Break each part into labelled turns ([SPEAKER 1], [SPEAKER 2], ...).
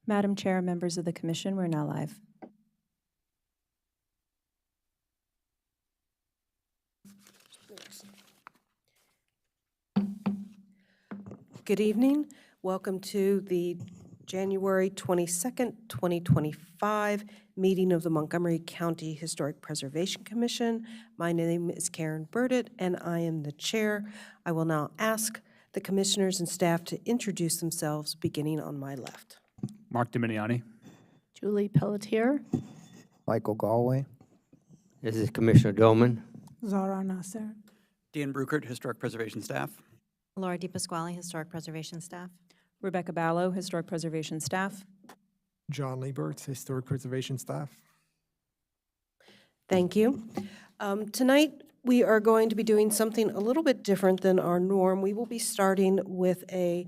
[SPEAKER 1] Madam Chair, members of the Commission, we're now live.
[SPEAKER 2] Good evening. Welcome to the January 22nd, 2025 meeting of the Montgomery County Historic Preservation Commission. My name is Karen Burdett, and I am the chair. I will now ask the commissioners and staff to introduce themselves, beginning on my left.
[SPEAKER 3] Mark Dominiani.
[SPEAKER 4] Julie Pelletier.
[SPEAKER 5] Michael Galway.
[SPEAKER 6] This is Commissioner Doman.
[SPEAKER 4] Zara Nasser.
[SPEAKER 3] Dan Bruckert, Historic Preservation Staff.
[SPEAKER 7] Laura DePasquale, Historic Preservation Staff.
[SPEAKER 1] Rebecca Ballo, Historic Preservation Staff.
[SPEAKER 5] John Liebert, Historic Preservation Staff.
[SPEAKER 2] Thank you. Tonight, we are going to be doing something a little bit different than our norm. We will be starting with a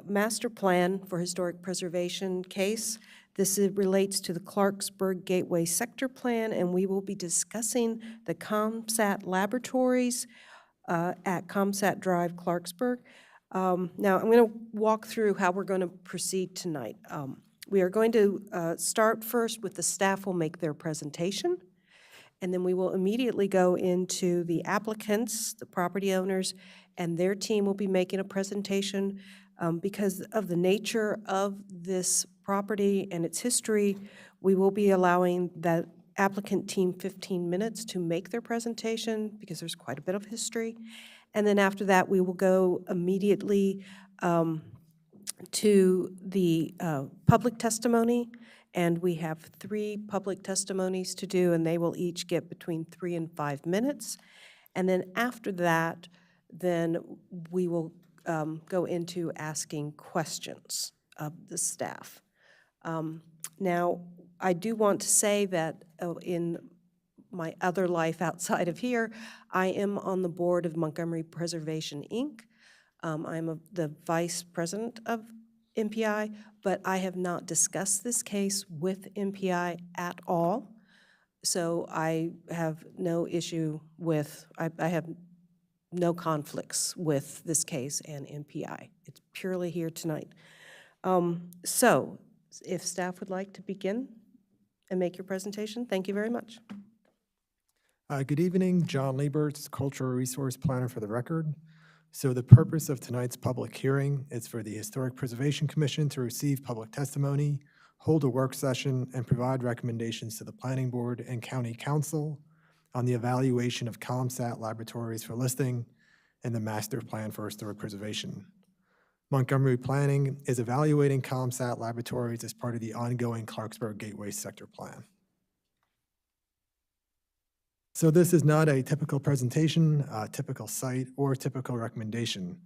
[SPEAKER 2] master plan for historic preservation case. This relates to the Clarksburg Gateway Sector Plan, and we will be discussing the ComSat laboratories at ComSat Drive, Clarksburg. Now, I'm going to walk through how we're going to proceed tonight. We are going to start first with the staff will make their presentation, and then we will immediately go into the applicants, the property owners, and their team will be making a presentation. Because of the nature of this property and its history, we will be allowing that applicant team 15 minutes to make their presentation because there's quite a bit of history. And then after that, we will go immediately to the public testimony. And we have 3 public testimonies to do, and they will each get between 3 and 5 minutes. And then after that, then we will go into asking questions of the staff. Now, I do want to say that in my other life outside of here, I am on the board of Montgomery Preservation, Inc. I'm the vice president of MPI, but I have not discussed this case with MPI at all. So I have no issue with, I have no conflicts with this case and MPI. It's purely here tonight. So if staff would like to begin and make your presentation, thank you very much.
[SPEAKER 5] Good evening, John Liebert, Cultural Resource Planner for the record. So the purpose of tonight's public hearing is for the Historic Preservation Commission to receive public testimony, hold a work session, and provide recommendations to the Planning Board and County Council on the evaluation of ComSat laboratories for listing and the Master Plan for Historic Preservation. Montgomery Planning is evaluating ComSat laboratories as part of the ongoing Clarksburg Gateway Sector Plan. So this is not a typical presentation, typical site, or typical recommendation.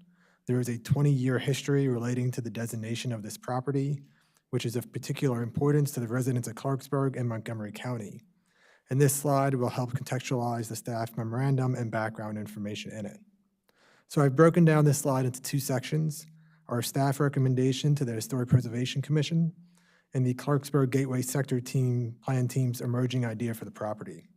[SPEAKER 5] There is a 20-year history relating to the designation of this property, which is of particular importance to the residents of Clarksburg and Montgomery County. And this slide will help contextualize the staff memorandum and background information in it. So I've broken down this slide into 2 sections, our staff recommendation to the Historic Preservation Commission and the Clarksburg Gateway Sector Plan Team's emerging idea for the property.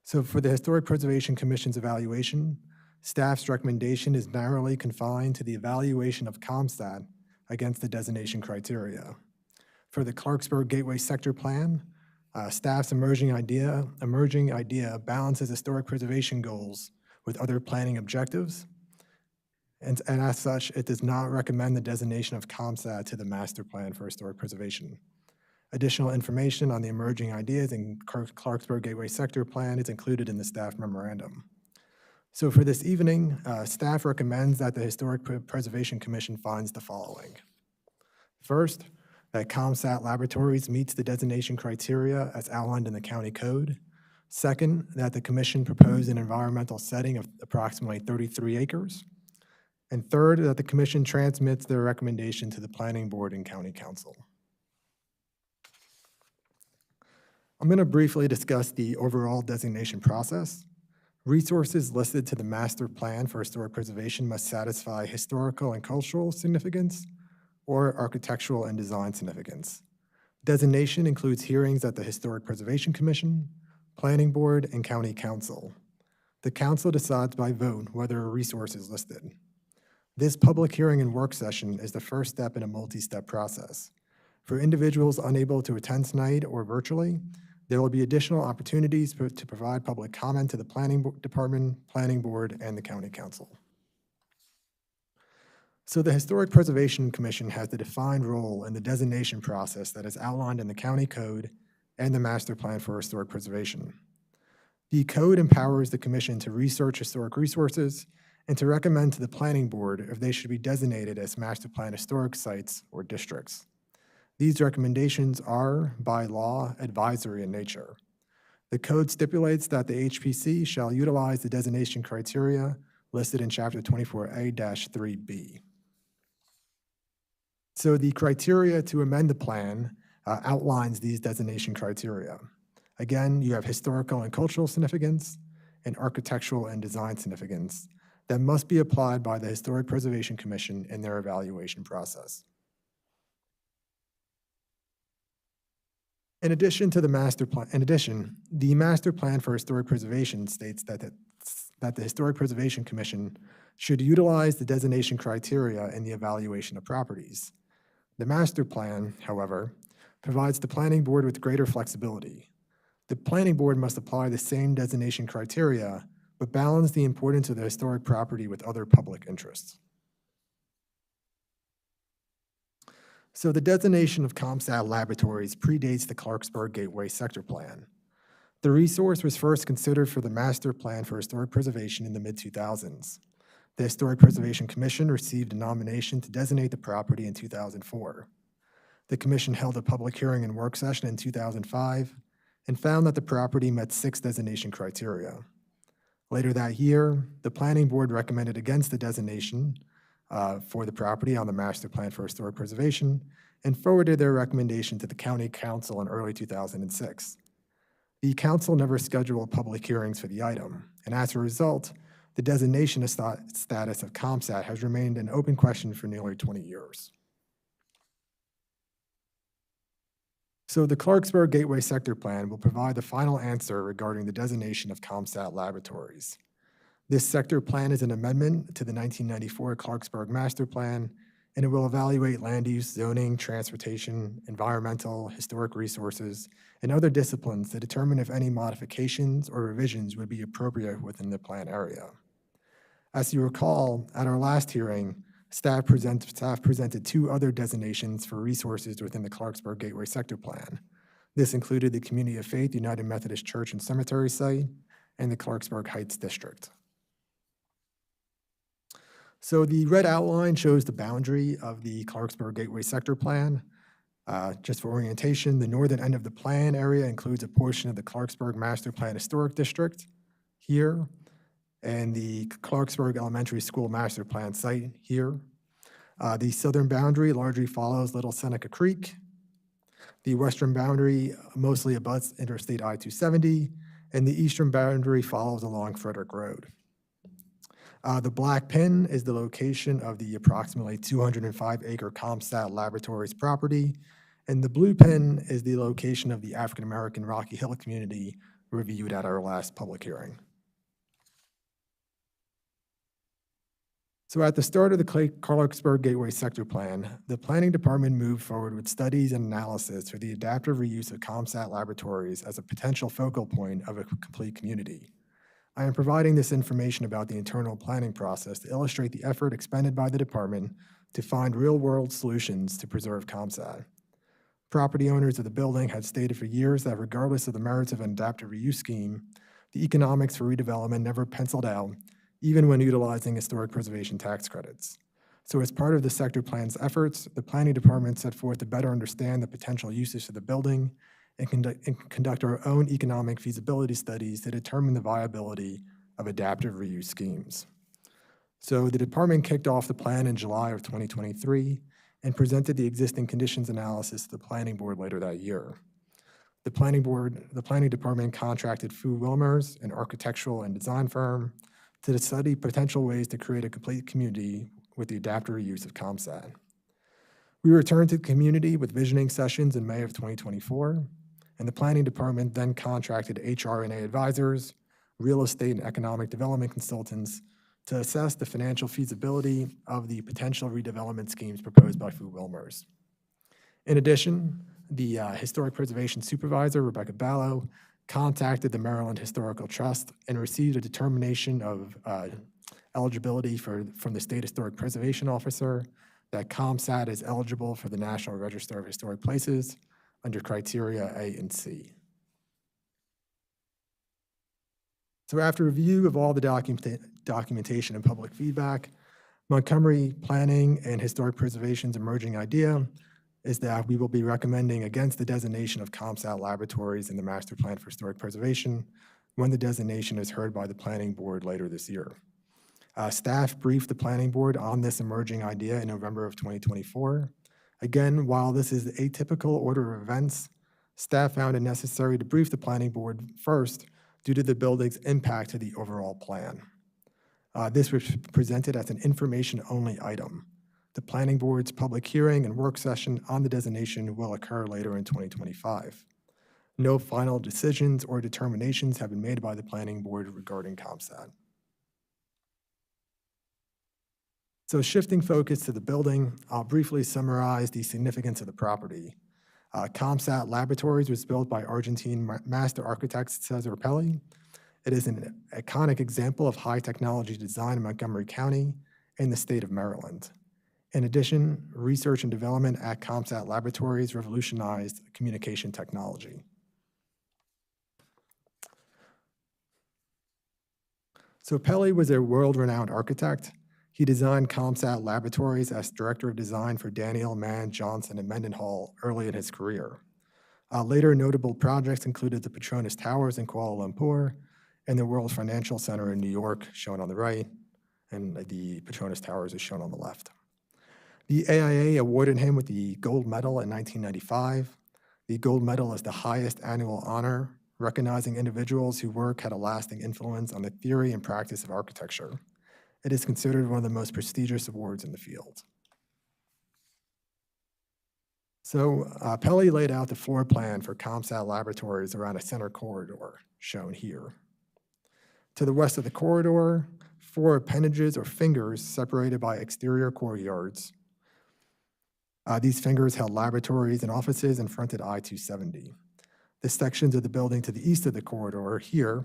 [SPEAKER 5] So for the Historic Preservation Commission's evaluation, staff's recommendation is narrowly confined to the evaluation of ComSat against the designation criteria. For the Clarksburg Gateway Sector Plan, staff's emerging idea balances historic preservation goals with other planning objectives, and as such, it does not recommend the designation of ComSat to the Master Plan for Historic Preservation. Additional information on the emerging ideas in Clarksburg Gateway Sector Plan is included in the staff memorandum. So for this evening, staff recommends that the Historic Preservation Commission finds the following. First, that ComSat Laboratories meets the designation criteria as outlined in the county code. Second, that the commission proposed an environmental setting of approximately 33 acres. And third, that the commission transmits their recommendation to the Planning Board and County Council. I'm going to briefly discuss the overall designation process. Resources listed to the Master Plan for Historic Preservation must satisfy historical and cultural significance or architectural and design significance. Designation includes hearings at the Historic Preservation Commission, Planning Board, and County Council. The council decides by vote whether a resource is listed. This public hearing and work session is the first step in a multi-step process. For individuals unable to attend tonight or virtually, there will be additional opportunities to provide public comment to the Department, Planning Board, and the County Council. So the Historic Preservation Commission has the defined role in the designation process that is outlined in the County Code and the Master Plan for Historic Preservation. The code empowers the commission to research historic resources and to recommend to the Planning Board if they should be designated as Master Plan historic sites or districts. These recommendations are, by law, advisory in nature. The code stipulates that the HPC shall utilize the designation criteria listed in Chapter 24A-3B. So the criteria to amend the plan outlines these designation criteria. Again, you have historical and cultural significance and architectural and design significance that must be applied by the Historic Preservation Commission in their evaluation process. In addition, the Master Plan for Historic Preservation states that the Historic Preservation Commission should utilize the designation criteria in the evaluation of properties. The Master Plan, however, provides the Planning Board with greater flexibility. The Planning Board must apply the same designation criteria, but balance the importance of the historic property with other public interests. So the designation of CompStat laboratories predates the Clarksburg Gateway Sector Plan. The resource was first considered for the Master Plan for Historic Preservation in the mid-2000s. The Historic Preservation Commission received a nomination to designate the property in 2004. The commission held a public hearing and work session in 2005 and found that the property met 6 designation criteria. Later that year, the Planning Board recommended against the designation for the property on the Master Plan for Historic Preservation and forwarded their recommendation to the County Council in early 2006. The Council never scheduled public hearings for the item, and as a result, the designation status of CompStat has remained an open question for nearly 20 years. So the Clarksburg Gateway Sector Plan will provide the final answer regarding the designation of CompStat laboratories. This sector plan is an amendment to the 1994 Clarksburg Master Plan, and it will evaluate land use, zoning, transportation, environmental, historic resources, and other disciplines to determine if any modifications or revisions would be appropriate within the plan area. As you recall, at our last hearing, staff presented 2 other designations for resources within the Clarksburg Gateway Sector Plan. This included the Community of Faith United Methodist Church and Cemetery site and the Clarksburg Heights District. So the red outline shows the boundary of the Clarksburg Gateway Sector Plan. Just for orientation, the northern end of the plan area includes a portion of the Clarksburg Master Plan Historic District here, and the Clarksburg Elementary School Master Plan site here. The southern boundary largely follows Little Seneca Creek. The western boundary mostly abuts Interstate I-270, and the eastern boundary follows along Frederick Road. The black pin is the location of the approximately 205-acre CompStat Laboratories property, and the blue pin is the location of the African-American Rocky Hill community reviewed at our last public hearing. So at the start of the Clarksburg Gateway Sector Plan, the Planning Department moved forward with studies and analysis for the adaptive reuse of CompStat laboratories as a potential focal point of a complete community. I am providing this information about the internal planning process to illustrate the effort expended by the department to find real-world solutions to preserve CompStat. Property owners of the building had stated for years that regardless of the merits of an adaptive reuse scheme, the economics for redevelopment never penciled out, even when utilizing historic preservation tax credits. So as part of the sector plan's efforts, the planning department set forth to better understand the potential uses of the building and conduct our own economic feasibility studies to determine the viability of adaptive reuse schemes. So the department kicked off the plan in July of 2023 and presented the existing conditions analysis to the planning board later that year. The planning department contracted Fu Wilmers, an architectural and design firm, to study potential ways to create a complete community with the adaptive reuse of CompStat. We returned to the community with visioning sessions in May of 2024, and the planning department then contracted HR&A advisors, real estate and economic development consultants to assess the financial feasibility of the potential redevelopment schemes proposed by Fu Wilmers. In addition, the Historic Preservation Supervisor, Rebecca Ballo, contacted the Maryland Historical Trust and received a determination of eligibility from the State Historic Preservation Officer that ComSat is eligible for the National Register of Historic Places under criteria A and C. So after review of all the documentation and public feedback, Montgomery Planning and Historic Preservation's emerging idea is that we will be recommending against the designation of ComSat Laboratories in the Master Plan for Historic Preservation when the designation is heard by the Planning Board later this year. Staff briefed the Planning Board on this emerging idea in November of 2024. Again, while this is the atypical order of events, staff found it necessary to brief the Planning Board first due to the building's impact to the overall plan. This was presented as an information-only item. The Planning Board's public hearing and work session on the designation will occur later in 2025. No final decisions or determinations have been made by the Planning Board regarding ComSat. So shifting focus to the building, I'll briefly summarize the significance of the property. ComSat Laboratories was built by Argentine master architect Cesar Pelli. It is an iconic example of high technology design in Montgomery County in the state of Maryland. In addition, research and development at ComSat Laboratories revolutionized communication technology. So Pelli was a world-renowned architect. He designed ComSat Laboratories as Director of Design for Daniel, Mann, Johnson, and Mendenhall early in his career. Later notable projects included the Petronas Towers in Kuala Lumpur and the World Financial Center in New York, shown on the right, and the Petronas Towers is shown on the left. The AIA awarded him with the Gold Medal in 1995. The Gold Medal is the highest annual honor, recognizing individuals whose work had a lasting influence on the theory and practice of architecture. It is considered one of the most prestigious awards in the field. So Pelli laid out the floor plan for ComSat Laboratories around a center corridor, shown here. To the west of the corridor, 4 appendages or fingers separated by exterior courtyards. These fingers held laboratories and offices and fronted I-270. The sections of the building to the east of the corridor here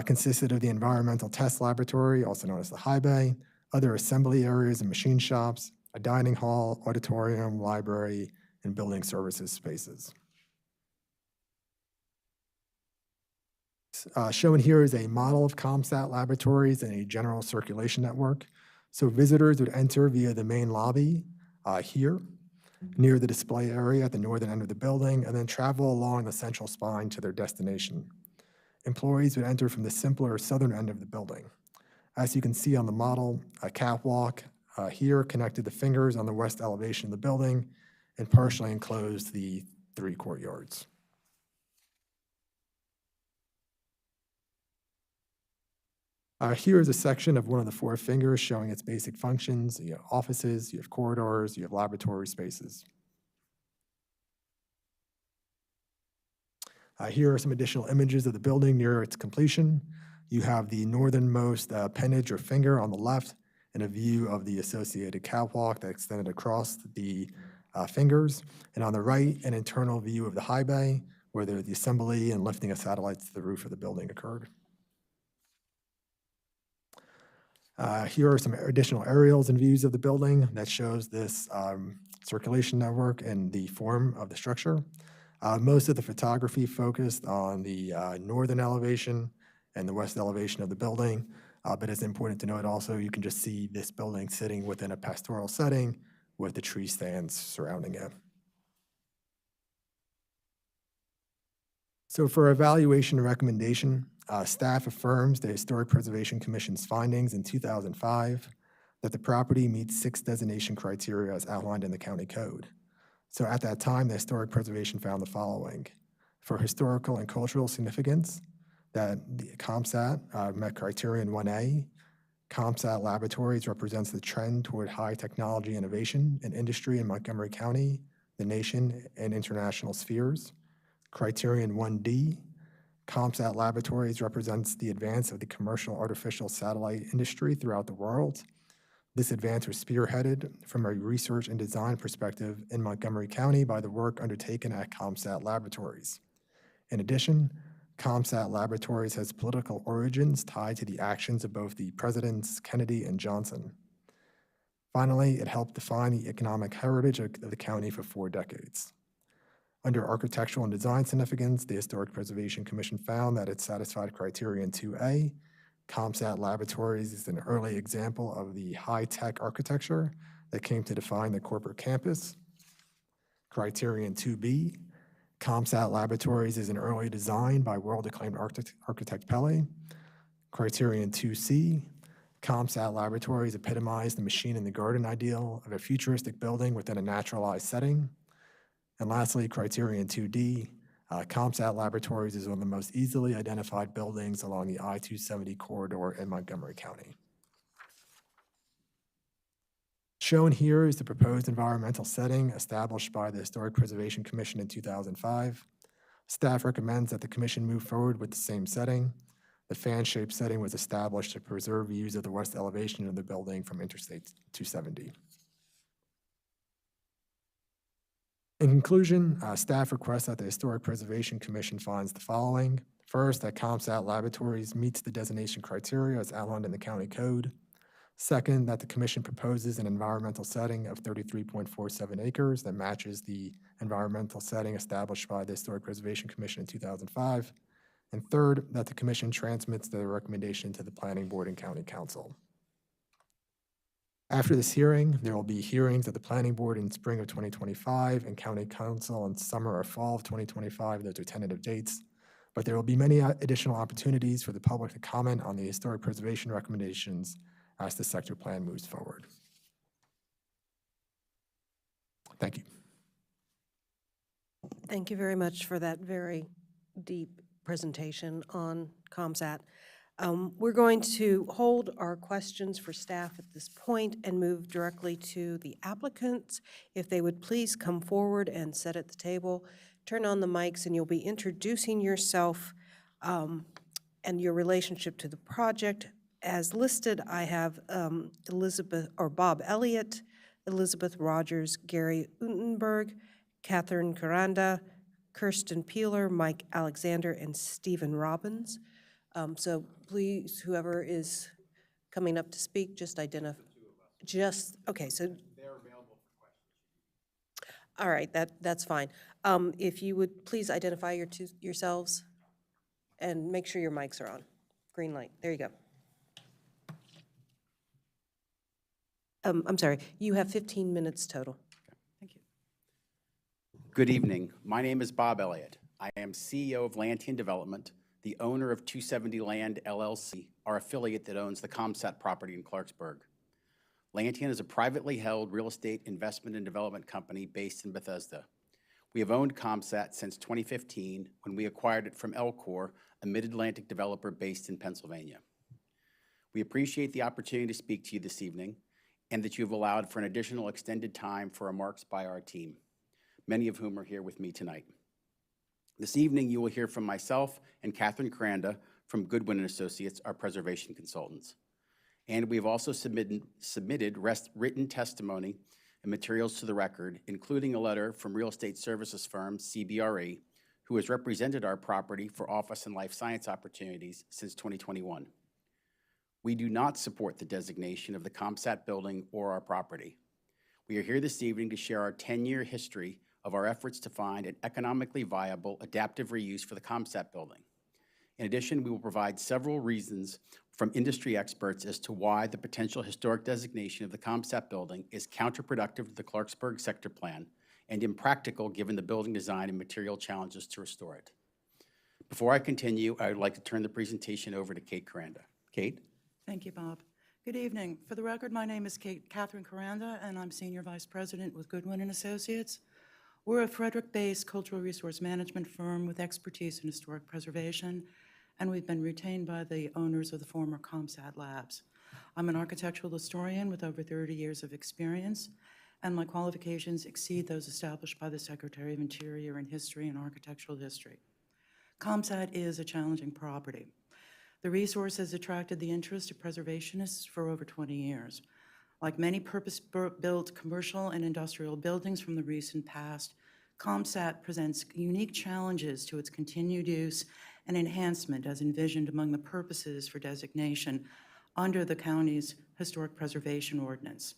[SPEAKER 5] consisted of the Environmental Test Laboratory, also known as the High Bay, other assembly areas and machine shops, a dining hall, auditorium, library, and building services spaces. Shown here is a model of ComSat Laboratories and a general circulation network. So visitors would enter via the main lobby here, near the display area at the northern end of the building, and then travel along the central spine to their destination. Employees would enter from the simpler southern end of the building. As you can see on the model, a catwalk here connected the fingers on the west elevation of the building and partially enclosed the 3 courtyards. Here is a section of one of the 4 fingers showing its basic functions. You have offices, you have corridors, you have laboratory spaces. Here are some additional images of the building near its completion. You have the northernmost appendage or finger on the left and a view of the associated catwalk that extended across the fingers. And on the right, an internal view of the high bay where the assembly and lifting of satellites to the roof of the building occurred. Here are some additional aerials and views of the building that shows this circulation network and the form of the structure. Most of the photography focused on the northern elevation and the west elevation of the building, but it's important to note also you can just see this building sitting within a pastoral setting with the tree stands surrounding it. So for evaluation and recommendation, staff affirms the Historic Preservation Commission's findings in 2005 that the property meets 6 designation criteria as outlined in the county code. So at that time, the Historic Preservation found the following. For historical and cultural significance, that the ComSat met criterion 1A. ComSat Laboratories represents the trend toward high technology innovation and industry in Montgomery County, the nation, and international spheres. Criterion 1D, ComSat Laboratories represents the advance of the commercial artificial satellite industry throughout the world. This advance was spearheaded from a research and design perspective in Montgomery County by the work undertaken at ComSat Laboratories. In addition, ComSat Laboratories has political origins tied to the actions of both the presidents Kennedy and Johnson. Finally, it helped define the economic heritage of the county for 4 decades. Under architectural and design significance, the Historic Preservation Commission found that it satisfied criterion 2A. ComSat Laboratories is an early example of the high-tech architecture that came to define the corporate campus. Criterion 2B, ComSat Laboratories is an early design by world-acclaimed architect Pele. Criterion 2C, ComSat Laboratories epitomized the machine in the garden ideal of a futuristic building within a naturalized setting. And lastly, criterion 2D, ComSat Laboratories is one of the most easily identified buildings along the I-270 corridor in Montgomery County. Shown here is the proposed environmental setting established by the Historic Preservation Commission in 2005. Staff recommends that the commission move forward with the same setting. The fan-shaped setting was established to preserve views of the west elevation of the building from Interstate 270. In conclusion, staff requests that the Historic Preservation Commission finds the following. First, that ComSat Laboratories meets the designation criteria as outlined in the county code. Second, that the commission proposes an environmental setting of 33.47 acres that matches the environmental setting established by the Historic Preservation Commission in 2005. And third, that the commission transmits the recommendation to the Planning Board and County Council. After this hearing, there will be hearings at the Planning Board in spring of 2025 and County Council in summer or fall of 2025. Those are tentative dates. But there will be many additional opportunities for the public to comment on the historic preservation recommendations as the sector plan moves forward. Thank you.
[SPEAKER 2] Thank you very much for that very deep presentation on ComSat. We're going to hold our questions for staff at this point and move directly to the applicants. If they would please come forward and sit at the table, turn on the mics, and you'll be introducing yourself and your relationship to the project. As listed, I have Bob Elliott, Elizabeth Rogers, Gary Untenberg, Catherine Caranda, Kirsten Peeler, Mike Alexander, and Stephen Robbins. So please, whoever is coming up to speak, just identify. Okay, so. They're available for questions. All right, that's fine. If you would please identify yourselves and make sure your mics are on. Green light, there you go. I'm sorry, you have 15 minutes total.
[SPEAKER 8] Thank you. Good evening. My name is Bob Elliott. I am CEO of Lantian Development, the owner of 270 Land LLC, our affiliate that owns the ComSat property in Clarksburg. Lantian is a privately held real estate investment and development company based in Bethesda. We have owned ComSat since 2015 when we acquired it from Elcor, a mid-Atlantic developer based in Pennsylvania. We appreciate the opportunity to speak to you this evening and that you have allowed for an additional extended time for remarks by our team, many of whom are here with me tonight. This evening, you will hear from myself and Catherine Caranda from Goodwin & Associates, our preservation consultants. And we have also submitted written testimony and materials to the record, including a letter from real estate services firm CBRE, who has represented our property for office and life science opportunities since 2021. We do not support the designation of the ComSat building or our property. We are here this evening to share our 10-year history of our efforts to find an economically viable adaptive reuse for the ComSat building. In addition, we will provide several reasons from industry experts as to why the potential historic designation of the ComSat building is counterproductive to the Clarksburg sector plan and impractical given the building design and material challenges to restore it. Before I continue, I would like to turn the presentation over to Kate Caranda. Kate?
[SPEAKER 9] Thank you, Bob. Good evening. For the record, my name is Catherine Caranda, and I'm Senior Vice President with Goodwin & Associates. We're a Frederick-based cultural resource management firm with expertise in historic preservation, and we've been retained by the owners of the former ComSat labs. I'm an architectural historian with over 30 years of experience, and my qualifications exceed those established by the Secretary of Interior in History and Architectural History. ComSat is a challenging property. The resource has attracted the interest of preservationists for over 20 years. Like many purpose-built commercial and industrial buildings from the recent past, ComSat presents unique challenges to its continued use and enhancement as envisioned among the purposes for designation under the county's Historic Preservation Ordinance.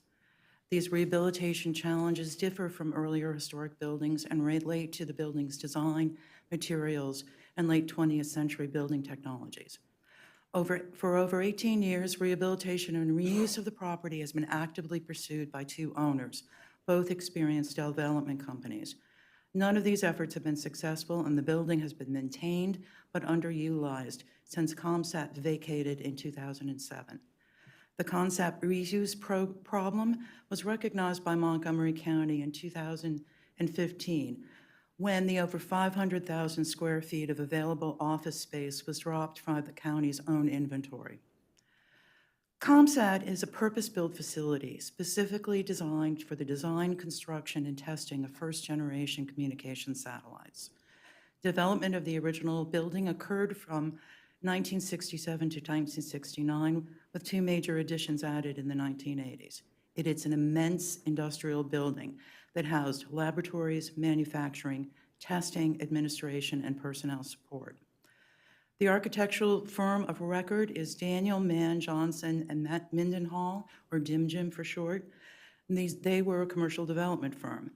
[SPEAKER 9] These rehabilitation challenges differ from earlier historic buildings and relate to the building's design, materials, and late 20th century building technologies. For over 18 years, rehabilitation and reuse of the property has been actively pursued by two owners, both experienced development companies. None of these efforts have been successful, and the building has been maintained but underutilized since ComSat vacated in 2007. The concept reuse problem was recognized by Montgomery County in 2015 when the over 500,000 square feet of available office space was dropped from the county's own inventory. ComSat is a purpose-built facility specifically designed for the design, construction, and testing of first-generation communication satellites. Development of the original building occurred from 1967 to 1969, with two major additions added in the 1980s. It is an immense industrial building that housed laboratories, manufacturing, testing, administration, and personnel support. The architectural firm of record is Daniel Mann Johnson and Matt Mindenhall, or DIMJIM for short. And they were a commercial development firm.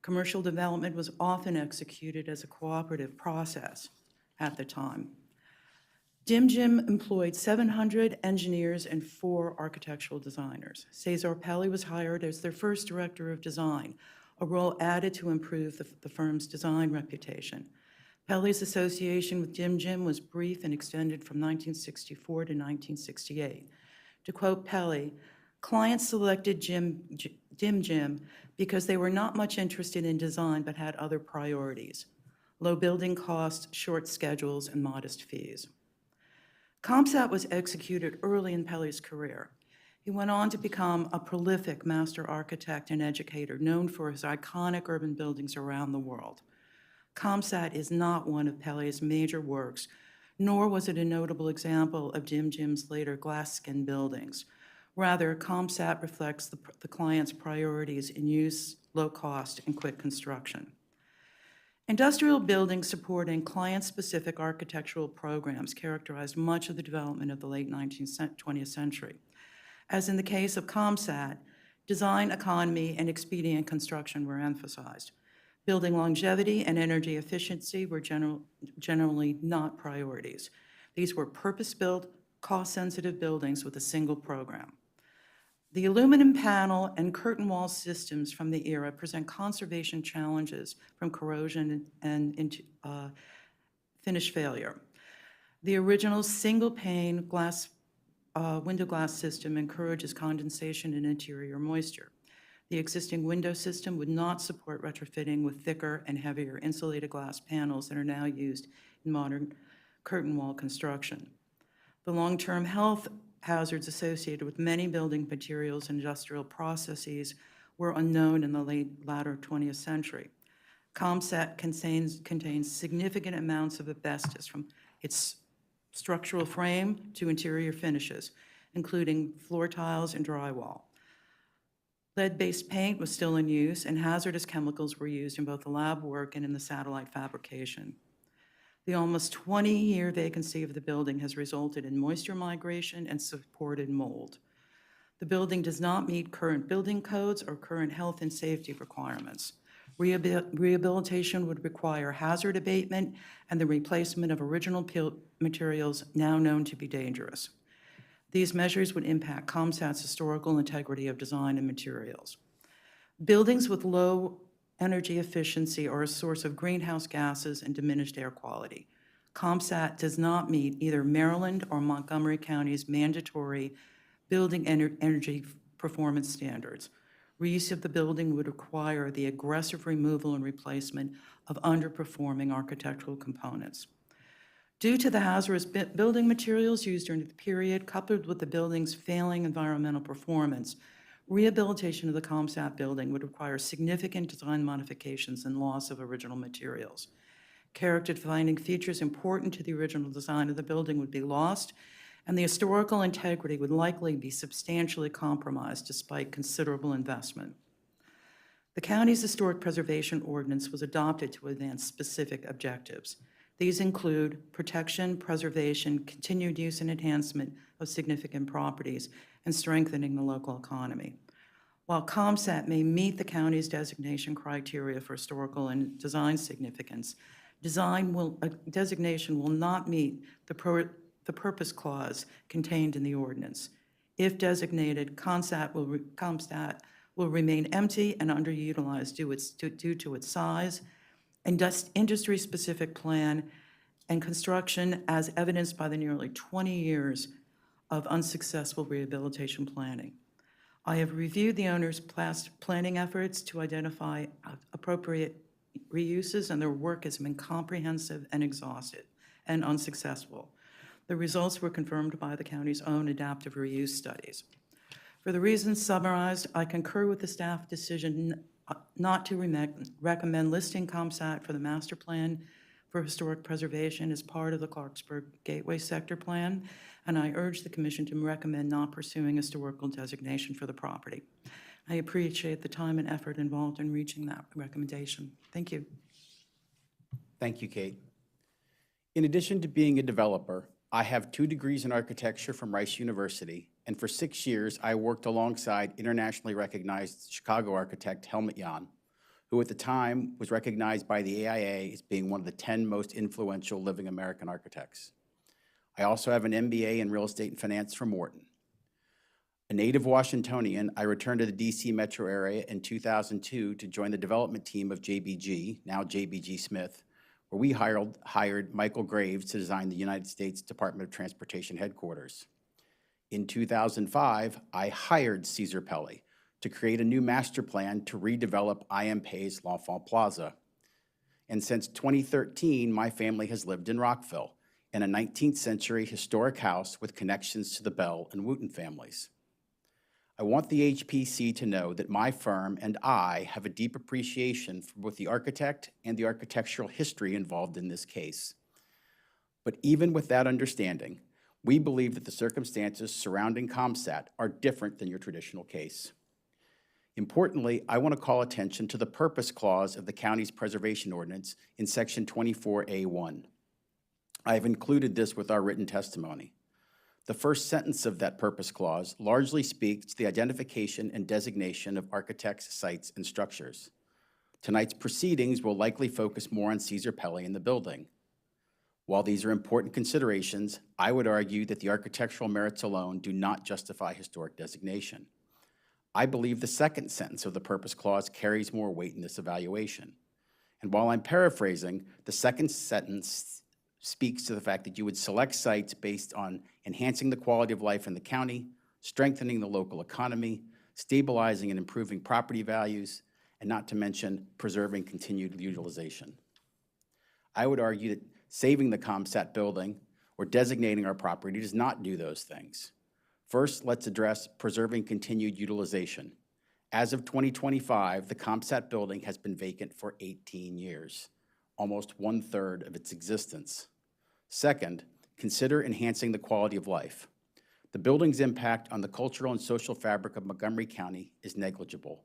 [SPEAKER 9] Commercial development was often executed as a cooperative process at the time. DIMJIM employed 700 engineers and 4 architectural designers. Cesar Pelli was hired as their first director of design, a role added to improve the firm's design reputation. Pelli's association with DIMJIM was brief and extended from 1964 to 1968. To quote Pelli, clients selected DIMJIM because they were not much interested in design but had other priorities: low building costs, short schedules, and modest fees. ComSat was executed early in Pelli's career. He went on to become a prolific master architect and educator known for his iconic urban buildings around the world. ComSat is not one of Pelli's major works, nor was it a notable example of DIMJIM's later glass skin buildings. Rather, ComSat reflects the client's priorities in use, low cost, and quick construction. Industrial buildings supporting client-specific architectural programs characterized much of the development of the late 20th century. As in the case of ComSat, design, economy, and expedient construction were emphasized. Building longevity and energy efficiency were generally not priorities. These were purpose-built, cost-sensitive buildings with a single program. The aluminum panel and curtain wall systems from the era present conservation challenges from corrosion and finish failure. The original single-pane window glass system encourages condensation and interior moisture. The existing window system would not support retrofitting with thicker and heavier insulated glass panels that are now used in modern curtain wall construction. The long-term health hazards associated with many building materials and industrial processes were unknown in the latter 20th century. ComSat contains significant amounts of asbestos from its structural frame to interior finishes, including floor tiles and drywall. Lead-based paint was still in use, and hazardous chemicals were used in both the lab work and in the satellite fabrication. The almost 20-year vacancy of the building has resulted in moisture migration and supported mold. The building does not meet current building codes or current health and safety requirements. Rehabilitation would require hazard abatement and the replacement of original materials now known to be dangerous. These measures would impact ComSat's historical integrity of design and materials. Buildings with low energy efficiency are a source of greenhouse gases and diminished air quality. ComSat does not meet either Maryland or Montgomery County's mandatory building energy performance standards. Reuse of the building would require the aggressive removal and replacement of underperforming architectural components. Due to the hazardous building materials used during the period, coupled with the building's failing environmental performance, rehabilitation of the ComSat building would require significant design modifications and loss of original materials. Character-defining features important to the original design of the building would be lost, and the historical integrity would likely be substantially compromised despite considerable investment. The county's historic preservation ordinance was adopted to advance specific objectives. These include protection, preservation, continued use and enhancement of significant properties, and strengthening the local economy. While COMSAT may meet the county's designation criteria for historical and design significance, designation will not meet the purpose clause contained in the ordinance. If designated, COMSAT will remain empty and underutilized due to its size, industry-specific plan, and construction as evidenced by the nearly 20 years of unsuccessful rehabilitation planning. I have reviewed the owner's past planning efforts to identify appropriate reuses, and their work has been comprehensive and exhaustive and unsuccessful. The results were confirmed by the county's own adaptive reuse studies. For the reasons summarized, I concur with the staff decision not to recommend listing COMSAT for the master plan for historic preservation as part of the Clarksburg Gateway Sector Plan, and I urge the Commission to recommend not pursuing historical designation for the property. I appreciate the time and effort involved in reaching that recommendation. Thank you.
[SPEAKER 8] Thank you, Kate. In addition to being a developer, I have 2 degrees in architecture from Rice University, and for 6 years, I worked alongside internationally recognized Chicago architect Helmut Jahn, who at the time was recognized by the AIA as being one of the 10 most influential living American architects. I also have an MBA in real estate and finance from Wharton. A native Washingtonian, I returned to the DC metro area in 2002 to join the development team of JBG, now JBG Smith, where we hired Michael Graves to design the United States Department of Transportation headquarters. In 2005, I hired Cesar Pelli to create a new master plan to redevelop I.M. Pei's L'Enfant Plaza. And since 2013, my family has lived in Rockville, in a 19th century historic house with connections to the Bell and Wooten families. I want the HPC to know that my firm and I have a deep appreciation for both the architect and the architectural history involved in this case. But even with that understanding, we believe that the circumstances surrounding COMSAT are different than your traditional case. Importantly, I want to call attention to the purpose clause of the county's preservation ordinance in section 24A1. I have included this with our written testimony. The first sentence of that purpose clause largely speaks to the identification and designation of architects, sites, and structures. Tonight's proceedings will likely focus more on Cesar Pelli and the building. While these are important considerations, I would argue that the architectural merits alone do not justify historic designation. I believe the second sentence of the purpose clause carries more weight in this evaluation. And while I'm paraphrasing, the second sentence speaks to the fact that you would select sites based on enhancing the quality of life in the county, strengthening the local economy, stabilizing and improving property values, and not to mention preserving continued utilization. I would argue that saving the COMSAT building or designating our property does not do those things. First, let's address preserving continued utilization. As of 2025, the COMSAT building has been vacant for 18 years, almost 1/3 of its existence. Second, consider enhancing the quality of life. The building's impact on the cultural and social fabric of Montgomery County is negligible.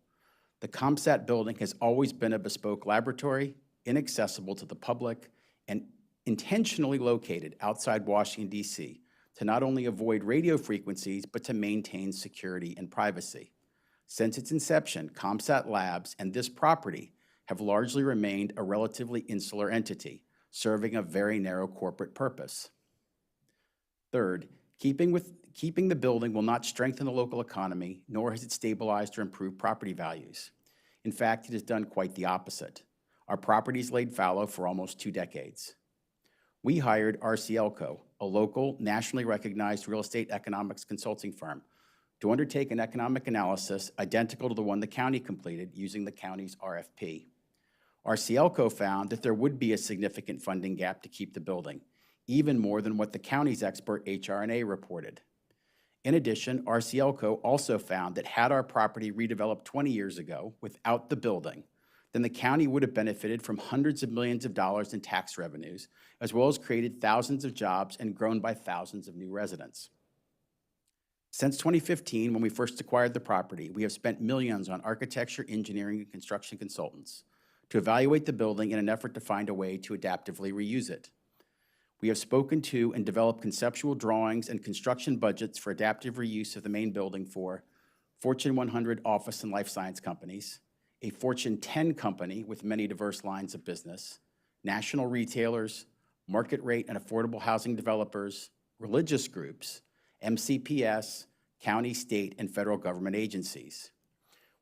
[SPEAKER 8] The COMSAT building has always been a bespoke laboratory, inaccessible to the public, and intentionally located outside Washington, D.C., to not only avoid radio frequencies, but to maintain security and privacy. Since its inception, COMSAT Labs and this property have largely remained a relatively insular entity, serving a very narrow corporate purpose. Third, keeping the building will not strengthen the local economy, nor has it stabilized or improved property values. In fact, it has done quite the opposite. Our properties laid fallow for almost 2 decades. We hired RCLCO, a local, nationally recognized real estate economics consulting firm, to undertake an economic analysis identical to the one the county completed using the county's RFP. RCLCO found that there would be a significant funding gap to keep the building, even more than what the county's expert HR&A reported. In addition, RCLCO also found that had our property redeveloped 20 years ago without the building, then the county would have benefited from hundreds of millions of dollars in tax revenues, as well as created thousands of jobs and grown by thousands of new residents. Since 2015, when we first acquired the property, we have spent millions on architecture, engineering, and construction consultants to evaluate the building in an effort to find a way to adaptively reuse it. We have spoken to and developed conceptual drawings and construction budgets for adaptive reuse of the main building for Fortune 100 office and life science companies, a Fortune 10 company with many diverse lines of business, national retailers, market rate and affordable housing developers, religious groups, MCPS, county, state, and federal government agencies.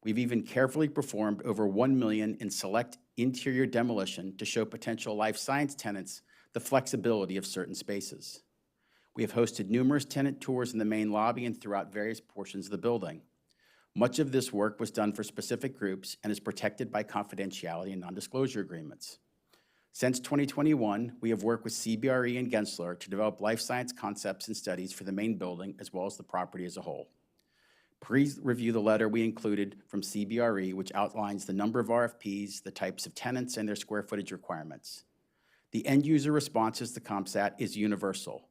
[SPEAKER 8] We've even carefully performed over $1 million in select interior demolition to show potential life science tenants the flexibility of certain spaces. We have hosted numerous tenant tours in the main lobby and throughout various portions of the building. Much of this work was done for specific groups and is protected by confidentiality and non-disclosure agreements. Since 2021, we have worked with CBRE and Gensler to develop life science concepts and studies for the main building as well as the property as a whole. Please review the letter we included from CBRE, which outlines the number of RFPs, the types of tenants, and their square footage requirements. The end user responses to ComSat is universal.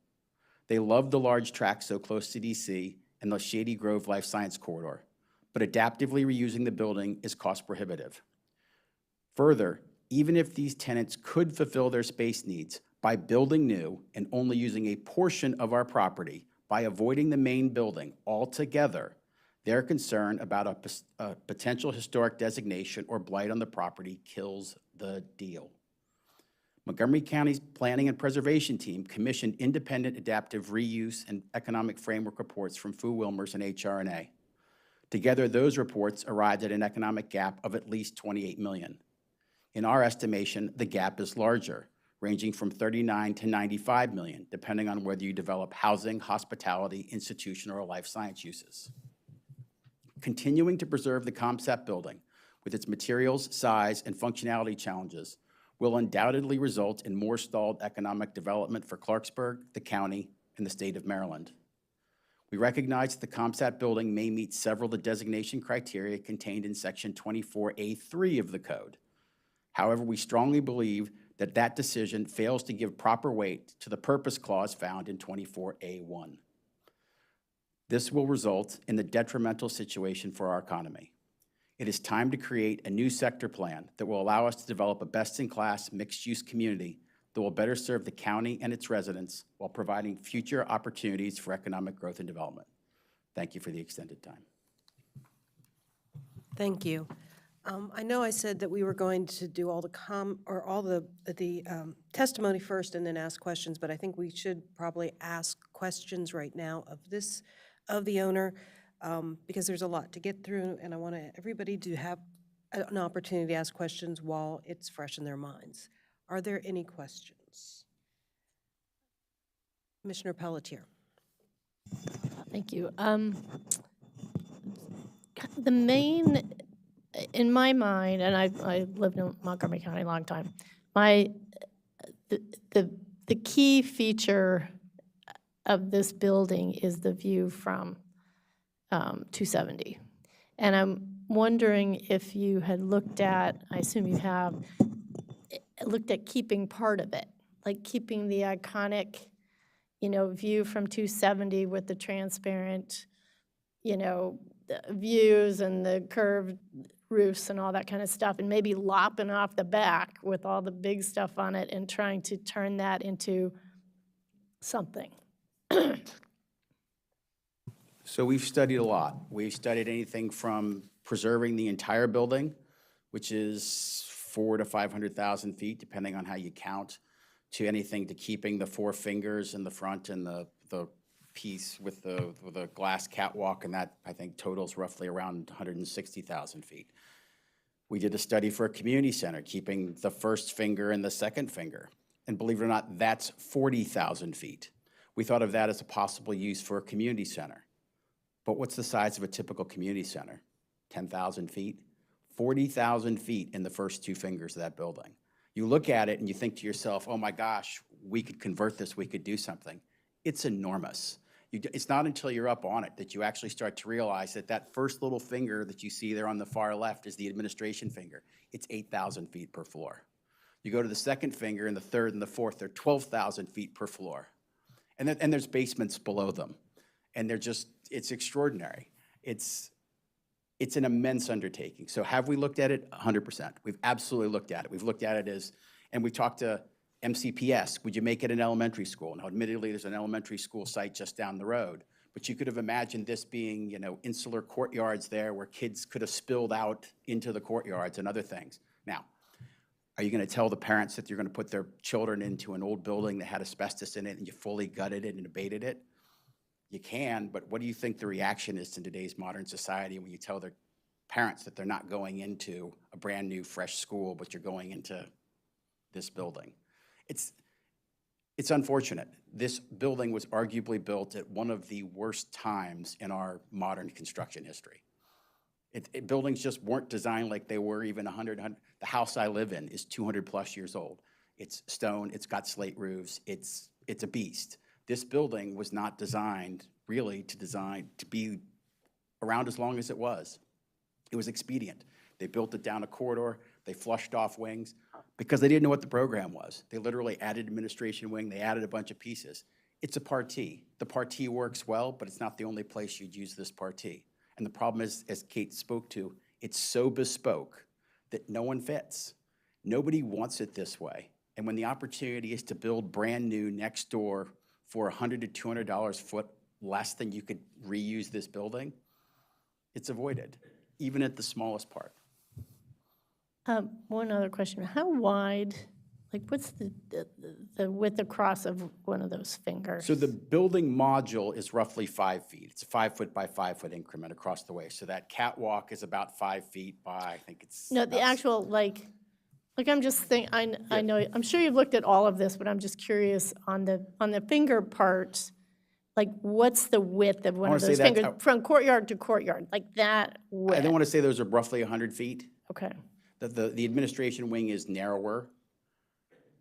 [SPEAKER 8] They love the large tract so close to DC and the Shady Grove Life Science Corridor, but adaptively reusing the building is cost prohibitive. Further, even if these tenants could fulfill their space needs by building new and only using a portion of our property by avoiding the main building altogether, their concern about a potential historic designation or blight on the property kills the deal. Montgomery County's Planning and Preservation Team commissioned independent adaptive reuse and economic framework reports from Fu Wilmers and HRNA. Together, those reports arrived at an economic gap of at least $28 million. In our estimation, the gap is larger, ranging from $39 to $95 million, depending on whether you develop housing, hospitality, institutional, or life science uses. Continuing to preserve the ComSat building with its materials, size, and functionality challenges will undoubtedly result in more stalled economic development for Clarksburg, the county, and the state of Maryland. We recognize that the ComSat building may meet several of the designation criteria contained in Section 24A3 of the code. However, we strongly believe that that decision fails to give proper weight to the purpose clause found in 24A1. This will result in the detrimental situation for our economy. It is time to create a new sector plan that will allow us to develop a best-in-class mixed-use community that will better serve the county and its residents while providing future opportunities for economic growth and development. Thank you for the extended time.
[SPEAKER 2] Thank you. I know I said that we were going to do all the testimony first and then ask questions, but I think we should probably ask questions right now of the owner because there's a lot to get through, and I want everybody to have an opportunity to ask questions while it's fresh in their minds. Are there any questions? Commissioner Pelletier.
[SPEAKER 4] Thank you. The main, in my mind, and I've lived in Montgomery County a long time, the key feature of this building is the view from 270. And I'm wondering if you had looked at, I assume you have, looked at keeping part of it, like keeping the iconic, view from 270 with the transparent, the views and the curved roofs and all that kind of stuff, and maybe lopping off the back with all the big stuff on it and trying to turn that into something.
[SPEAKER 8] So we've studied a lot. We've studied anything from preserving the entire building, which is 400,000 to 500,000 feet, depending on how you count, to anything to keeping the four fingers in the front and the piece with the glass catwalk, and that, I think, totals roughly around 160,000 feet. We did a study for a community center, keeping the first finger and the second finger. And believe it or not, that's 40,000 feet. We thought of that as a possible use for a community center. But what's the size of a typical community center? 10,000 feet? 40,000 feet in the first two fingers of that building. You look at it and you think to yourself, oh my gosh, we could convert this, we could do something. It's enormous. It's not until you're up on it that you actually start to realize that that first little finger that you see there on the far left is the administration finger. It's 8,000 feet per floor. You go to the second finger and the third and the fourth, they're 12,000 feet per floor. And there's basements below them. And it's extraordinary. It's an immense undertaking. So have we looked at it? 100%. We've absolutely looked at it. We've looked at it and we talked to MCPS, would you make it an elementary school? Now, admittedly, there's an elementary school site just down the road, but you could have imagined this being, insular courtyards there where kids could have spilled out into the courtyards and other things. Now, are you going to tell the parents that you're going to put their children into an old building that had asbestos in it and you fully gutted it and abated it? You can, but what do you think the reaction is in today's modern society when you tell their parents that they're not going into a brand new, fresh school, but you're going into this building? It's unfortunate. This building was arguably built at one of the worst times in our modern construction history. Buildings just weren't designed like they were even 100. The house I live in is 200 plus years old. It's stone, it's got slate roofs, it's a beast. This building was not designed really to be around as long as it was. It was expedient. They built it down a corridor, they flushed off wings because they didn't know what the program was. They literally added administration wing, they added a bunch of pieces. It's a partie. The partie works well, but it's not the only place you'd use this partie. And the problem is, as Kate spoke to, it's so bespoke that no one fits. Nobody wants it this way. And when the opportunity is to build brand new next door for $100 to $200 foot less than you could reuse this building, it's avoided, even at the smallest part.
[SPEAKER 4] One other question. How wide, what's the width across of one of those fingers?
[SPEAKER 8] So the building module is roughly 5 feet. It's a 5 foot by 5 foot increment across the way. So that catwalk is about 5 feet by, I think it's.
[SPEAKER 4] No, the actual, I'm just thinking, I know, I'm sure you've looked at all of this, but I'm just curious on the finger part, what's the width of one of those fingers from courtyard to courtyard, that width?
[SPEAKER 8] I don't want to say those are roughly 100 feet.
[SPEAKER 4] Okay.
[SPEAKER 8] The administration wing is narrower.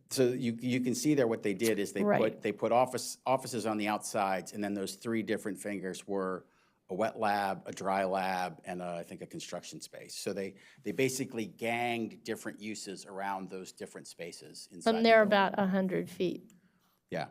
[SPEAKER 8] So you can see there what they did is they put offices on the outsides, and then those 3 different fingers were a wet lab, a dry lab, and I think a construction space. So they basically ganged different uses around those different spaces inside.
[SPEAKER 4] And they're about 100 feet.
[SPEAKER 8] Yeah.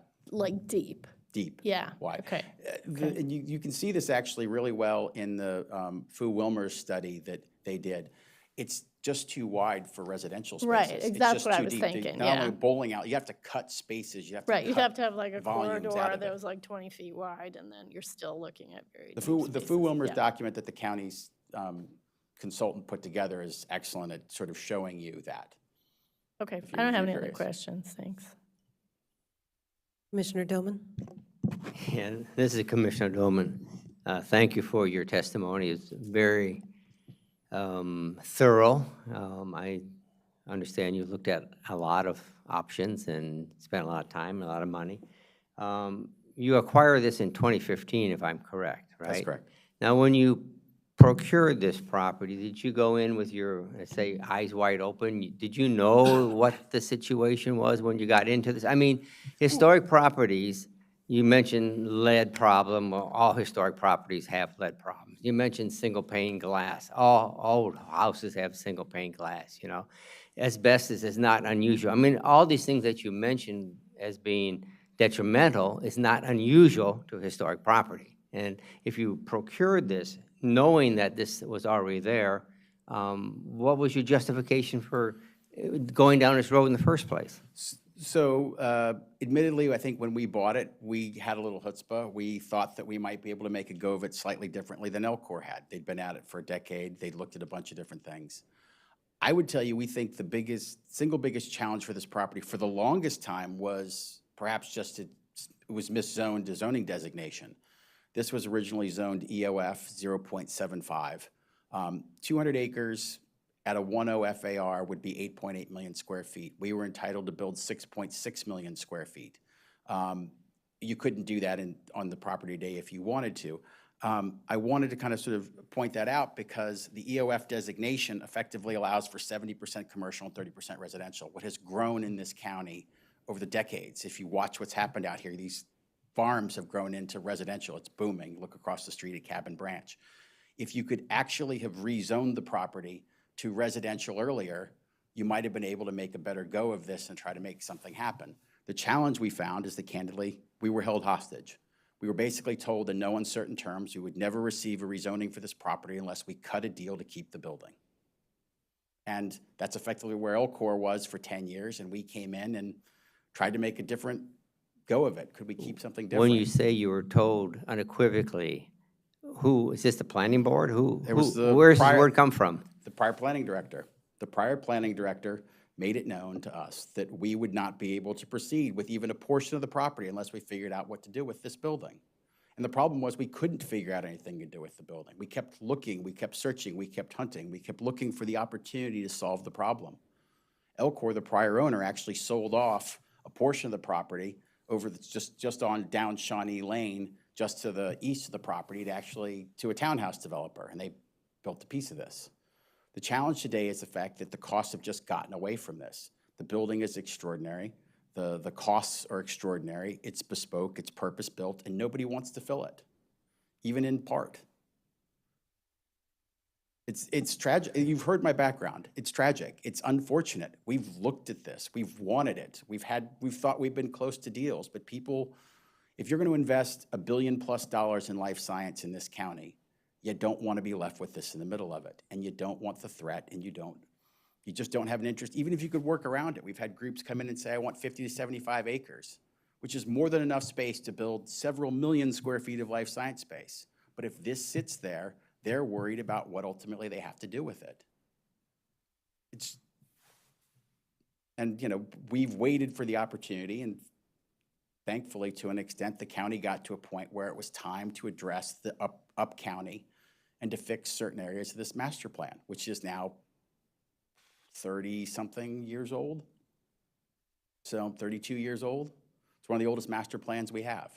[SPEAKER 4] Deep.
[SPEAKER 8] Deep.
[SPEAKER 4] Yeah.
[SPEAKER 8] Wide.
[SPEAKER 4] Okay.
[SPEAKER 8] And you can see this actually really well in the Fu Wilmer's study that they did. It's just too wide for residential spaces.
[SPEAKER 4] Right,
[SPEAKER 8] It's
[SPEAKER 4] exactly
[SPEAKER 8] just
[SPEAKER 4] what I
[SPEAKER 8] too
[SPEAKER 4] was
[SPEAKER 8] deep.
[SPEAKER 4] thinking,
[SPEAKER 8] Not
[SPEAKER 4] yeah.
[SPEAKER 8] only bowling out, you have to cut spaces. You have to
[SPEAKER 4] Right, you'd
[SPEAKER 8] cut
[SPEAKER 4] have to have a
[SPEAKER 8] volumes
[SPEAKER 4] corridor
[SPEAKER 8] out of
[SPEAKER 4] that
[SPEAKER 8] it.
[SPEAKER 4] was 20 feet wide, and then you're still looking at very
[SPEAKER 8] The
[SPEAKER 4] deep
[SPEAKER 8] Fu
[SPEAKER 4] spaces.
[SPEAKER 8] Wilmer's
[SPEAKER 4] Yeah.
[SPEAKER 8] document that the county's consultant put together is excellent at sort of showing you that.
[SPEAKER 4] Okay,
[SPEAKER 8] if
[SPEAKER 4] I don't
[SPEAKER 8] you're
[SPEAKER 4] have any other
[SPEAKER 8] curious.
[SPEAKER 4] questions, thanks.
[SPEAKER 2] Commissioner Doman?
[SPEAKER 6] Yeah, this is Commissioner Doman. Thank you for your testimony. It's very thorough. I understand you looked at a lot of options and spent a lot of time, a lot of money. You acquired this in 2015, if I'm correct, right?
[SPEAKER 8] That's correct.
[SPEAKER 6] Now, when you procured this property, did you go in with your, let's say, eyes wide open? Did you know what the situation was when you got into this? I mean, historic properties, you mentioned lead problem. Well, all historic properties have lead problems. You mentioned single pane glass. All old houses have single pane glass, Asbestos is not unusual. I mean, all these things that you mentioned as being detrimental is not unusual to historic property. And if you procured this, knowing that this was already there, what was your justification for going down this road in the first place?
[SPEAKER 8] So admittedly, I think when we bought it, we had a little chutzpah. We thought that we might be able to make a go of it slightly differently than Elcor had. They'd been at it for a decade. They'd looked at a bunch of different things. I would tell you, we think the single biggest challenge for this property for the longest time was perhaps just it was miszoned to zoning designation. This was originally zoned EOF 0.75. 200 acres at a 1.0 FAR would be 8.8 million square feet. We were entitled to build 6.6 million square feet. You couldn't do that on the property today if you wanted to. I wanted to kind of sort of point that out because the EOF designation effectively allows for 70% commercial and 30% residential. What has grown in this county over the decades, if you watch what's happened out here, these farms have grown into residential. It's booming. Look across the street at Cabin Branch. If you could actually have rezoned the property to residential earlier, you might have been able to make a better go of this and try to make something happen. The challenge we found is that, candidly, we were held hostage. We were basically told in no uncertain terms we would never receive a rezoning for this property unless we cut a deal to keep the building. And that's effectively where Elcor was for 10 years, and we came in and tried to make a different go of it. Could we keep something different?
[SPEAKER 6] When you say you were told unequivocally, who, is this the planning board? Where's this word come from?
[SPEAKER 8] The prior planning director. The prior planning director made it known to us that we would not be able to proceed with even a portion of the property unless we figured out what to do with this building. And the problem was we couldn't figure out anything to do with the building. We kept looking, we kept searching, we kept hunting, we kept looking for the opportunity to solve the problem. Elcor, the prior owner, actually sold off a portion of the property over just on down Shawnee Lane, just to the east of the property, to a townhouse developer, and they built a piece of this. The challenge today is the fact that the costs have just gotten away from this. The building is extraordinary. The costs are extraordinary. It's bespoke, it's purpose-built, and nobody wants to fill it, even in part. It's tragic. You've heard my background. It's tragic. It's unfortunate. We've looked at this. We've wanted it. We've thought we've been close to deals, but people, if you're going to invest $1 billion+ in life science in this county, you don't want to be left with this in the middle of it, and you don't want the threat, and you just don't have an interest, even if you could work around it. We've had groups come in and say, I want 50 to 75 acres, which is more than enough space to build several million square feet of life science space. But if this sits there, they're worried about what ultimately they have to do with it. We've waited for the opportunity, and thankfully, to an extent, the county got to a point where it was time to address the up county and to fix certain areas of this master plan, which is now 30-something years old. So 32 years old. It's one of the oldest master plans we have.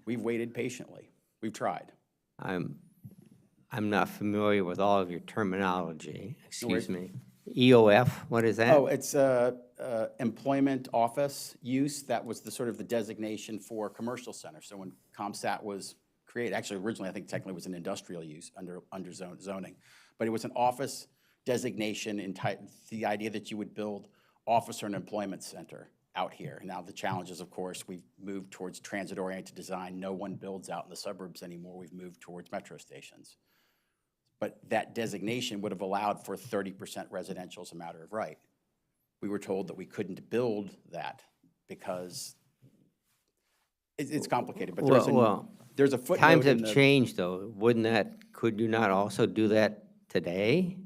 [SPEAKER 8] We've waited patiently. We've tried.
[SPEAKER 6] I'm not familiar with all of your terminology. Excuse me. EOF, what is that?
[SPEAKER 8] Oh, it's employment office use. That was the designation for commercial center. So when ComSat was created, actually originally I think technically it was an industrial use under zoning, but it was an office designation in the idea that you would build office or an employment center out here. Now the challenge is, of course, we've moved towards transit-oriented design. No one builds out in the suburbs anymore. We've moved towards metro stations. But that designation would have allowed for 30% residential as a matter of right. We were told that we couldn't build that because it's complicated, but there's a footnote.
[SPEAKER 6] Times have changed, though. Could you not also do that today?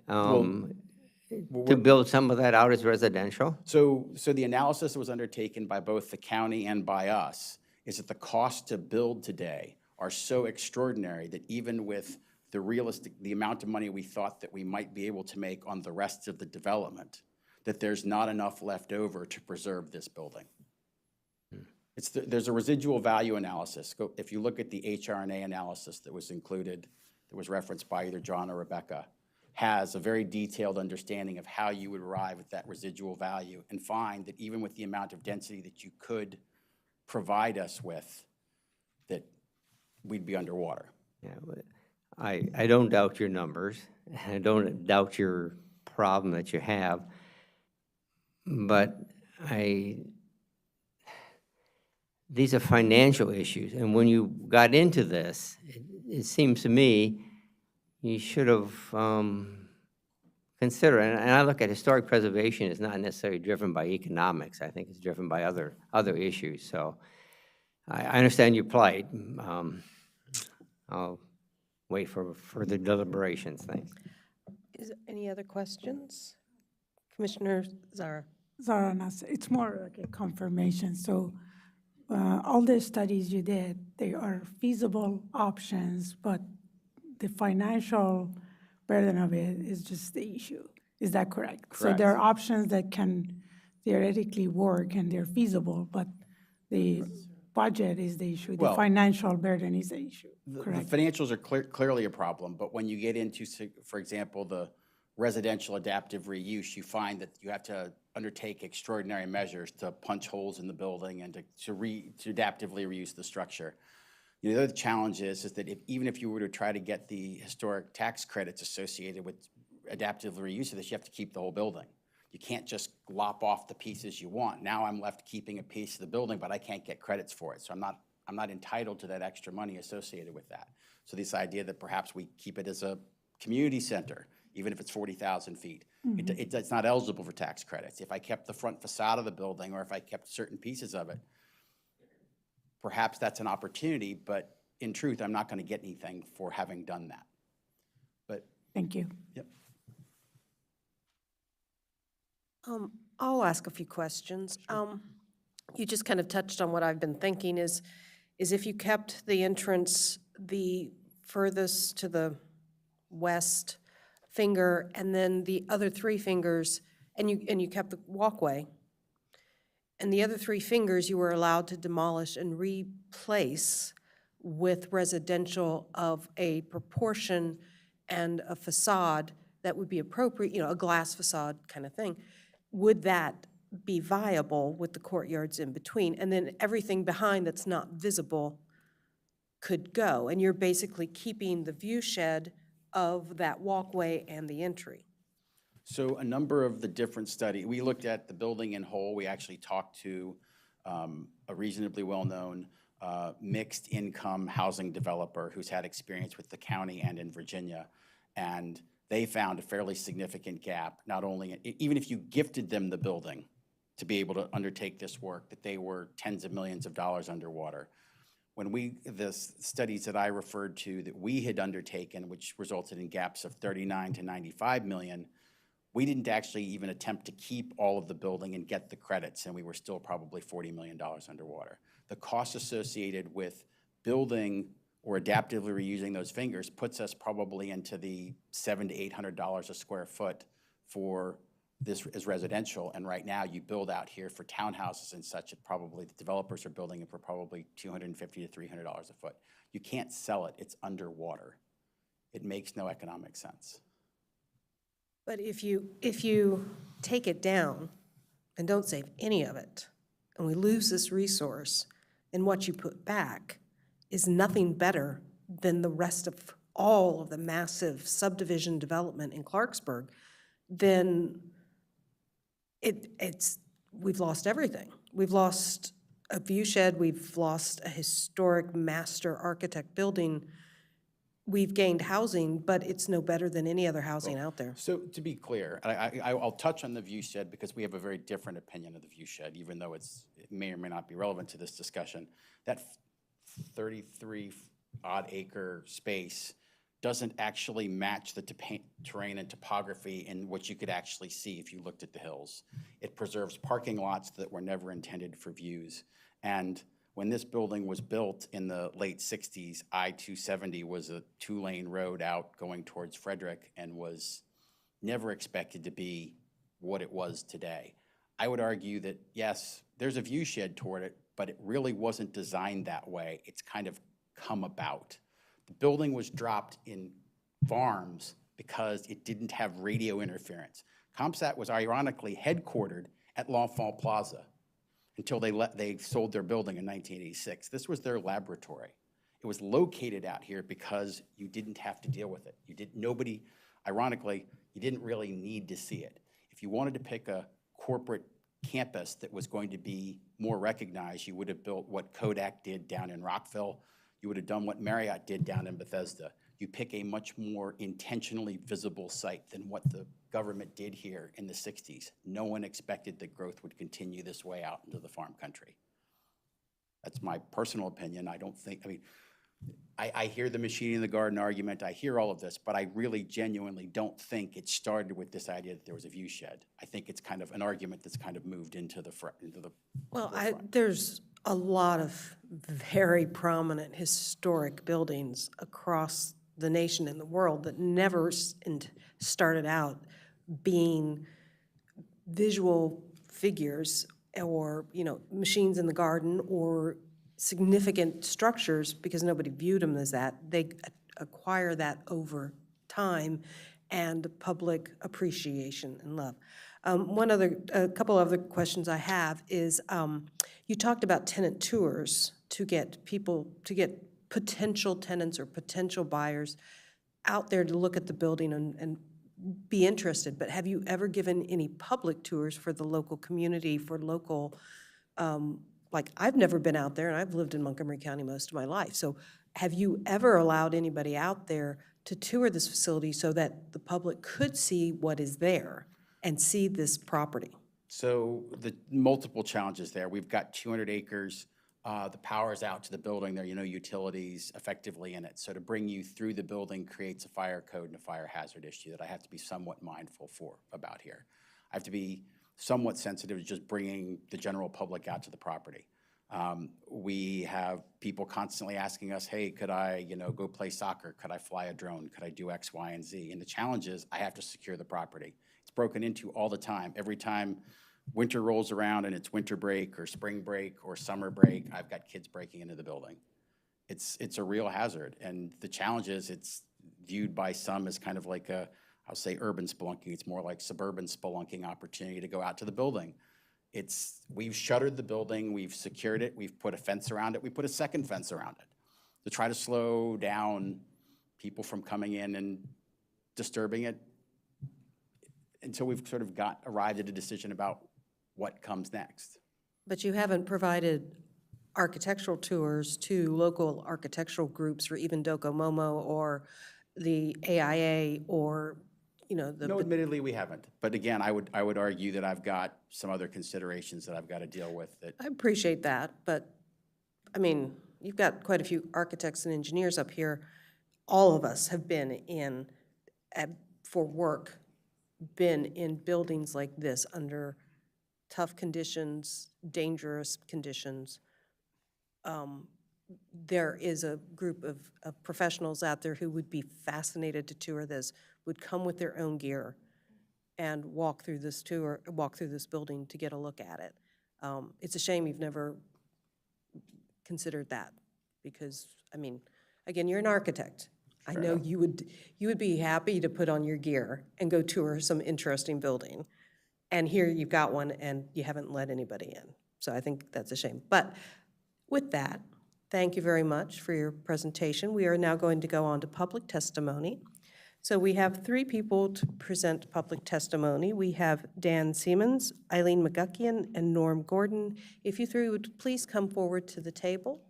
[SPEAKER 6] To build some of that out as residential?
[SPEAKER 8] So the analysis that was undertaken by both the county and by us is that the cost to build today are so extraordinary that even with the amount of money we thought that we might be able to make on the rest of the development, that there's not enough left over to preserve this building. There's a residual value analysis. If you look at the HRNA analysis that was included, that was referenced by either John or Rebecca, has a very detailed understanding of how you would arrive at that residual value and find that even with the amount of density that you could provide us with, that we'd be underwater.
[SPEAKER 6] Yeah, I don't doubt your numbers. I don't doubt your problem that you have. But these are financial issues. And when you got into this, it seems to me you should have considered, and I look at historic preservation as not necessarily driven by economics. I think it's driven by other issues. So I understand your plight. I'll wait for further deliberations. Thanks.
[SPEAKER 2] Is there any other questions? Commissioner Zara.
[SPEAKER 10] Zara Nasser, it's more like a confirmation. So all the studies you did, they are feasible options, but the financial burden of it is just the issue. Is that correct?
[SPEAKER 8] Correct.
[SPEAKER 10] So there are options that can theoretically work and they're feasible, but the budget is the issue. The financial burden is the issue.
[SPEAKER 8] The
[SPEAKER 10] Correct.
[SPEAKER 8] financials are clearly a problem, but when you get into, for example, residential adaptive reuse, you find that you have to undertake extraordinary measures to punch holes in the building and to adaptively reuse the structure. You know, the other challenge is that even if you were to try to get the historic tax credits associated with adaptive reuse of this, you have to keep the whole building. You can't just lop off the pieces you want. Now I'm left keeping a piece of the building, but I can't get credits for it. So I'm not entitled to that extra money associated with that. So this idea that perhaps we keep it as a community center, even if it's 40,000 feet, it's not eligible for tax credits. If I kept the front facade of the building or if I kept certain pieces of it, perhaps that's an opportunity, but in truth, I'm not going to get anything for having done that. But
[SPEAKER 10] Thank you.
[SPEAKER 8] yep.
[SPEAKER 2] I'll ask a few questions. You just kind of touched on what I've been thinking is if you kept the entrance the furthest to the west finger and then the other three fingers, and you kept the walkway, and the other three fingers you were allowed to demolish and replace with residential of a proportion and a facade that would be appropriate, you know, a glass facade kind of thing, would that be viable with the courtyards in between? And then everything behind that's not visible could go, and you're basically keeping the view shed of that walkway and the entry.
[SPEAKER 8] So a number of the different studies, we looked at the building in whole. We actually talked to a reasonably well-known mixed income housing developer who's had experience with the county and in Virginia. And they found a fairly significant gap, not only, even if you gifted them the building to be able to undertake this work, that they were tens of millions of dollars underwater. When the studies that I referred to that we had undertaken, which resulted in gaps of 39 to 95 million, we didn't actually even attempt to keep all of the building and get the credits, and we were still probably $40 million underwater. The cost associated with building or adaptively reusing those fingers puts us probably into the $700 to $800 a square foot for this as residential, and right now you build out here for townhouses and such, the developers are building it for probably $250 to $300 a foot. You can't sell it, it's underwater. It makes no economic sense.
[SPEAKER 2] But if you take it down and don't save any of it, and we lose this resource, and what you put back is nothing better than the rest of all of the massive subdivision development in Clarksburg, then we've lost everything. We've lost a view shed, we've lost a historic master architect building, we've gained housing, but it's no better than any other housing out there.
[SPEAKER 8] So to be clear, I'll touch on the view shed because we have a very different opinion of the view shed, even though it may or may not be relevant to this discussion. That 33 odd acre space doesn't actually match the terrain and topography in what you could actually see if you looked at the hills. It preserves parking lots that were never intended for views. And when this building was built in the late 60s, I-270 was a two-lane road out going towards Frederick and was never expected to be what it was today. I would argue that, yes, there's a view shed toward it, but it really wasn't designed that way. It's kind of come about. The building was dropped in farms because it didn't have radio interference. ComSat was ironically headquartered at L'Enfant Plaza until they sold their building in 1986. This was their laboratory. It was located out here because you didn't have to deal with it. Ironically, you didn't really need to see it. If you wanted to pick a corporate campus that was going to be more recognized, you would have built what Kodak did down in Rockville. You would have done what Marriott did down in Bethesda. You pick a much more intentionally visible site than what the government did here in the 60s. No one expected that growth would continue this way out into the farm country. That's my personal opinion. I hear the machine in the garden argument. I hear all of this, but I really genuinely don't think it started with this idea that there was a view shed. I think it's kind of an argument that's kind of moved into the
[SPEAKER 2] Well, there's a lot of very prominent historic buildings across the nation and the world that never started out being visual figures or, you know, machines in the garden or significant structures because nobody viewed them as that. They acquire that over time and public appreciation and love. A couple other questions I have is, you talked about tenant tours to get potential tenants or potential buyers out there to look at the building and be interested, but have you ever given any public tours for the local community, for local, like, I've never been out there, and I've lived in Montgomery County most of my life, so have you ever allowed anybody out there to tour this facility so that the public could see what is there and see this property?
[SPEAKER 8] So the multiple challenges there. We've got 200 acres. The power's out to the building. There are no utilities effectively in it. So to bring you through the building creates a fire code and a fire hazard issue that I have to be somewhat mindful about here. I have to be somewhat sensitive to just bringing the general public out to the property. We have people constantly asking us, hey, could I go play soccer? Could I fly a drone? Could I do X, Y, and Z? And the challenge is I have to secure the property. It's broken into all the time. Every time winter rolls around and it's winter break or spring break or summer break, I've got kids breaking into the building. It's a real hazard. And the challenge is it's viewed by some as kind of like I'll say urban spelunking. It's more like suburban spelunking opportunity to go out to the building. We've shuttered the building, we've secured it, we've put a fence around it, we put a second fence around it to try to slow down people from coming in and disturbing it until we've sort of arrived at a decision about what comes next.
[SPEAKER 2] But you haven't provided architectural tours to local architectural groups or even Docomomo or the AIA or,
[SPEAKER 8] No, admittedly, we haven't. But again, I would argue that I've got some other considerations that I've got to deal with.
[SPEAKER 2] I appreciate that, but, I mean, you've got quite a few architects and engineers up here. All of us have been for work, been in buildings like this under tough conditions, dangerous conditions. There is a group of professionals out there who would be fascinated to tour this, would come with their own gear and walk through this building to get a look at it. It's a shame you've never considered that because, I mean, again, you're an architect. I know you would be happy to put on your gear and go tour some interesting building. And here you've got one and you haven't let anybody in. So I think that's a shame. But with that, thank you very much for your presentation. We are now going to go on to public testimony. So we have 3 people to present public testimony. We have Dan Siemens, Eileen McGuckian, and Norm Gordon. If you 3 would please come forward to the table.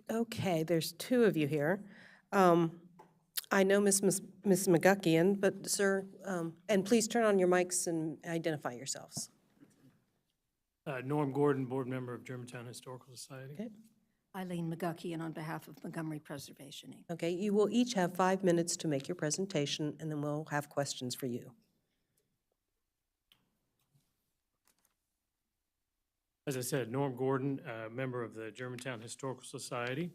[SPEAKER 2] Okay, there's 2 of you here. I know Ms. McGuckian, but sir, and please turn on your mics and identify yourselves.
[SPEAKER 11] Norm Gordon, board member of Germantown Historical Society.
[SPEAKER 2] Okay.
[SPEAKER 12] Eileen McGuckian on behalf of Montgomery Preservation, Inc.
[SPEAKER 2] Okay, you will each have 5 minutes to make your presentation, and then we'll have questions for you.
[SPEAKER 11] As I said, Norm Gordon, member of the Germantown Historical Society.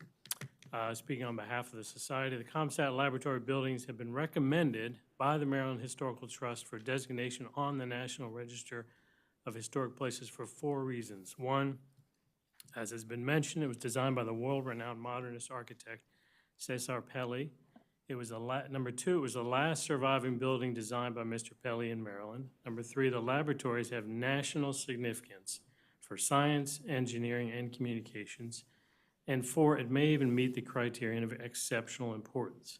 [SPEAKER 11] Speaking on behalf of the Society, the ComStat laboratory buildings have been recommended by the Maryland Historical Trust for designation on the National Register of Historic Places for 4 reasons. 1, as has been mentioned, it was designed by the world-renowned modernist architect Cesar Pelli. It was number 2, it was the last surviving building designed by Mr. Pelli in Maryland. Number 3, the laboratories have national significance for science, engineering, and communications. And 4, it may even meet the criterion of exceptional importance.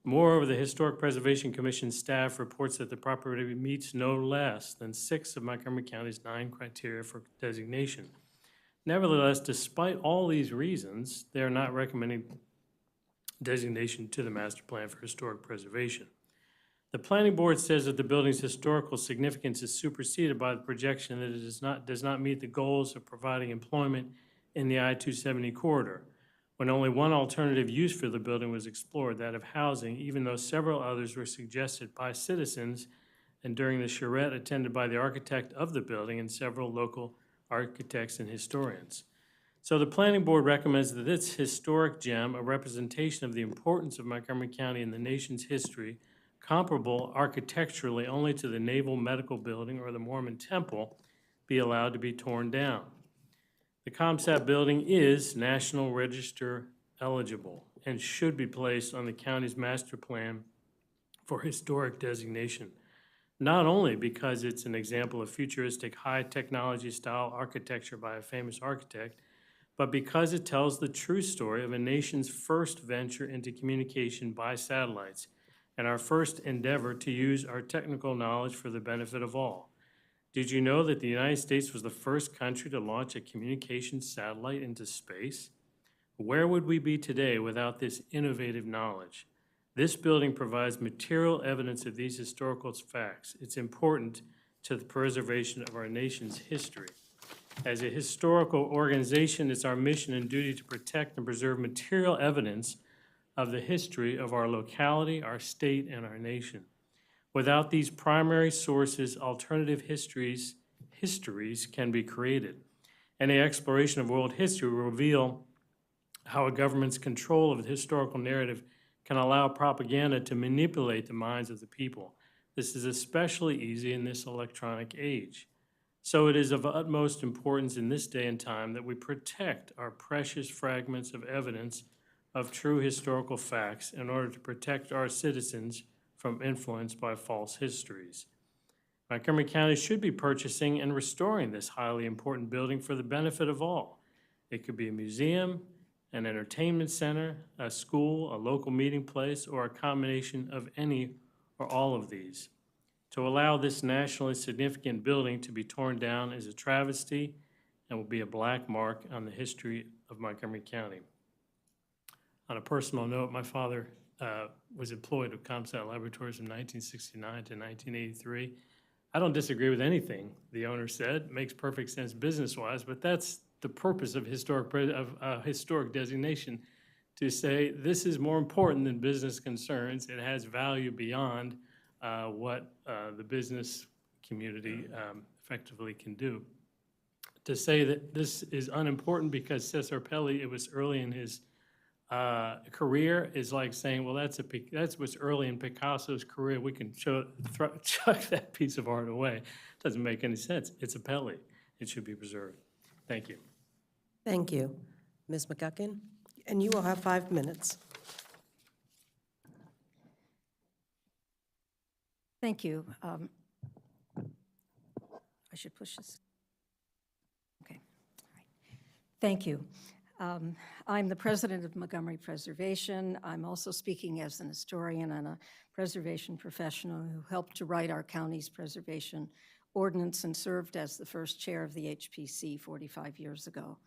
[SPEAKER 11] Moreover, the Historic Preservation Commission staff reports that the property meets no less than 6 of Montgomery County's 9 criteria for designation. Nevertheless, despite all these reasons, they are not recommending designation to the master plan for historic preservation. The planning board says that the building's historical significance is superseded by the projection that it does not meet the goals of providing employment in the I-270 corridor, when only one alternative use for the building was explored, that of housing, even though several others were suggested by citizens and during the charrette attended by the architect of the building and several local architects and historians. So the planning board recommends that this historic gem, a representation of the importance of Montgomery County in the nation's history, comparable architecturally only to the Naval Medical Building or the Mormon Temple, be allowed to be torn down. The ComSat building is National Register eligible and should be placed on the county's master plan for historic designation, not only because it's an example of futuristic high-technology style architecture by a famous architect, but because it tells the true story of a nation's first venture into communication by satellites and our first endeavor to use our technical knowledge for the benefit of all. Did you know that the United States was the first country to launch a communications satellite into space? Where would we be today without this innovative knowledge? This building provides material evidence of these historical facts. It's important to the preservation of our nation's history. As a historical organization, it's our mission and duty to protect and preserve material evidence of the history of our locality, our state, and our nation. Without these primary sources, alternative histories can be created. Any exploration of world history will reveal how a government's control of the historical narrative can allow propaganda to manipulate the minds of the people. This is especially easy in this electronic age. So it is of utmost importance in this day and time that we protect our precious fragments of evidence of true historical facts in order to protect our citizens from influence by false histories. Montgomery County should be purchasing and restoring this highly important building for the benefit of all. It could be a museum, an entertainment center, a school, a local meeting place, or a combination of any or all of these. To allow this nationally significant building to be torn down is a travesty and will be a black mark on the history of Montgomery County. On a personal note, my father was employed with ComSat Laboratories from 1969 to 1983. I don't disagree with anything the owner said. It makes perfect sense business-wise, but that's the purpose of historic designation, to say this is more important than business concerns. It has value beyond what the business community effectively can do. To say that this is unimportant because Cesar Pelli, it was early in his career, is like saying, well, that's what's early in Picasso's career. We can chuck that piece of art away. Doesn't make any sense. It's a Pelli. It should be preserved. Thank you.
[SPEAKER 2] Thank you. Ms. McGuckin, and you will have 5 minutes.
[SPEAKER 12] Thank you. I should push this. Okay. All right. Thank you. I'm the president of Montgomery Preservation. I'm also speaking as an historian and a preservation professional who helped to write our county's preservation ordinance and served as the first chair of the HPC 45 years ago.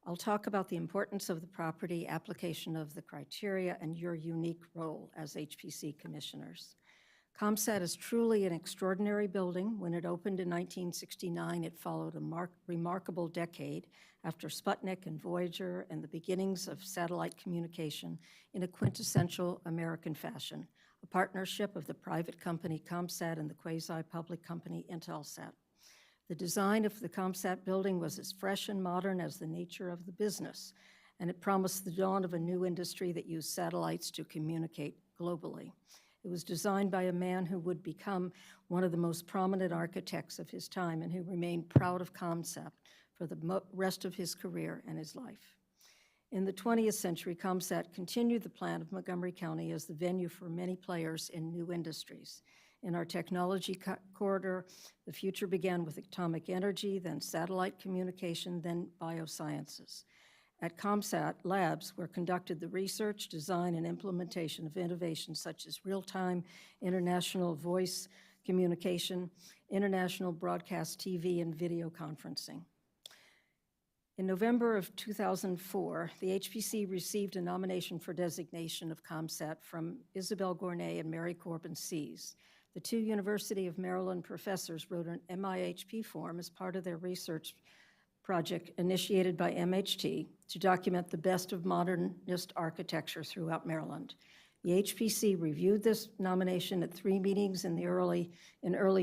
[SPEAKER 12] I'll talk about the importance of the property, application of the criteria, and your unique role as HPC commissioners. ComSat is truly an extraordinary building. When it opened in 1969, it followed a remarkable decade after Sputnik and Voyager and the beginnings of satellite communication in a quintessential American fashion, a partnership of the private company ComSat and the quasi-public company Intelsat. The design of the ComSat building was as fresh and modern as the nature of the business, and it promised the dawn of a new industry that used satellites to communicate globally. It was designed by a man who would become one of the most prominent architects of his time and who remained proud of ComSat for the rest of his career and his life. In the 20th century, ComSat continued the plan of Montgomery County as the venue for many players in new industries. In our technology corridor, the future began with atomic energy, then satellite communication, then biosciences. At ComSat, labs were conducted the research, design, and implementation of innovations such as real-time international voice communication, international broadcast TV, and video conferencing. In November of 2004, the HPC received a nomination for designation of ComSat from Isabel Gournay and Mary Corbin Sees. The two University of Maryland professors wrote an MIHP form as part of their research project initiated by MHT to document the best of modernist architecture throughout Maryland. The HPC reviewed this nomination at 3 meetings in early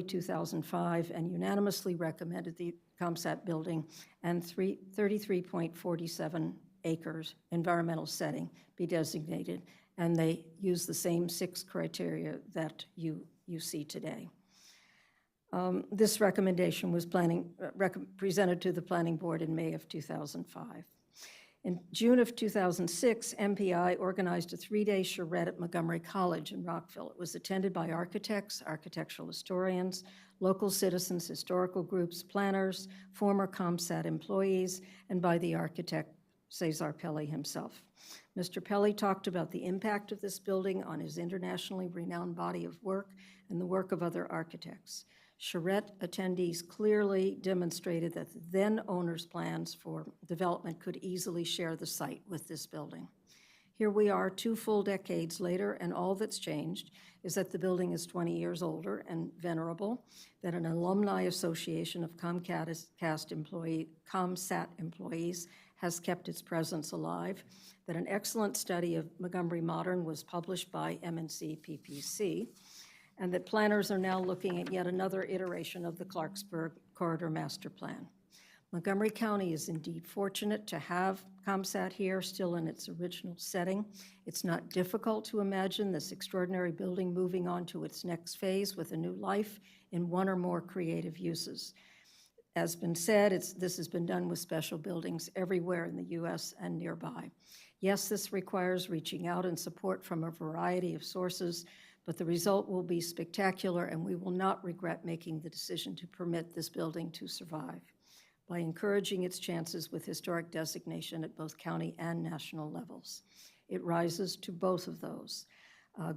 [SPEAKER 12] 2005 and unanimously recommended the ComSat building and 33.47 acres environmental setting be designated, and they use the same 6 criteria that you see today. This recommendation was presented to the Planning Board in May of 2005. In June of 2006, MPI organized a 3-day charrette at Montgomery College in Rockville. It was attended by architects, architectural historians, local citizens, historical groups, planners, former ComSat employees, and by the architect Cesar Pelli himself. Mr. Pelli talked about the impact of this building on his internationally renowned body of work and the work of other architects. Charrette attendees clearly demonstrated that the then owner's plans for development could easily share the site with this building. Here we are 2 full decades later, and all that's changed is that the building is 20 years older and venerable, that an alumni association of ComSat employees has kept its presence alive, that an excellent study of Montgomery Modern was published by M&C PPC, and that planners are now looking at yet another iteration of the Clarksburg Corridor Master Plan. Montgomery County is indeed fortunate to have ComSat here, still in its original setting. It's not difficult to imagine this extraordinary building moving on to its next phase with a new life in one or more creative uses. As been said, this has been done with special buildings everywhere in the U.S. and nearby. Yes, this requires reaching out and support from a variety of sources, but the result will be spectacular, and we will not regret making the decision to permit this building to survive by encouraging its chances with historic designation at both county and national levels. It rises to both of those.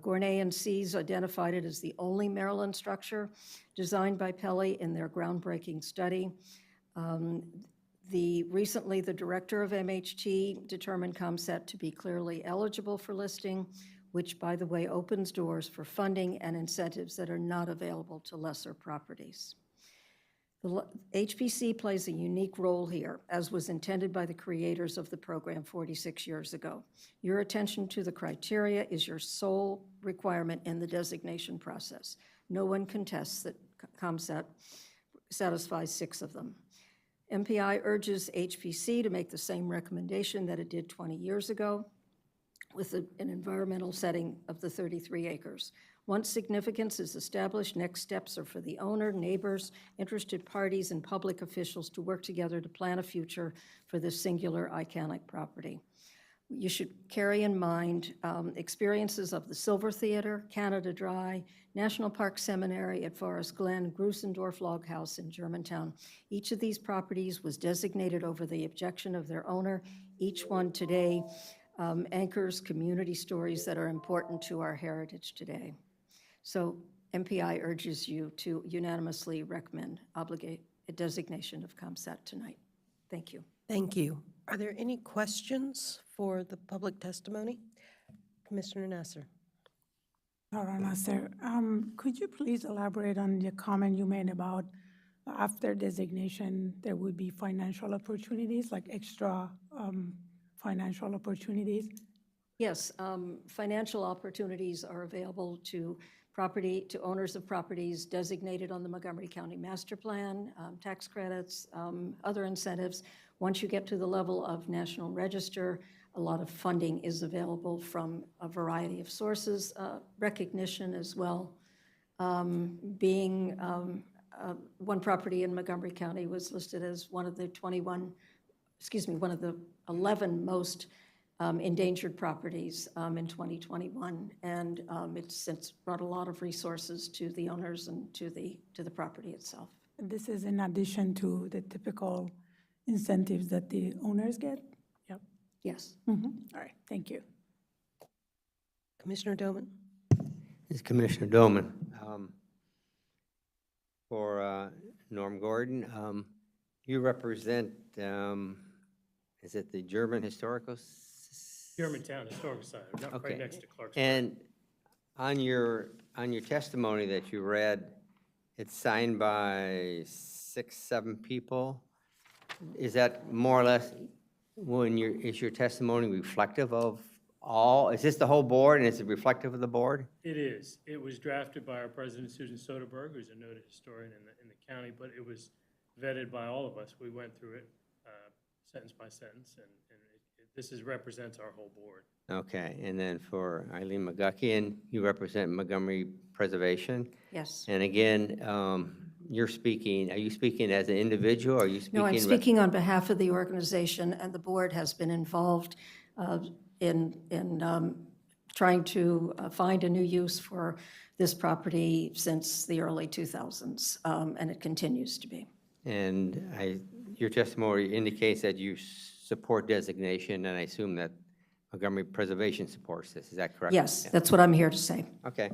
[SPEAKER 12] Gournay and Sees identified it as the only Maryland structure designed by Pelli in their groundbreaking study. Recently, the director of MHT determined ComSat to be clearly eligible for listing, which, by the way, opens doors for funding and incentives that are not available to lesser properties. The HPC plays a unique role here, as was intended by the creators of the program 46 years ago. Your attention to the criteria is your sole requirement in the designation process. No one contests that ComSat satisfies 6 of them. MPI urges HPC to make the same recommendation that it did 20 years ago, with an environmental setting of the 33 acres. Once significance is established, next steps are for the owner, neighbors, interested parties, and public officials to work together to plan a future for this singular iconic property. You should carry in mind experiences of the Silver Theater, Canada Dry, National Park Seminary at Forest Glen, Grusendorf Log House in Germantown. Each of these properties was designated over the objection of their owner. Each one today anchors community stories that are important to our heritage today. So MPI urges you to unanimously recommend a designation of ComSat tonight. Thank you.
[SPEAKER 2] Thank you. Are there any questions for the public testimony? Commissioner Nasser.
[SPEAKER 10] Laura Nasser, could you please elaborate on the comment you made about after designation, there would be financial opportunities, like extra financial opportunities?
[SPEAKER 12] Yes, financial opportunities are available to owners of properties designated on the Montgomery County Master Plan, tax credits, other incentives. Once you get to the level of National Register, a lot of funding is available from a variety of sources, recognition as well. One property in Montgomery County was listed as one of the 11 most endangered properties in 2021, and it's since brought a lot of resources to the owners and to the property itself.
[SPEAKER 10] And this is in addition to the typical incentives that the owners get? Yep.
[SPEAKER 12] Yes.
[SPEAKER 10] All right, thank you.
[SPEAKER 2] Commissioner Doman.
[SPEAKER 6] This is Commissioner Doman. For Norm Gordon, you represent, is it the German Historical?
[SPEAKER 11] Germantown Historical Society, not
[SPEAKER 6] Okay.
[SPEAKER 11] right next to Clarksburg.
[SPEAKER 6] And on your testimony that you read, it's signed by 6, 7 people. Is that more or less is your testimony reflective of all? Is this the whole board, and is it reflective of the board?
[SPEAKER 11] It is. It was drafted by our president, Susan Soderberg, who's a noted historian in the county, but it was vetted by all of us. We went through it sentence by sentence, and represents our whole board.
[SPEAKER 6] Okay, and then for Eileen McGuckian, you represent Montgomery Preservation.
[SPEAKER 12] Yes.
[SPEAKER 6] And again, you're speaking, are you speaking as an individual, or are you speaking?
[SPEAKER 12] No, I'm speaking on behalf of the organization, and the board has been involved in trying to find a new use for this property since the early 2000s, and it continues to be.
[SPEAKER 6] And your testimony indicates that you support designation, and I assume that Montgomery Preservation supports this. Is that correct?
[SPEAKER 12] Yes,
[SPEAKER 6] Yeah.
[SPEAKER 12] that's what I'm here to say.
[SPEAKER 6] Okay.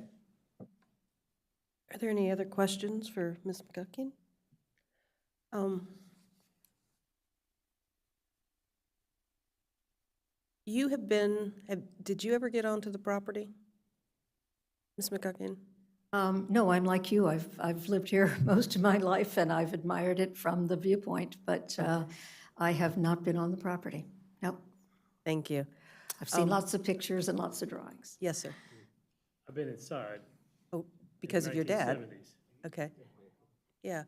[SPEAKER 2] Are there any other questions for Ms. McGuckian? Did you ever get onto the property, Ms. McGuckian?
[SPEAKER 12] No, I'm like you. I've lived here most of my life, and I've admired it from the viewpoint, but I have not been on the property. Nope.
[SPEAKER 2] Thank you.
[SPEAKER 12] I've seen lots of pictures and lots of drawings.
[SPEAKER 2] Yes, sir.
[SPEAKER 11] I've been inside.
[SPEAKER 2] Oh, because of your dad?
[SPEAKER 11] 1970s.
[SPEAKER 2] Okay. Yeah.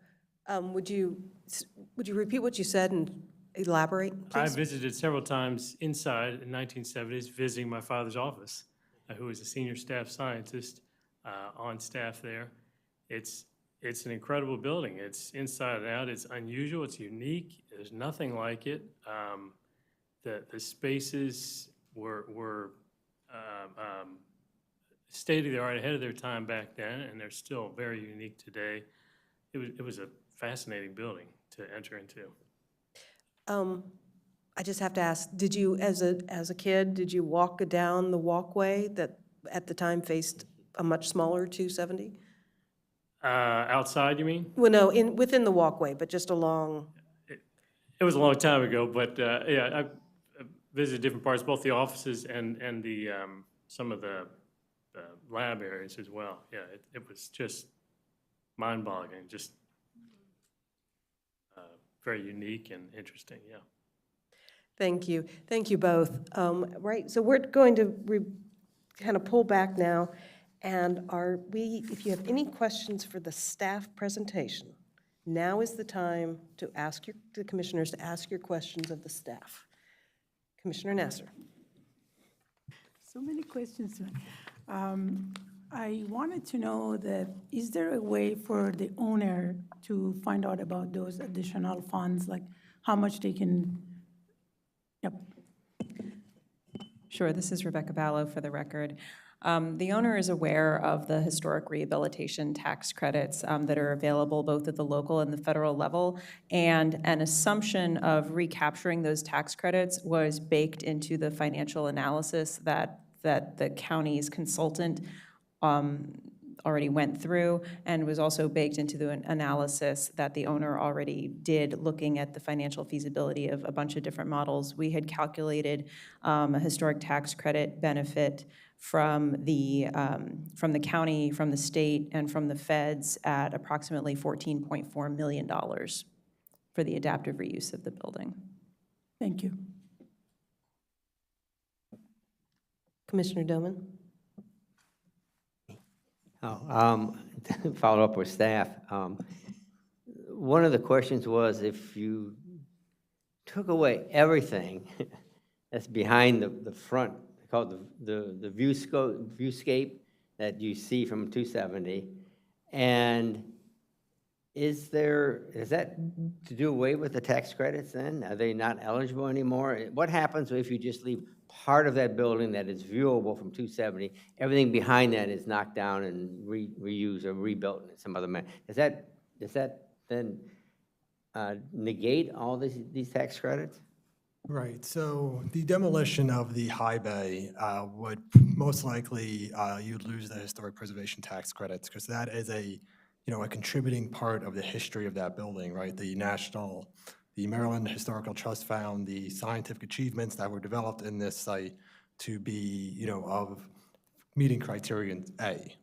[SPEAKER 2] Would you repeat what you said and elaborate,
[SPEAKER 11] I
[SPEAKER 2] please?
[SPEAKER 11] visited several times inside in 1970s, visiting my father's office, who was a senior staff scientist on staff there. It's an incredible building. It's inside and out. It's unusual. It's unique. There's nothing like it. The spaces were state of the art, ahead of their time back then, and they're still very unique today. It was a fascinating building to enter into.
[SPEAKER 2] I just have to ask, did you, as a kid, did you walk down the walkway that at the time faced a much smaller 270?
[SPEAKER 11] Outside, you mean?
[SPEAKER 2] Well, no, within the walkway, but just along.
[SPEAKER 11] It was a long time ago, but yeah, I visited different parts, both the offices and the some of the lab areas as well. Yeah, it was just mind-boggling, just very unique and interesting. Yeah.
[SPEAKER 2] Thank you. Thank you both. Right, so we're going to kind of pull back now, and if you have any questions for the staff presentation, now is the time to ask the commissioners to ask your questions of the staff. Commissioner Nasser.
[SPEAKER 10] So many questions. I wanted to know that, is there a way for the owner to find out about those additional funds, like how much they can, yep.
[SPEAKER 1] Sure, this is Rebecca Ballo for the record. The owner is aware of the historic rehabilitation tax credits that are available both at the local and the federal level, and an assumption of recapturing those tax credits was baked into the financial analysis that the county's consultant already went through, and was also baked into the analysis that the owner already did, looking at the financial feasibility of a bunch of different models. We had calculated a historic tax credit benefit from the county, from the state, and from the feds at approximately $14.4 million for the adaptive reuse of the building.
[SPEAKER 10] Thank you.
[SPEAKER 2] Commissioner Doman.
[SPEAKER 6] Follow up with staff. One of the questions was, if you took away everything that's behind the front, called the viewscape that you see from 270, and is that to do away with the tax credits then? Are they not eligible anymore? What happens if you just leave part of that building that is viewable from 270, everything behind that is knocked down and reused or rebuilt in some other manner? Does that then negate all these tax credits?
[SPEAKER 5] Right, so the demolition of the high bay would most likely, you'd lose the historic preservation tax credits, because that is a contributing part of the history of that building, right? The Maryland Historical Trust found the scientific achievements that were developed in this site to be, of meeting criterion A.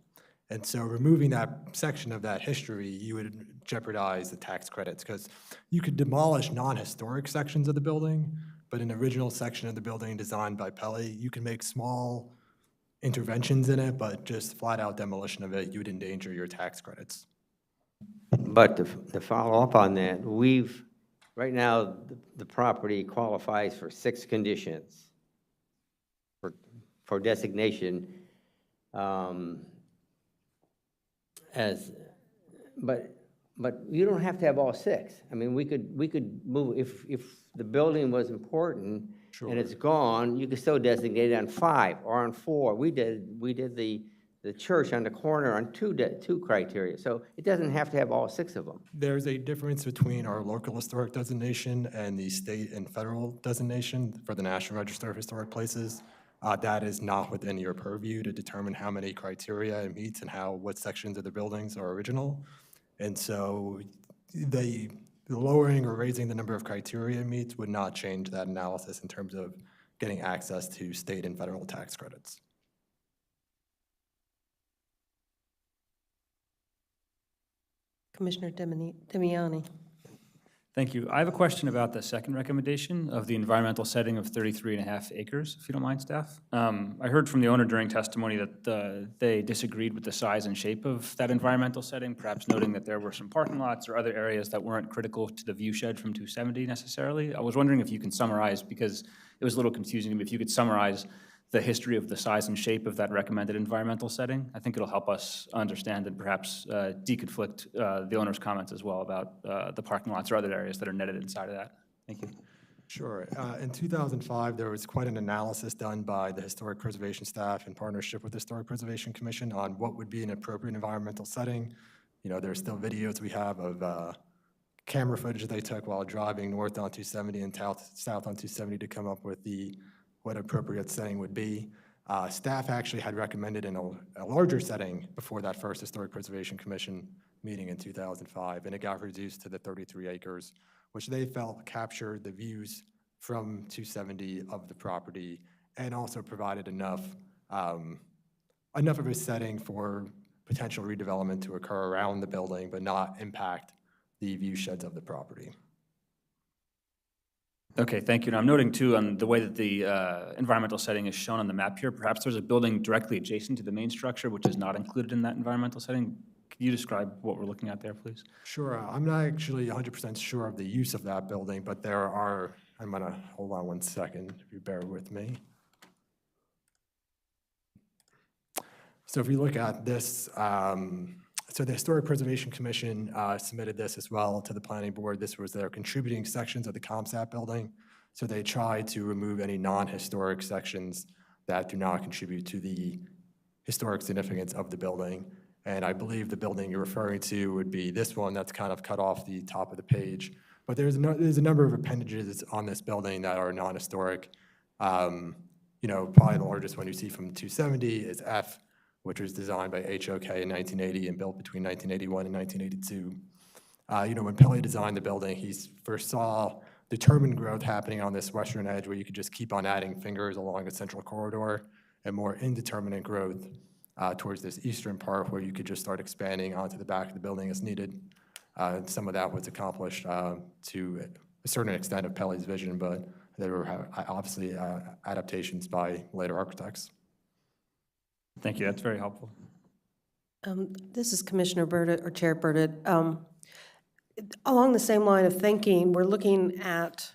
[SPEAKER 5] And so removing that section of that history, you would jeopardize the tax credits, because you could demolish non-historic sections of the building, but an original section of the building designed by Pelley, you can make small interventions in it, but just flat out demolition of it, you would endanger your tax credits.
[SPEAKER 6] But to follow up on that, right now, the property qualifies for 6 conditions for designation as, but you don't have to have all 6. I mean, we could move, if the building was important and it's gone, you could still designate it on 5 or on 4. We did the church on the corner on 2 criteria, so it doesn't have to have all 6 of them.
[SPEAKER 5] There's a difference between our local historic designation and the state and federal designation for the National Register of Historic Places. That is not within your purview to determine how many criteria it meets and what sections of the buildings are original. And so the lowering or raising the number of criteria it meets would not change that analysis in terms of getting access to state and federal tax credits.
[SPEAKER 2] Commissioner Demiani.
[SPEAKER 3] Thank you. I have a question about the second recommendation of the environmental setting of 33.5 acres, if you don't mind, staff. I heard from the owner during testimony that they disagreed with the size and shape of that environmental setting, perhaps noting that there were some parking lots or other areas that weren't critical to the view shed from 270 necessarily. I was wondering if you can summarize, because it was a little confusing to me, if you could summarize the history of the size and shape of that recommended environmental setting. I think it'll help us understand and perhaps deconflict the owner's comments as well about the parking lots or other areas that are netted inside of that. Thank you.
[SPEAKER 5] Sure. In 2005, there was quite an analysis done by the Historic Preservation staff in partnership with the Historic Preservation Commission on what would be an appropriate environmental setting. You know, there's still videos we have of camera footage they took while driving north on 270 and south on 270 to come up with what appropriate setting would be. Staff actually had recommended in a larger setting before that first Historic Preservation Commission meeting in 2005, and it got reduced to the 33 acres, which they felt captured the views from 270 of the property and also provided enough of a setting for potential redevelopment to occur around the building, but not impact the view sheds of the property.
[SPEAKER 3] Okay, thank you. And I'm noting too on the way that the environmental setting is shown on the map here, perhaps there's a building directly adjacent to the main structure, which is not included in that environmental setting. Can you describe what we're looking at there, please?
[SPEAKER 5] Sure. I'm not actually 100% sure of the use of that building, but there are, I'm going to hold on one second, if you bear with me. So if you look at this, so the Historic Preservation Commission submitted this as well to the Planning Board. This was their contributing sections of the ComSat building. So they tried to remove any non-historic sections that do not contribute to the historic significance of the building. And I believe the building you're referring to would be this one that's kind of cut off the top of the page. But there's a number of appendages on this building that are non-historic. You know, probably the largest one you see from 270 is F, which was designed by HOK in 1980 and built between 1981 and 1982. You know, when Pele designed the building, he first saw determined growth happening on this western edge where you could just keep on adding fingers along a central corridor, and more indeterminate growth towards this eastern part where you could just start expanding onto the back of the building as needed. Some of that was accomplished to a certain extent of Pele's vision, but there were obviously adaptations by later architects.
[SPEAKER 3] Thank you. That's very helpful.
[SPEAKER 2] This is Commissioner Burdett, or Chair Burdett. Along the same line of thinking, we're looking at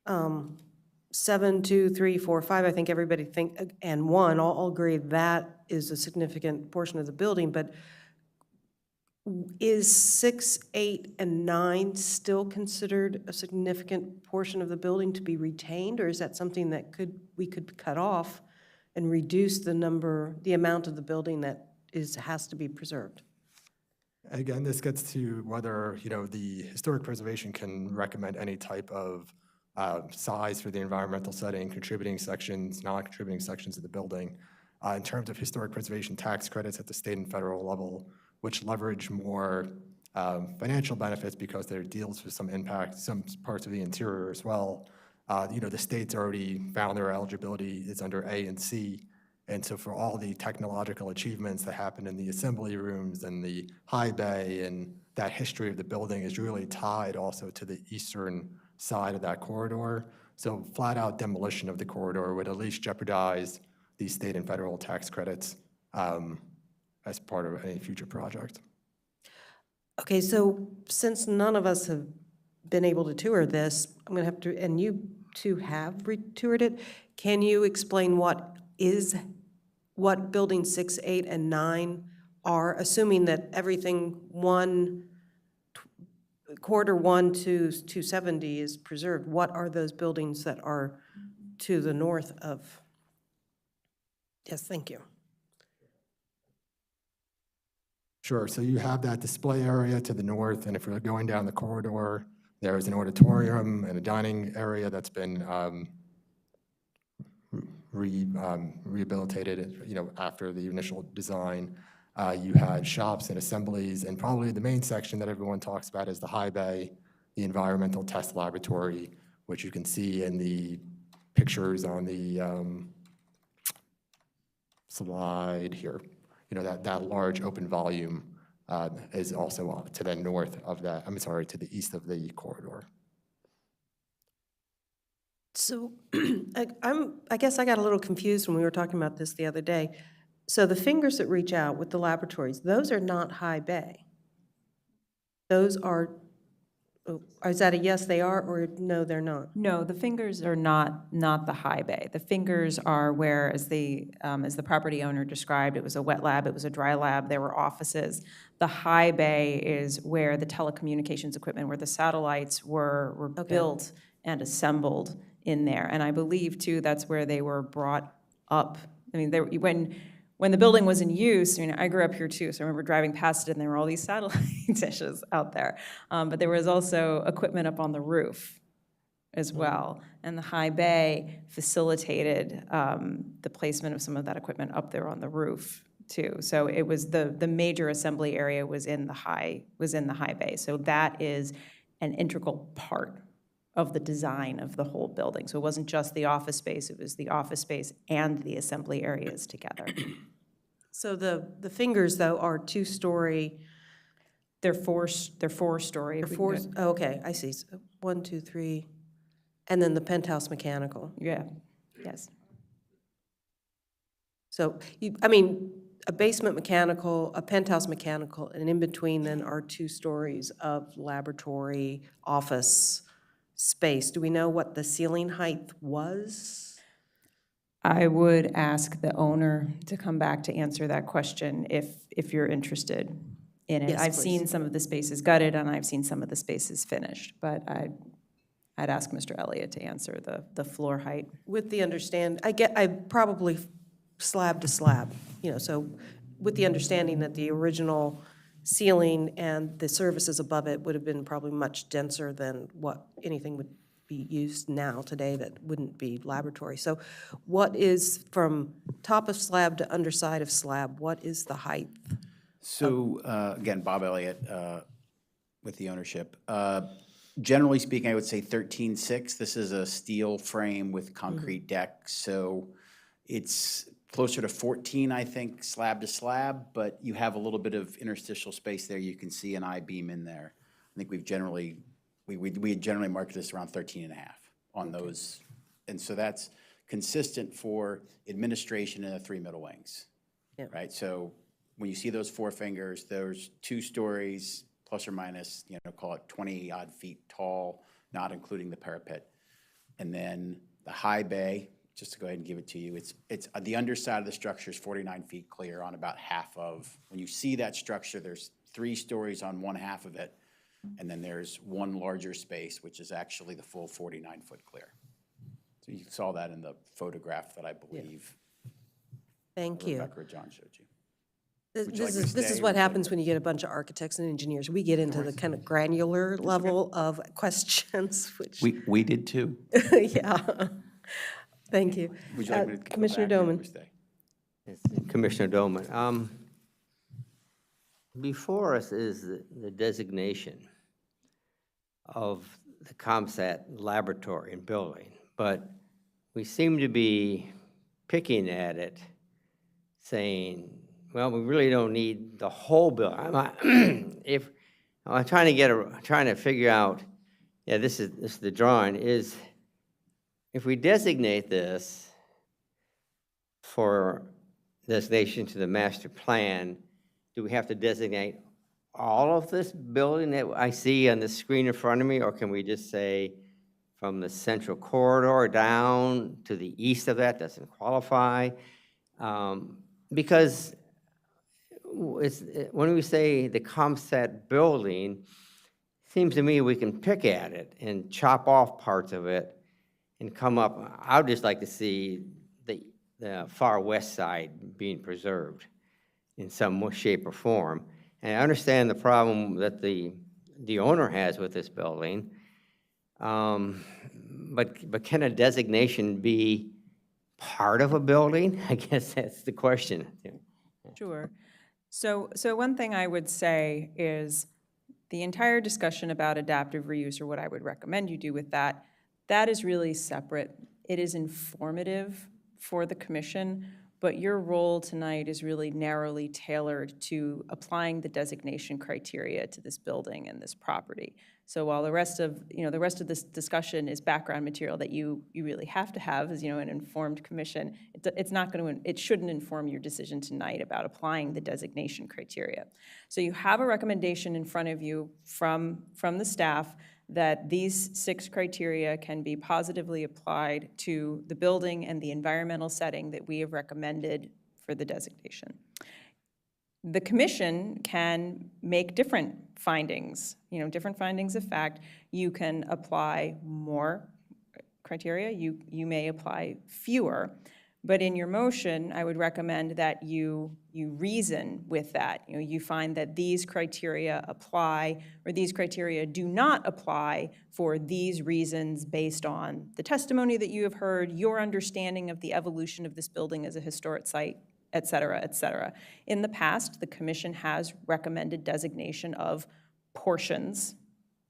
[SPEAKER 2] 7, 2, 3, 4, 5. I think everybody and 1 all agree that is a significant portion of the building. But is 6, 8, and 9 still considered a significant portion of the building to be retained, or is that something that we could cut off and reduce the amount of the building that has to be preserved?
[SPEAKER 5] Again, this gets to whether, you know, the Historic Preservation can recommend any type of size for the environmental setting, contributing sections, non-contributing sections of the building. In terms of Historic Preservation tax credits at the state and federal level, which leverage more financial benefits because there deals with some impact, some parts of the interior as well. You know, the state's already found their eligibility is under A and C. And so for all the technological achievements that happen in the assembly rooms and the high bay and that history of the building is really tied also to the eastern side of that corridor. So flat out demolition of the corridor would at least jeopardize the state and federal tax credits as part of any future project.
[SPEAKER 2] Okay, so since none of us have been able to tour this, I'm going to have to, and you two have toured it, can you explain what buildings 6, 8, and 9 are, assuming that everything quarter 1 to 270 is preserved? What are those buildings that are to the north of? Yes, thank you.
[SPEAKER 5] Sure, so you have that display area to the north, and if you're going down the corridor, there is an auditorium and a dining area that's been rehabilitated, after the initial design. You had shops and assemblies, and probably the main section that everyone talks about is the high bay, the environmental test laboratory, which you can see in the pictures on the slide here. That large open volume is also to the north of that, to the east of the corridor.
[SPEAKER 2] So I guess I got a little confused when we were talking about this the other day. So the fingers that reach out with the laboratories, those are not high bay. Those are, is that a yes, they are, or no, they're not?
[SPEAKER 1] No, the fingers are not the high bay. The fingers are where, as the property owner described, it was a wet lab, it was a dry lab, there were offices. The high bay is where the telecommunications equipment, where the satellites were built and assembled in there. And I believe, too, that's where they were brought up. I mean, when the building was in use, I grew up here, too, so I remember driving past it, and there were all these satellite dishes out there. But there was also equipment up on the roof as well. And the high bay facilitated the placement of some of that equipment up there on the roof, too. So it was the major assembly area was in the high bay. So that is an integral part of the design of the whole building. So it wasn't just the office space, it was the office space and the assembly areas together.
[SPEAKER 2] So the fingers, though, are 2-story.
[SPEAKER 1] They're four-story.
[SPEAKER 2] They're 4, oh, okay, I see. So 1, 2, 3, and then the penthouse mechanical.
[SPEAKER 1] Yeah, yes.
[SPEAKER 2] So, a basement mechanical, a penthouse mechanical, and in between then are 2 stories of laboratory, office space. Do we know what the ceiling height was?
[SPEAKER 1] I would ask the owner to come back to answer that question if you're interested in it.
[SPEAKER 2] Yes,
[SPEAKER 1] I've
[SPEAKER 2] please.
[SPEAKER 1] seen some of the spaces gutted, and I've seen some of the spaces finished, but I'd ask Mr. Elliott to answer the floor height.
[SPEAKER 2] With the I probably slab to slab, so with the understanding that the original ceiling and the surfaces above it would have been probably much denser than what anything would be used now today that wouldn't be laboratory. So what is from top of slab to underside of slab, what is the height?
[SPEAKER 8] So, again, Bob Elliott with the ownership. Generally speaking, I would say 13.6. This is a steel frame with concrete deck, so it's closer to 14, I think, slab to slab, but you have a little bit of interstitial space there. You can see an I-beam in there. I think we generally market this around 13.5 on those. And so that's consistent for administration in the 3 middle wings, right? So when you see those 4 fingers, there's 2 stories, plus or minus, call it 20-odd feet tall, not including the parapet. And then the high bay, just to go ahead and give it to you, it's the underside of the structure is 49 feet clear on about half of. When you see that structure, there's 3 stories on one half of it, and then there's one larger space, which is actually the full 49-foot clear. So you saw that in the photograph that I believe
[SPEAKER 2] Thank you.
[SPEAKER 8] Rebecca or John showed you.
[SPEAKER 2] This is what happens when you get a bunch of architects and engineers. We get into the kind of granular level of questions, which.
[SPEAKER 8] We did too.
[SPEAKER 2] Yeah. Thank you.
[SPEAKER 8] Would you like me to go
[SPEAKER 2] Commissioner
[SPEAKER 8] back or
[SPEAKER 2] Doman.
[SPEAKER 8] stay?
[SPEAKER 6] Commissioner Doman, before us is the designation of the ComSat laboratory and building, but we seem to be picking at it, saying, well, we really don't need the whole building. I'm trying to figure out, this is the drawing, is if we designate this for designation to the master plan, do we have to designate all of this building that I see on the screen in front of me, or can we just say from the central corridor down to the east of that doesn't qualify? Because when we say the ComStat building, seems to me we can pick at it and chop off parts of it and come up. I would just like to see the far west side being preserved in some shape or form. And I understand the problem that the owner has with this building, but can a designation be part of a building? I guess that's the question.
[SPEAKER 1] Sure. So one thing I would say is the entire discussion about adaptive reuse, or what I would recommend you do with that, that is really separate. It is informative for the commission, but your role tonight is really narrowly tailored to applying the designation criteria to this building and this property. So while the rest of this discussion is background material that you really have to have as an informed commission, it shouldn't inform your decision tonight about applying the designation criteria. So you have a recommendation in front of you from the staff that these 6 criteria can be positively applied to the building and the environmental setting that we have recommended for the designation. The commission can make different findings, different findings of fact. You can apply more criteria, you may apply fewer, but in your motion, I would recommend that you reason with that. You find that these criteria apply, or these criteria do not apply for these reasons based on the testimony that you have heard, your understanding of the evolution of this building as a historic site, et cetera, et cetera. In the past, the commission has recommended designation of portions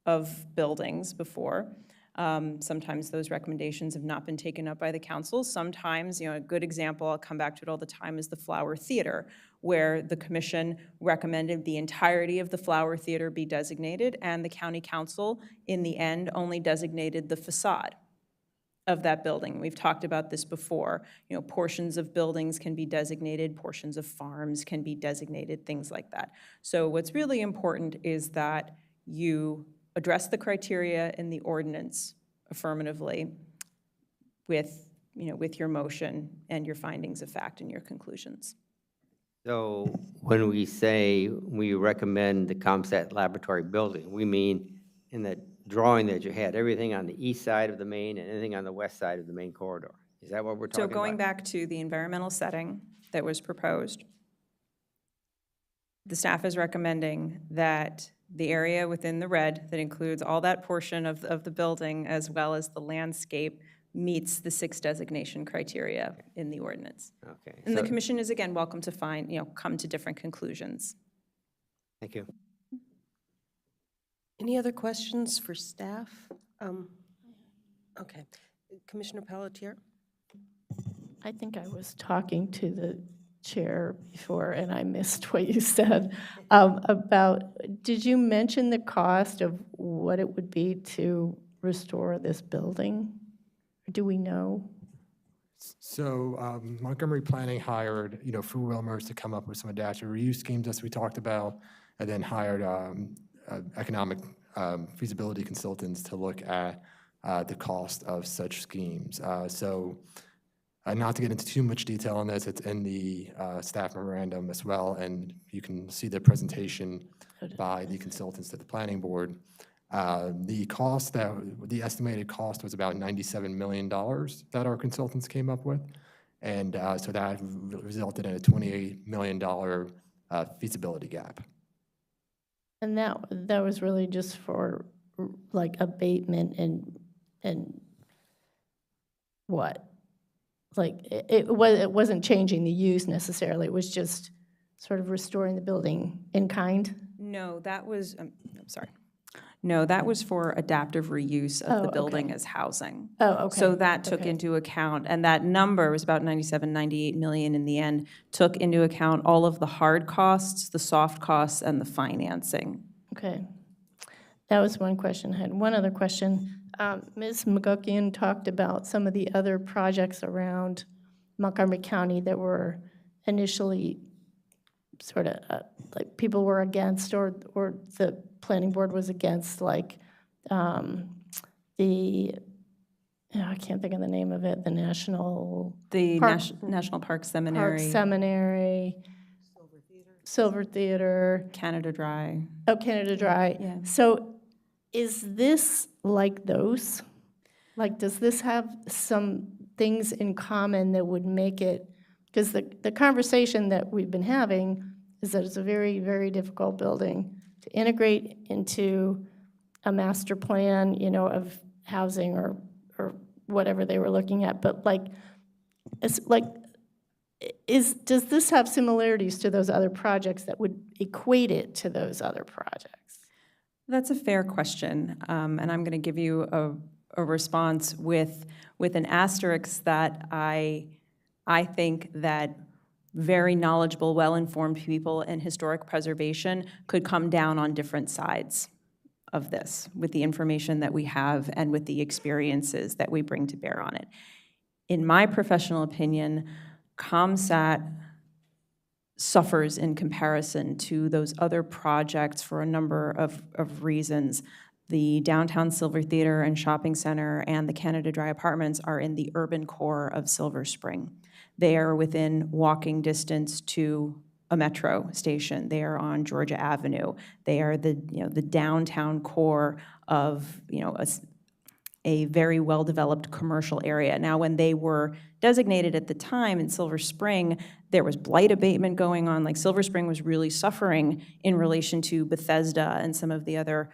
[SPEAKER 1] of buildings before. Sometimes those recommendations have not been taken up by the council. Sometimes, a good example, I'll come back to it all the time, is the Flower Theater, where the commission recommended the entirety of the Flower Theater be designated, and the county council, in the end, only designated the facade of that building. We've talked about this before. Portions of buildings can be designated, portions of farms can be designated, things like that. So what's really important is that you address the criteria in the ordinance affirmatively with your motion and your findings of fact and your conclusions.
[SPEAKER 6] So when we say we recommend the ComStat laboratory building, we mean in the drawing that you had, everything on the east side of the main and anything on the west side of the main corridor. Is that what we're talking
[SPEAKER 1] So
[SPEAKER 6] about?
[SPEAKER 1] going back to the environmental setting that was proposed, the staff is recommending that the area within the red that includes all that portion of the building as well as the landscape meets the 6 designation criteria in the ordinance.
[SPEAKER 6] Okay.
[SPEAKER 1] And the commission is, again, welcome to come to different conclusions.
[SPEAKER 6] Thank you.
[SPEAKER 2] Any other questions for staff? Okay. Commissioner Pelletier?
[SPEAKER 4] I think I was talking to the chair before, and I missed what you said about, did you mention the cost of what it would be to restore this building? Do we know?
[SPEAKER 5] So Montgomery Planning hired, Fu Wilmers to come up with some adaptive reuse schemes as we talked about, and then hired economic feasibility consultants to look at the cost of such schemes. Not to get into too much detail on this, it's in the staff memorandum as well, and you can see the presentation by the consultants to the planning board. The estimated cost was about $97 million that our consultants came up with, and so that resulted in a $28 million feasibility gap.
[SPEAKER 4] And that was really just for like abatement and what? Like it wasn't changing the use necessarily. It was just sort of restoring the building in kind.
[SPEAKER 1] No, that was, I'm sorry. No, that was for adaptive reuse of the building as housing.
[SPEAKER 4] Oh, okay.
[SPEAKER 1] So that took into account, and that number was about 98 million in the end, took into account all of the hard costs, the soft costs, and the financing.
[SPEAKER 4] Okay. That was one question. I had one other question. Ms. McGuckian talked about some of the other projects around Montgomery County that were initially sort of, like, people were against, or the planning board was against, like, I can't think of the name of it, the National
[SPEAKER 1] The
[SPEAKER 4] Park-
[SPEAKER 1] National Park
[SPEAKER 4] Park
[SPEAKER 1] Seminary,
[SPEAKER 4] Seminary, Silver Theater,
[SPEAKER 1] Canada Dry.
[SPEAKER 4] oh, Canada Dry.
[SPEAKER 1] Yeah.
[SPEAKER 4] So is this like those? Like, does this have some things in common that would make it, because the conversation that we've been having is that it's a very, very difficult building to integrate into a master plan, of housing or whatever they were looking at. But like, it's like, does this have similarities to those other projects that would equate it to those other projects?
[SPEAKER 1] That's a fair question, and I'm going to give you a response with an asterisk that I think that very knowledgeable, well-informed people in historic preservation could come down on different sides of this with the information that we have and with the experiences that we bring to bear on it. In my professional opinion, ComSat suffers in comparison to those other projects for a number of reasons. The downtown Silver Theater and Shopping Center and the Canada Dry Apartments are in the urban core of Silver Spring. They are within walking distance to a metro station. They are on Georgia Avenue. They are the downtown core of a very well-developed commercial area. Now, when they were designated at the time in Silver Spring, there was blight abatement going on. Like, Silver Spring was really suffering in relation to Bethesda and some of the other,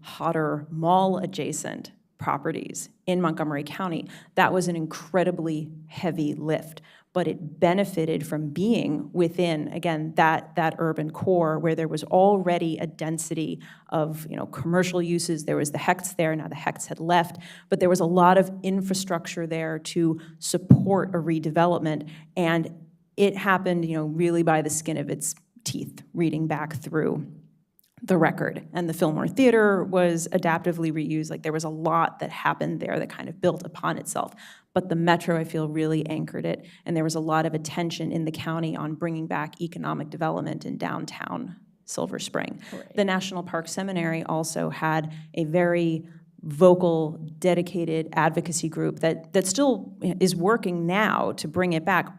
[SPEAKER 1] hotter mall-adjacent properties in Montgomery County. That was an incredibly heavy lift, but it benefited from being within, again, that urban core where there was already a density of, commercial uses. There was the Hecht's there, now the Hecht's had left, but there was a lot of infrastructure there to support a redevelopment, and it happened, really by the skin of its teeth, reading back through the record. And the Fillmore Theater was adaptively reused. Like, there was a lot that happened there that kind of built upon itself. But the Metro, I feel, really anchored it, and there was a lot of attention in the county on bringing back economic development in downtown Silver Spring. Right. The National Park Seminary also had a very vocal, dedicated advocacy group that still is working now to bring it back.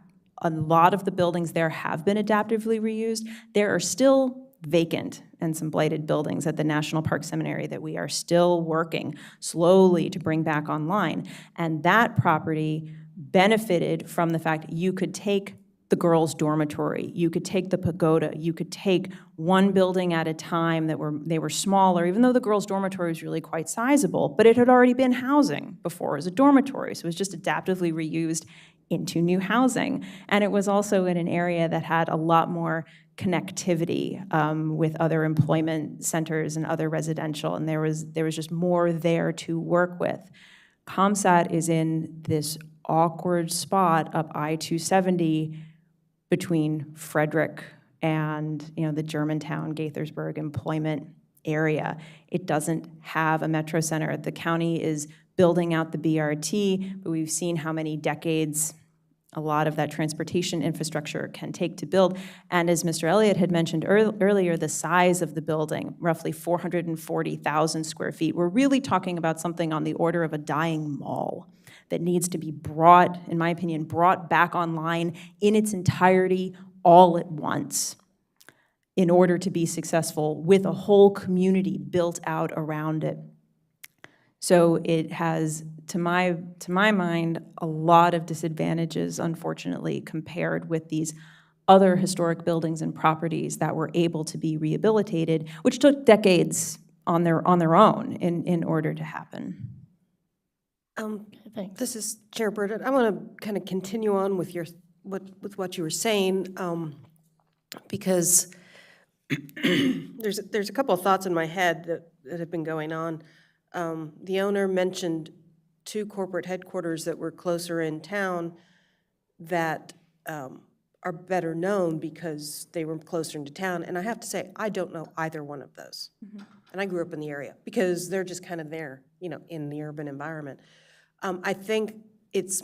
[SPEAKER 1] A lot of the buildings there have been adaptively reused. There are still vacant and some blighted buildings at the National Park Seminary that we are still working slowly to bring back online. And that property benefited from the fact you could take the girls' dormitory, you could take the pagoda, you could take one building at a time they were smaller, even though the girls' dormitory was really quite sizable, but it had already been housing before as a dormitory, so it was just adaptively reused into new housing. And it was also in an area that had a lot more connectivity with other employment centers and other residential, and there was just more there to work with. ComSat is in this awkward spot up I-270 between Frederick and the Germantown, Gaithersburg employment area. It doesn't have a metro center. The county is building out the BRT, but we've seen how many decades a lot of that transportation infrastructure can take to build. And as Mr. Elliott had mentioned earlier, the size of the building, roughly 440,000 square feet. We're really talking about something on the order of a dying mall that needs to be brought, in my opinion, brought back online in its entirety all at once in order to be successful with a whole community built out around it. So it has, to my mind, a lot of disadvantages, unfortunately, compared with these other historic buildings and properties that were able to be rehabilitated, which took decades on their own in order to happen.
[SPEAKER 2] This is Chair Burdett. I want to kind of continue on with what you were saying, because there's a couple of thoughts in my head that have been going on. The owner mentioned 2 corporate headquarters that were closer in town that are better known because they were closer into town. And I have to say, I don't know either one of those. Mm-hmm. And I grew up in the area because they're just kind of there, in the urban environment. I think it's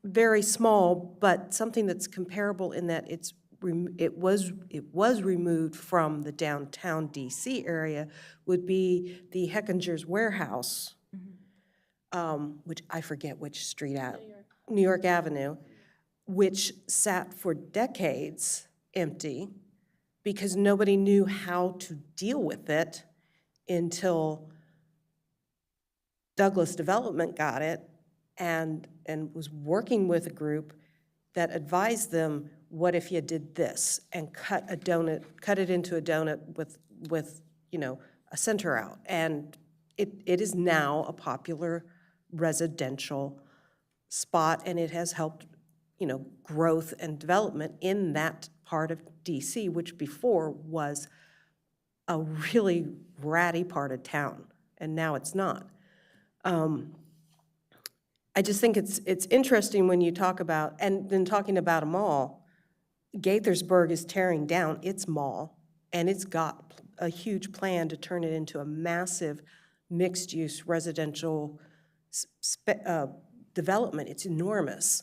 [SPEAKER 2] very small, but something that's comparable in that it's it was removed from the downtown DC area, would be the Hechinger's Warehouse, which I forget which street at, New York Avenue, which sat for decades empty because nobody knew how to deal with it until Douglas Development got it and was working with a group that advised them, what if you did this and cut it into a donut with a center out? And it is now a popular residential spot, and it has helped, growth and development in that part of DC, which before was a really ratty part of town, and now it's not. I just think it's interesting when you talk about, and then talking about a mall, Gaithersburg is tearing down its mall, and it's got a huge plan to turn it into a massive mixed-use residential development. It's enormous.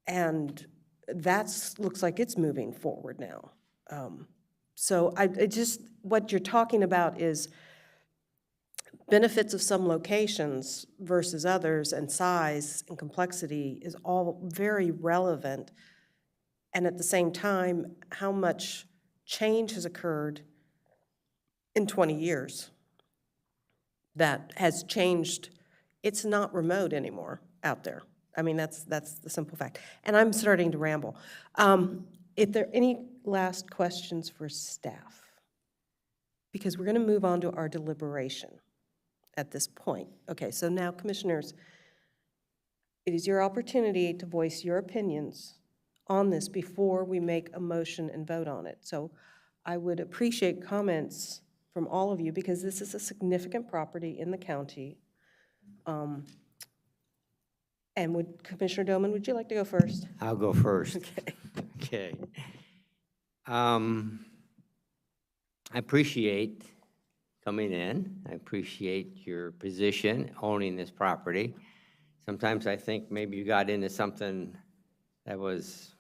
[SPEAKER 2] And that looks like it's moving forward now. So what you're talking about is benefits of some locations versus others, and size and complexity is all very relevant. And at the same time, how much change has occurred in 20 years that has changed. It's not remote anymore out there. I mean, that's the simple fact. And I'm starting to ramble. If there are any last questions for staff? Because we're going to move on to our deliberation at this point. Okay, so now, commissioners, it is your opportunity to voice your opinions on this before we make a motion and vote on it. So I would appreciate comments from all of you, because this is a significant property in the county. And Commissioner Doman, would you like to go first?
[SPEAKER 6] I'll go first.
[SPEAKER 2] Okay.
[SPEAKER 6] Okay. I appreciate coming in. I appreciate your position owning this property. Sometimes I think maybe you got into something that was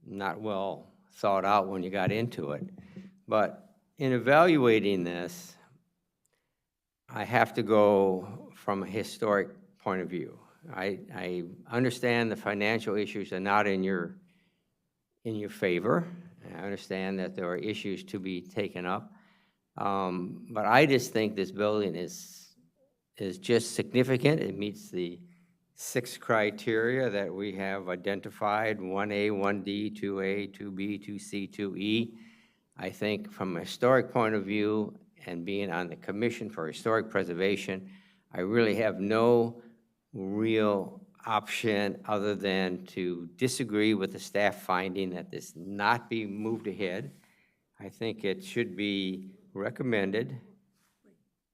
[SPEAKER 6] not well thought out when you got into it. But in evaluating this, I have to go from a historic point of view. I understand the financial issues are not in your favor. I understand that there are issues to be taken up. But I just think this building is just significant. It meets the 6 criteria that we have identified: 1A, 1D, 2A, 2B, 2C, 2E. I think from a historic point of view, and being on the Commission for Historic Preservation, I really have no real option other than to disagree with the staff finding that this not be moved ahead. I think it should be recommended.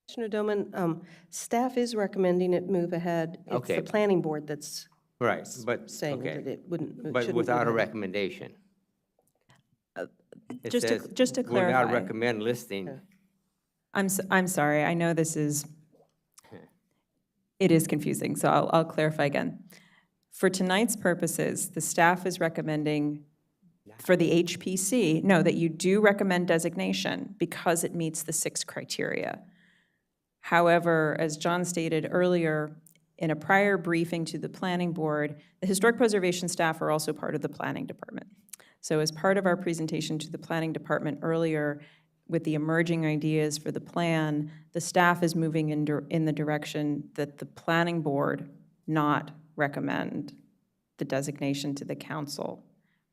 [SPEAKER 2] Commissioner Doman, staff is recommending it move ahead. It's
[SPEAKER 6] Okay.
[SPEAKER 2] the planning board that's
[SPEAKER 6] Right, but,
[SPEAKER 2] saying
[SPEAKER 6] okay.
[SPEAKER 2] that it wouldn't.
[SPEAKER 6] But
[SPEAKER 2] shouldn't
[SPEAKER 6] without a
[SPEAKER 2] move ahead.
[SPEAKER 6] recommendation. It
[SPEAKER 1] just to
[SPEAKER 6] says,
[SPEAKER 1] just to
[SPEAKER 6] "Will not
[SPEAKER 1] clarify."
[SPEAKER 6] recommend listing."
[SPEAKER 1] I'm sorry, I know it is confusing, so I'll clarify again. For tonight's purposes, the staff is recommending for the HPC, that you do recommend designation because it meets the 6 criteria. However, as John stated earlier, in a prior briefing to the planning board, the historic preservation staff are also part of the planning department. So as part of our presentation to the planning department earlier, with the emerging ideas for the plan, the staff is moving in the direction that the planning board not recommend the designation to the council.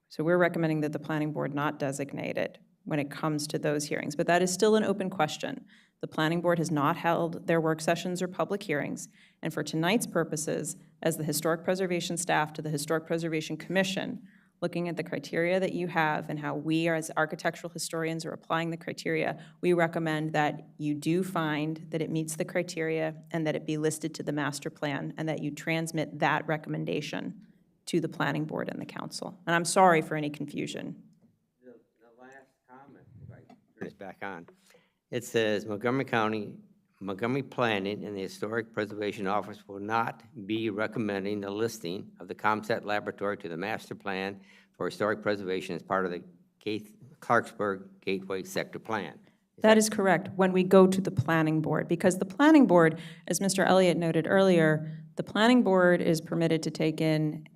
[SPEAKER 1] So we're recommending that the planning board not designate it when it comes to those hearings, but that is still an open question. The planning board has not held their work sessions or public hearings, and for tonight's purposes, as the historic preservation staff to the Historic Preservation Commission, looking at the criteria that you have and how we as architectural historians are applying the criteria, we recommend that you do find that it meets the criteria and that it be listed to the master plan, and that you transmit that recommendation to the planning board and the council. And I'm sorry for any confusion.
[SPEAKER 6] The last comment, if I turn this back on, it says Montgomery Planning and the Historic Preservation Office will not be recommending the listing of the ComSat Laboratory to the master plan for historic preservation as part of the Clarksburg Gateway Sector Plan.
[SPEAKER 1] That is correct, when we go to the planning board, because the planning board, as Mr. Elliott noted earlier, the planning board is permitted to take in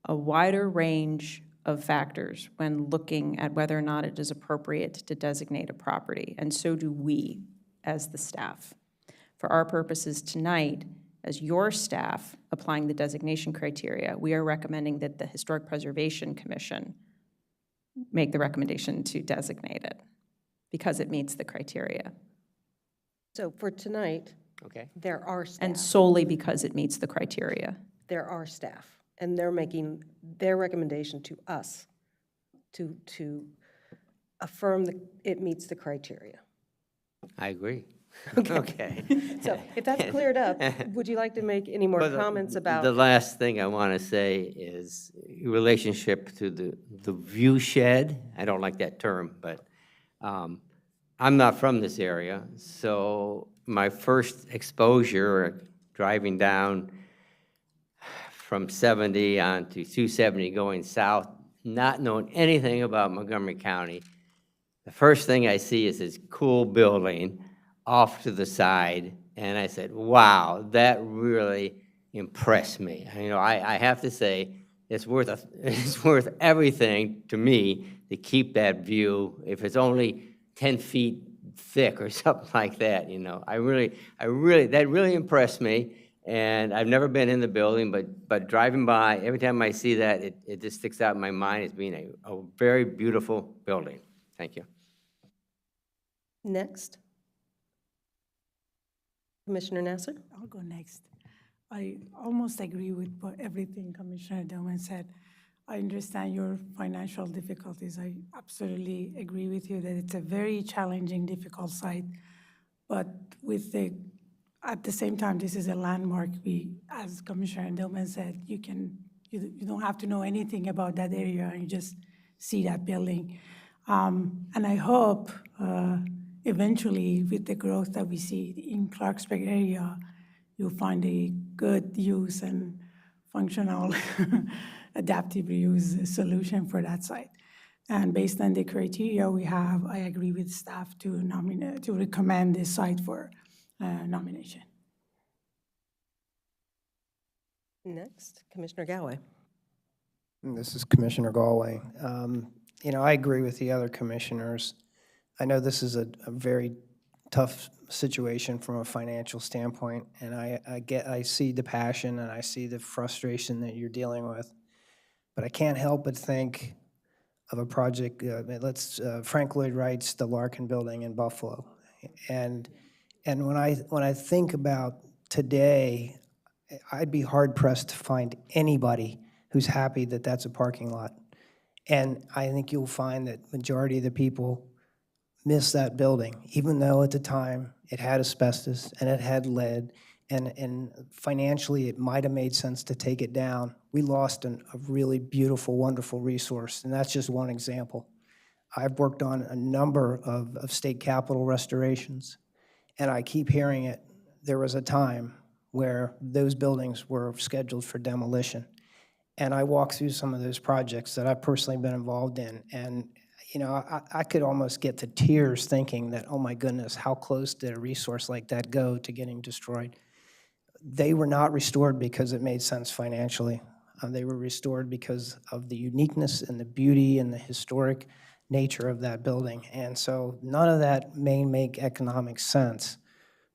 [SPEAKER 1] a wider range of factors when looking at whether or not it is appropriate to designate a property, and so do we as the staff. For our purposes tonight, as your staff applying the designation criteria, we are recommending that the Historic Preservation Commission make the recommendation to designate it because it meets the criteria,
[SPEAKER 2] So for tonight,
[SPEAKER 6] Okay.
[SPEAKER 2] there are staff.
[SPEAKER 1] and solely because it meets the criteria.
[SPEAKER 2] There are staff, and they're making their recommendation to us to affirm that it meets the criteria.
[SPEAKER 6] I agree. Okay.
[SPEAKER 2] So if that's cleared up, would you like to make any more
[SPEAKER 6] Well,
[SPEAKER 2] comments about?
[SPEAKER 6] The last thing I want to say is relationship to the view shed. I don't like that term, but I'm not from this area, so my first exposure driving down from 70 on to 270 going south, not knowing anything about Montgomery County, the first thing I see is this cool building off to the side, and I said, wow, that really impressed me. You know, I have to say, it's worth everything to me to keep that view, if it's only 10 feet thick or something like that, you know. That really impressed me, and I've never been in the building, but driving by, every time I see that, it just sticks out in my mind as being a very beautiful building. Thank you.
[SPEAKER 2] Next. Commissioner Nasser?
[SPEAKER 10] I'll go next. I almost agree with everything Commissioner Dillman said. I understand your financial difficulties. I absolutely agree with you that it's a very challenging, difficult site. But at the same time, this is a landmark. As Commissioner Dillman said, you don't have to know anything about that area, and you just see that building. And I hope eventually, with the growth that we see in Clarksburg area, you'll find a good use and functional adaptive reuse solution for that site. And based on the criteria we have, I agree with staff to recommend this site for nomination.
[SPEAKER 2] Next, Commissioner Galway.
[SPEAKER 13] This is Commissioner Galway. You know, I agree with the other commissioners. I know this is a very tough situation from a financial standpoint, and I see the passion and I see the frustration that you're dealing with. But I can't help but think of a project, Frank Lloyd Wright's The Larkin Building in Buffalo. And when I think about today, I'd be hard-pressed to find anybody who's happy that that's a parking lot. And I think you'll find that majority of the people miss that building, even though at the time it had asbestos and it had lead, and financially it might have made sense to take it down. We lost a really beautiful, wonderful resource, and that's just one example. I've worked on a number of state capitol restorations, and I keep hearing it. There was a time where those buildings were scheduled for demolition, and I walked through some of those projects that I've personally been involved in, and you know, I could almost get to tears thinking that, oh my goodness, how close did a resource like that go to getting destroyed? They were not restored because it made sense financially. They were restored because of the uniqueness and the beauty and the historic nature of that building. And so none of that may make economic sense.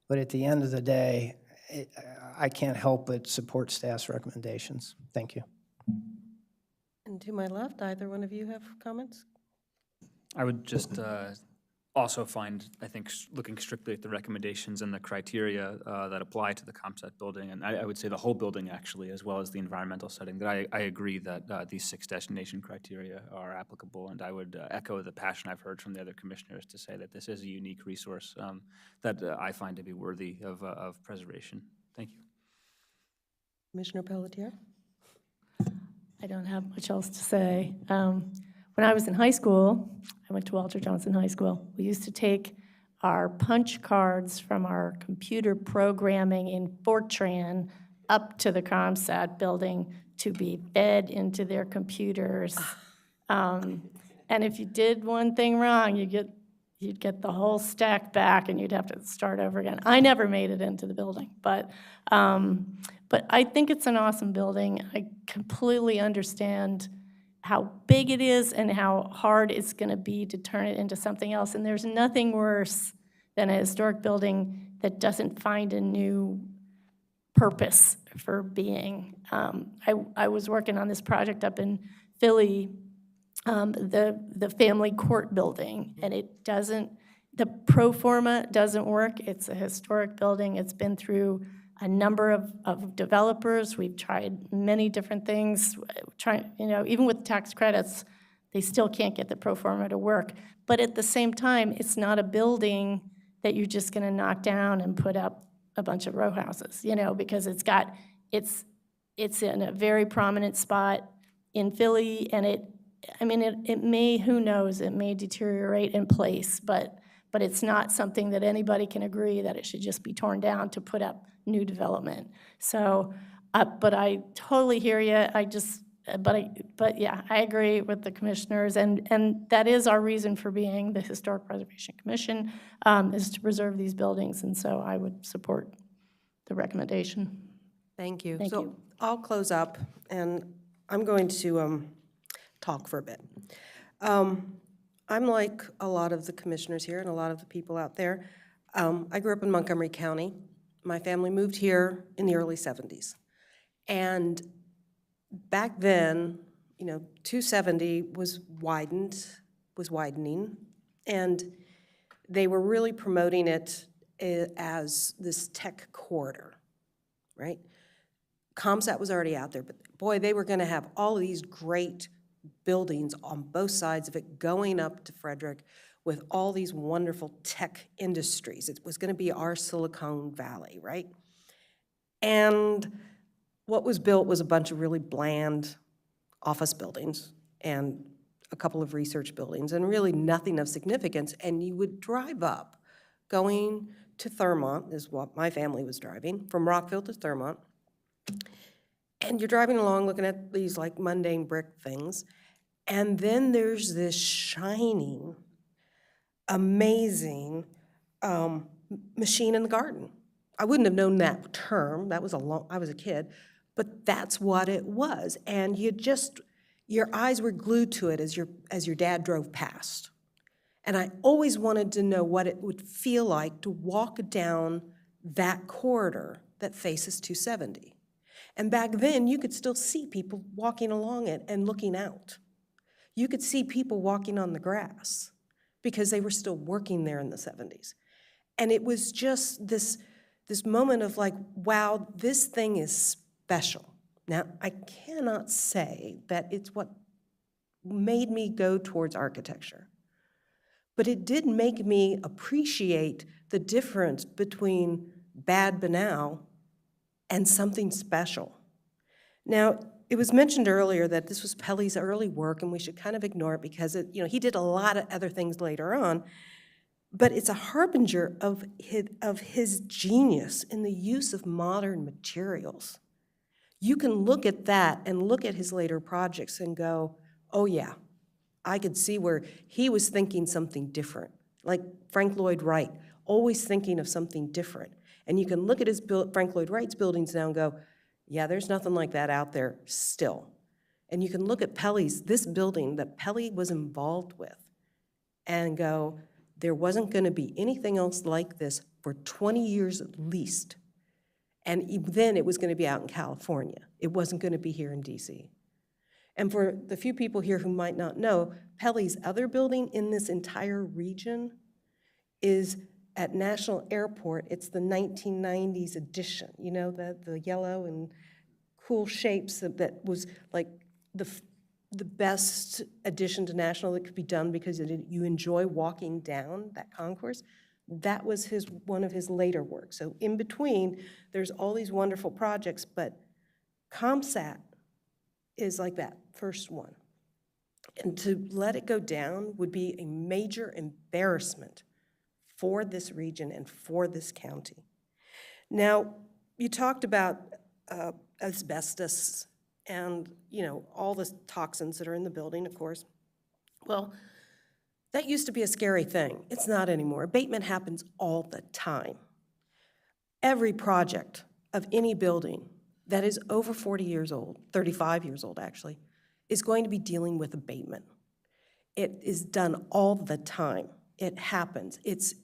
[SPEAKER 13] But at the end of the day, I can't help but support staff's recommendations. Thank you.
[SPEAKER 2] And to my left, either one of you have comments?
[SPEAKER 3] I would just also find, I think, looking strictly at the recommendations and the criteria that apply to the ComSat building, and I would say the whole building actually, as well as the environmental setting, that I agree that these 6 destination criteria are applicable, and I would echo the passion I've heard from the other commissioners to say that this is a unique resource that I find to be worthy of preservation. Thank you.
[SPEAKER 2] Commissioner Pelletier?
[SPEAKER 4] I don't have much else to say. When I was in high school, I went to Walter Johnson High School. We used to take our punch cards from our computer programming in Fortran up to the ComSat building to be fed into their computers And if you did one thing wrong, you'd get the whole stack back and you'd have to start over again. I never made it into the building, but I think it's an awesome building. I completely understand how big it is and how hard it's going to be to turn it into something else. And there's nothing worse than a historic building that doesn't find a new purpose for being. I was working on this project up in Philly, the family court building, and it doesn't, the pro forma doesn't work. It's a historic building. It's been through a number of developers. We've tried many different things, even with tax credits, they still can't get the pro forma to work. But at the same time, it's not a building that you're just gonna knock down and put up a bunch of row houses, because it's in a very prominent spot in Philly, and it may, who knows, it may deteriorate in place, but it's not something that anybody can agree that it should just be torn down to put up new development. So, but I totally hear you. But yeah, I agree with the commissioners, and that is our reason for being the Historic Preservation Commission, is to preserve these buildings, and so I would support the recommendation.
[SPEAKER 2] Thank you.
[SPEAKER 4] Thank
[SPEAKER 2] So
[SPEAKER 4] you.
[SPEAKER 2] I'll close up, and I'm going to talk for a bit. I'm like a lot of the commissioners here and a lot of the people out there. I grew up in Montgomery County. My family moved here in the early 70s. And back then, 270 was widening, and they were really promoting it as this tech corridor, right? ComSat was already out there, but boy, they were gonna have all of these great buildings on both sides of it going up to Frederick with all these wonderful tech industries. It was gonna be our Silicon Valley, right? And what was built was a bunch of really bland office buildings and a couple of research buildings and really nothing of significance. And you would drive up going to Thurmont, is what my family was driving, from Rockville to Thurmont. And you're driving along looking at these like mundane brick things. And then there's this shining, amazing machine in the garden. I wouldn't have known that term. I was a kid, but that's what it was. And your eyes were glued to it as your dad drove past. And I always wanted to know what it would feel like to walk down that corridor that faces 270. And back then, you could still see people walking along it and looking out. You could see people walking on the grass because they were still working there in the 70s. And it was just this moment of like, wow, this thing is special. Now, I cannot say that it's what made me go towards architecture, but it did make me appreciate the difference between bad banal and something special. Now, it was mentioned earlier that this was Pelley's early work, and we should kind of ignore it because he did a lot of other things later on, but it's a harbinger of his genius in the use of modern materials. You can look at that and look at his later projects and go, oh yeah, I could see where he was thinking something different, like Frank Lloyd Wright, always thinking of something different. And you can look at Frank Lloyd Wright's buildings now and go, yeah, there's nothing like that out there still. And you can look at this building that Pelley was involved with, and go, there wasn't going to be anything else like this for 20 years at least. And then it was going to be out in California. It wasn't going to be here in DC. And for the few people here who might not know, Pelley's other building in this entire region is at National Airport. It's the 1990s edition, the yellow and cool shapes that was like the best addition to National that could be done because you enjoy walking down that concourse. That was one of his later works. So in between, there's all these wonderful projects, but ComSat is like that first one. And to let it go down would be a major embarrassment for this region and for this county. Now, you talked about asbestos and all the toxins that are in the building, of course. Well, that used to be a scary thing. It's not anymore. Abatement happens all the time. Every project of any building that is over 40 years old, 35 years old actually, is going to be dealing with abatement. It is done all the time. It happens. It's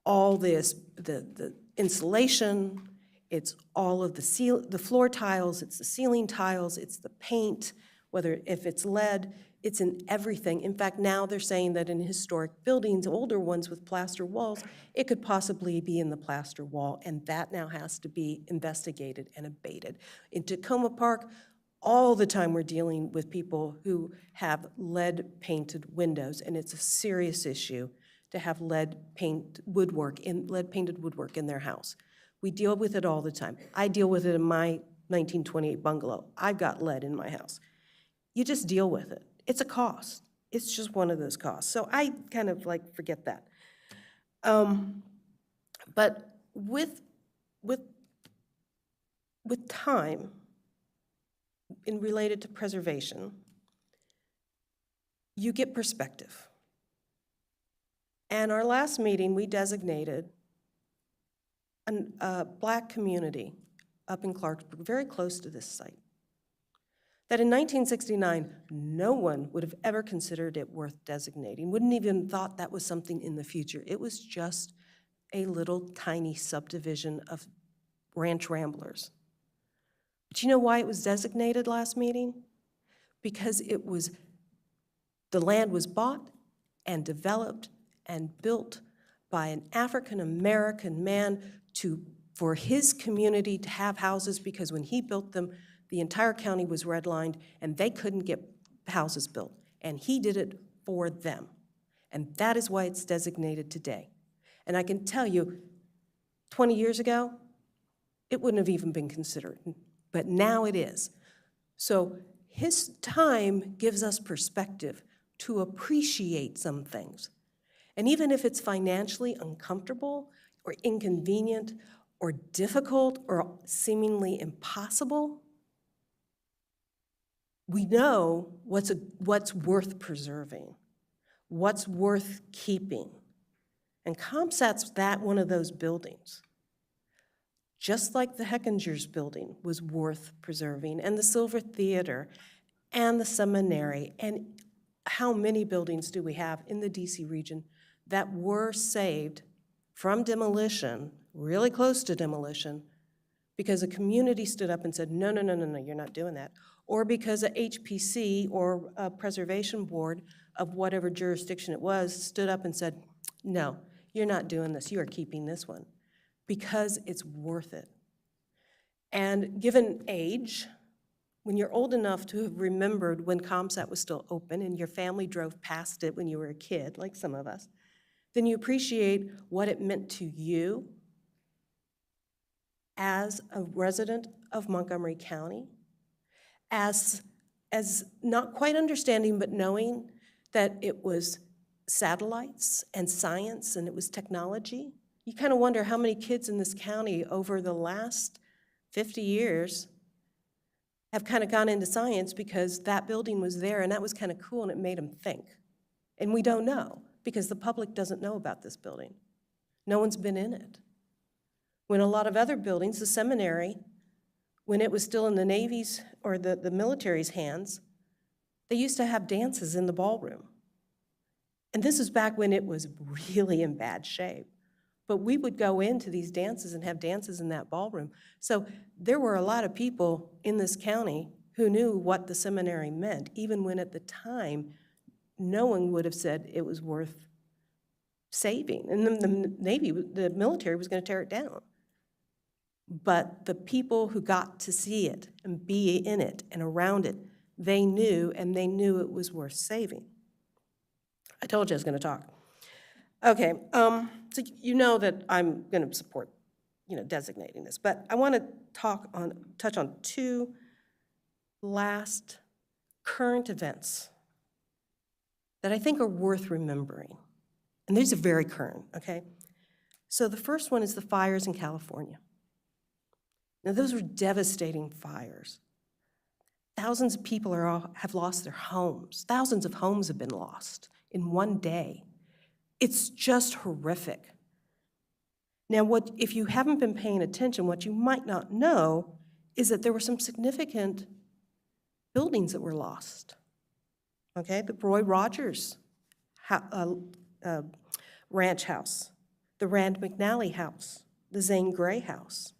[SPEAKER 2] all this, the insulation, it's all of the floor tiles, it's the ceiling tiles, it's the paint, if it's lead, it's in everything. In fact, now they're saying that in historic buildings, older ones with plaster walls, it could possibly be in the plaster wall, and that now has to be investigated and abated. In Tacoma Park, all the time we're dealing with people who have lead-painted windows, and it's a serious issue to have lead-painted woodwork in their house. We deal with it all the time. I deal with it in my 1928 bungalow. I've got lead in my house. You just deal with it. It's a cost. It's just one of those costs. So I kind of like forget that. But with time, in related to preservation, you get perspective. And our last meeting, we designated a Black community up in Clarksburg, very close to this site, that in 1969, no one would have ever considered it worth designating, wouldn't even thought that was something in the future. It was just a little tiny subdivision of Ranch Ramblers. But you know why it was designated last meeting? Because the land was bought and developed and built by an African-American man for his community to have houses, because when he built them, the entire county was redlined and they couldn't get houses built. And he did it for them. And that is why it's designated today. And I can tell you, 20 years ago, it wouldn't have even been considered, but now it is. So his time gives us perspective to appreciate some things. And even if it's financially uncomfortable or inconvenient or difficult or seemingly impossible, we know what's worth preserving, what's worth keeping. And ComSat's one of those buildings. Just like the Heckingers building was worth preserving, and the Silver Theater, and the seminary, and how many buildings do we have in the DC region that were saved from demolition, really close to demolition, because a community stood up and said, no, no, no, no, no, you're not doing that. Or because a HPC or a preservation board of whatever jurisdiction it was stood up and said, no, you're not doing this, you are keeping this one, because it's worth it. And given age, when you're old enough to have remembered when ComSat was still open and your family drove past it when you were a kid, like some of us, then you appreciate what it meant to you as a resident of Montgomery County, as not quite understanding, but knowing that it was satellites and science and it was technology. You kind of wonder how many kids in this county over the last 50 years have kind of gone into science because that building was there and that was kind of cool and it made them think. And we don't know because the public doesn't know about this building. No one's been in it. When a lot of other buildings, the seminary, when it was still in the Navy's or the military's hands, they used to have dances in the ballroom. And this is back when it was really in bad shape. But we would go into these dances and have dances in that ballroom. So there were a lot of people in this county who knew what the seminary meant, even when at the time, no one would have said it was worth saving. And then the military was going to tear it down. But the people who got to see it and be in it and around it, they knew, and they knew it was worth saving. I told you I was going to talk. Okay, so you know that I'm going to support, designating this, but I want to touch on two last current events that I think are worth remembering. And these are very current, okay? So the first one is the fires in California. Now, those were devastating fires. Thousands of people have lost their homes. Thousands of homes have been lost in one day. It's just horrific. Now, if you haven't been paying attention, what you might not know is that there were some significant buildings that were lost. Okay, the Roy Rogers Ranch House, the Rand McNally House, the Zane Grey House.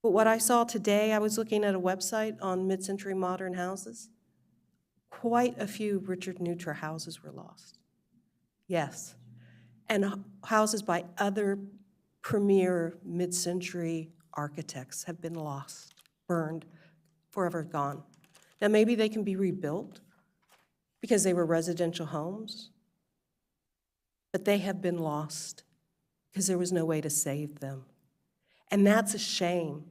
[SPEAKER 2] But what I saw today, I was looking at a website on mid-century modern houses. Quite a few Richard Neutra houses were lost. Yes, and houses by other premier mid-century architects have been lost, burned, forever gone. Now maybe they can be rebuilt because they were residential homes, but they have been lost because there was no way to save them. And that's a shame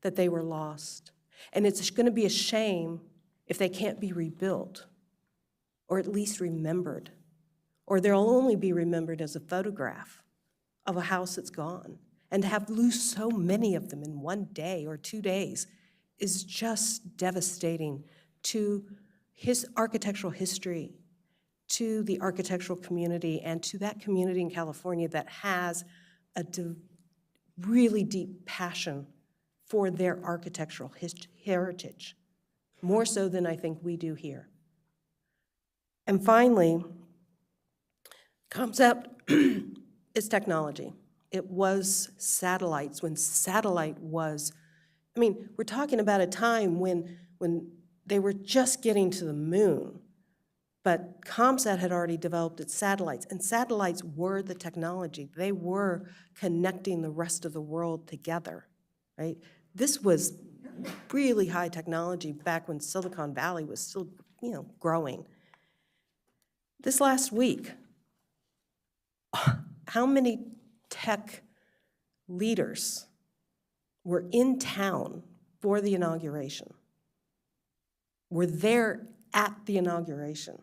[SPEAKER 2] that they were lost. And it's going to be a shame if they can't be rebuilt, or at least remembered, or they'll only be remembered as a photograph of a house that's gone. And to have lose so many of them in one day or 2 days is just devastating to his architectural history, to the architectural community, and to that community in California that has a really deep passion for their architectural heritage, more so than I think we do here. And finally, concept is technology. It was satellites, when satellite was, I mean, we're talking about a time when they were just getting to the moon, but ComSat had already developed its satellites, and satellites were the technology. They were connecting the rest of the world together, right? This was really high technology back when Silicon Valley was still, growing. This last week, how many tech leaders were in town for the inauguration? Were there at the inauguration?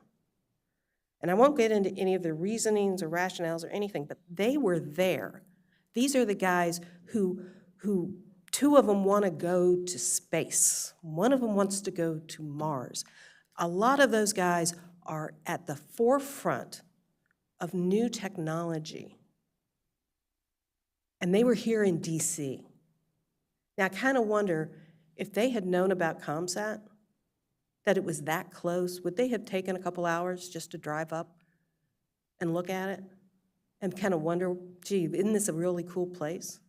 [SPEAKER 2] And I won't get into any of the reasonings or rationales or anything, but they were there. These are the guys who 2 of them want to go to space. 1 of them wants to go to Mars. A lot of those guys are at the forefront of new technology. And they were here in DC. Now, I kind of wonder if they had known about ComSat, that it was that close, would they have taken a couple hours just to drive up and look at it and kind of wonder, gee, isn't this a really cool place?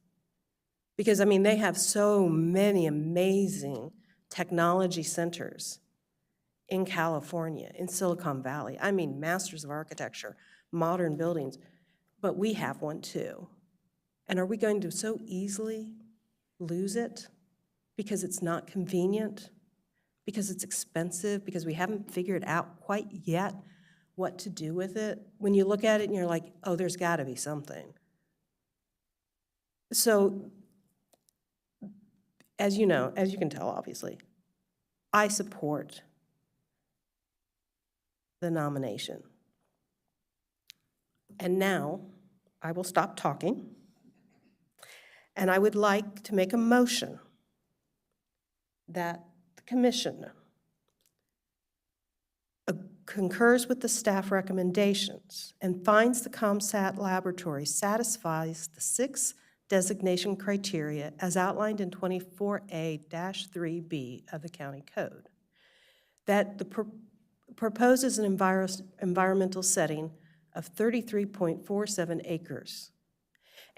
[SPEAKER 2] Because, I mean, they have so many amazing technology centers in California, in Silicon Valley. I mean, masters of architecture, modern buildings, but we have one too. And are we going to so easily lose it because it's not convenient, because it's expensive, because we haven't figured out quite yet what to do with it? When you look at it and you're like, oh, there's got to be something. So, as you know, as you can tell, obviously, I support the nomination. And now, I will stop talking, and I would like to make a motion that the commission concurs with the staff recommendations and finds the ComSat laboratory satisfies the 6 designation criteria as outlined in 24A-3B of the county code. That proposes an environmental setting of 33.47 acres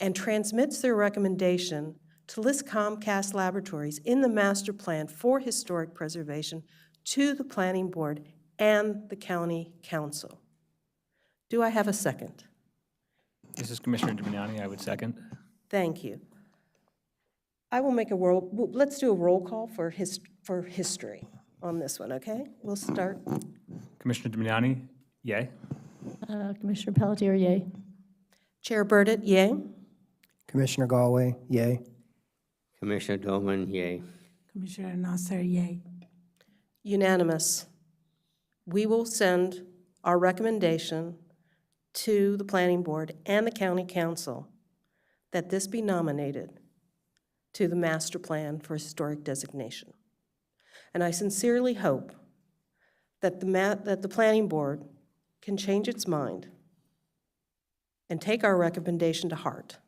[SPEAKER 2] and transmits their recommendation to list Comcast laboratories in the master plan for historic preservation to the planning board and the county council. Do I have a second?
[SPEAKER 3] This is Commissioner Damiani, I would second.
[SPEAKER 2] Thank you. I will make let's do a roll call for history on this one, okay? We'll start.
[SPEAKER 3] Commissioner Damiani, yay.
[SPEAKER 4] Commissioner Pelletier, yay.
[SPEAKER 2] Chair Burdett, yay.
[SPEAKER 13] Commissioner Galway, yay.
[SPEAKER 6] Commissioner Dolman, yay.
[SPEAKER 10] Commissioner Nasser, yay.
[SPEAKER 2] Unanimous. We will send our recommendation to the planning board and the county council that this be nominated to the master plan for historic designation. And I sincerely hope that the planning board can change its mind and take our recommendation to heart.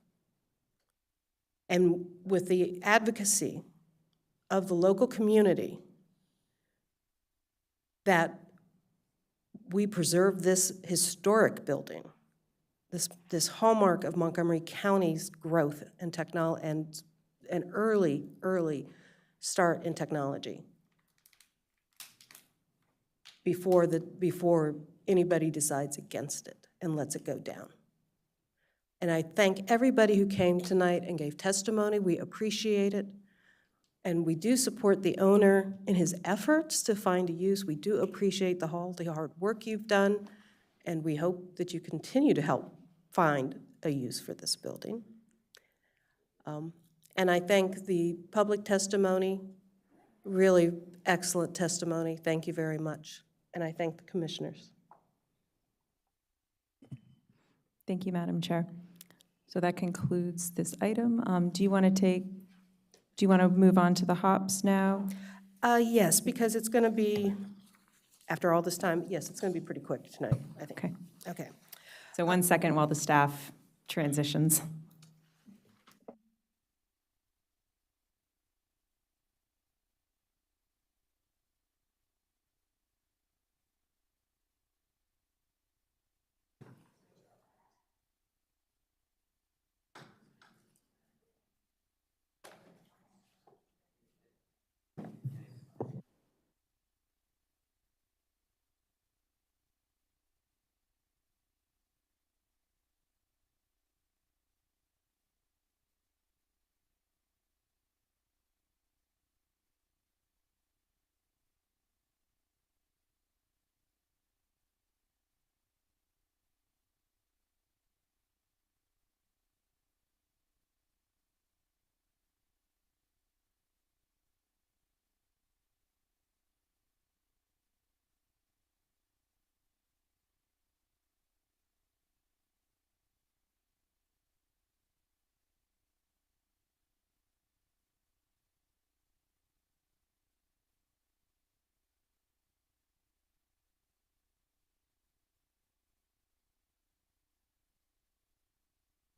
[SPEAKER 2] And with the advocacy of the local community, that we preserve this historic building, this hallmark of Montgomery County's growth and an early start in technology before anybody decides against it and lets it go down. And I thank everybody who came tonight and gave testimony. We appreciate it. And we do support the owner in his efforts to find a use. We do appreciate the hard work you've done, and we hope that you continue to help find a use for this building. And I thank the public testimony, really excellent testimony. Thank you very much. And I thank the commissioners.
[SPEAKER 1] Thank you, Madam Chair. So that concludes this item. Do you want to move on to the hops now?
[SPEAKER 2] Yes, because it's going to be, after all this time, yes, it's going to be pretty quick tonight, I think.
[SPEAKER 1] Okay.
[SPEAKER 2] Okay.
[SPEAKER 1] So 1 second while the staff transitions.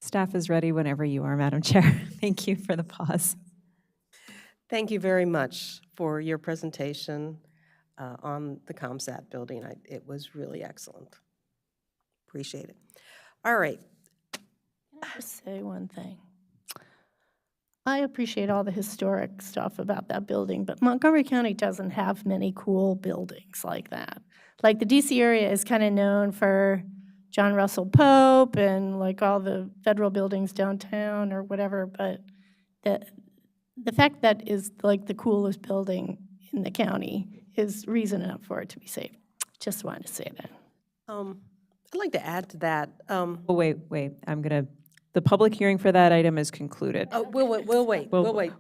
[SPEAKER 1] Staff is ready whenever you are, Madam Chair. Thank you for the pause.
[SPEAKER 2] Thank you very much for your presentation on the ComSat building. It was really excellent. Appreciate it. All right.
[SPEAKER 4] Can I just say one thing? I appreciate all the historic stuff about that building, but Montgomery County doesn't have many cool buildings like that. Like the DC area is kind of known for John Russell Pope and like all the federal buildings downtown or whatever, but the fact that is like the coolest building in the county is reason enough for it to be saved. Just wanted to say that.
[SPEAKER 2] I'd like to add to that.
[SPEAKER 1] Oh, wait. The public hearing for that item is concluded.
[SPEAKER 2] Oh, we'll wait. We'll wait.
[SPEAKER 1] We'll wait.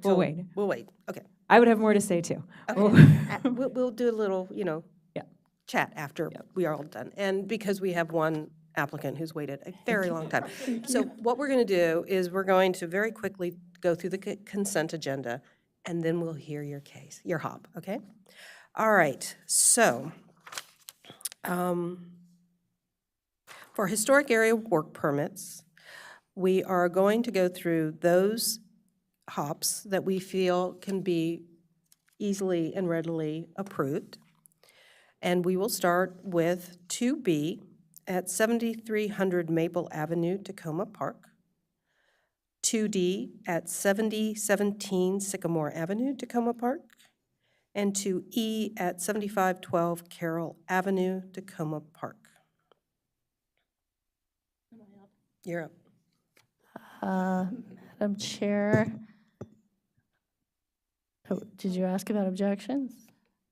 [SPEAKER 2] We'll wait. Okay.
[SPEAKER 1] I would have more to say too.
[SPEAKER 2] Okay. We'll do a little,
[SPEAKER 1] Yeah.
[SPEAKER 2] chat after we are all done. And because we have one applicant who's waited a very long time. So what we're going to do is we're going to very quickly go through the consent agenda, and then we'll hear your case, your hop, okay? All right. So for historic area work permits, we are going to go through those hops that we feel can be easily and readily approved. And we will start with 2B at 7300 Maple Avenue, Tacoma Park. 2D at 7017 Sycamore Avenue, Tacoma Park. And 2E at 7512 Carroll Avenue, Tacoma Park. You're up.
[SPEAKER 4] Madam Chair, did you ask about objections?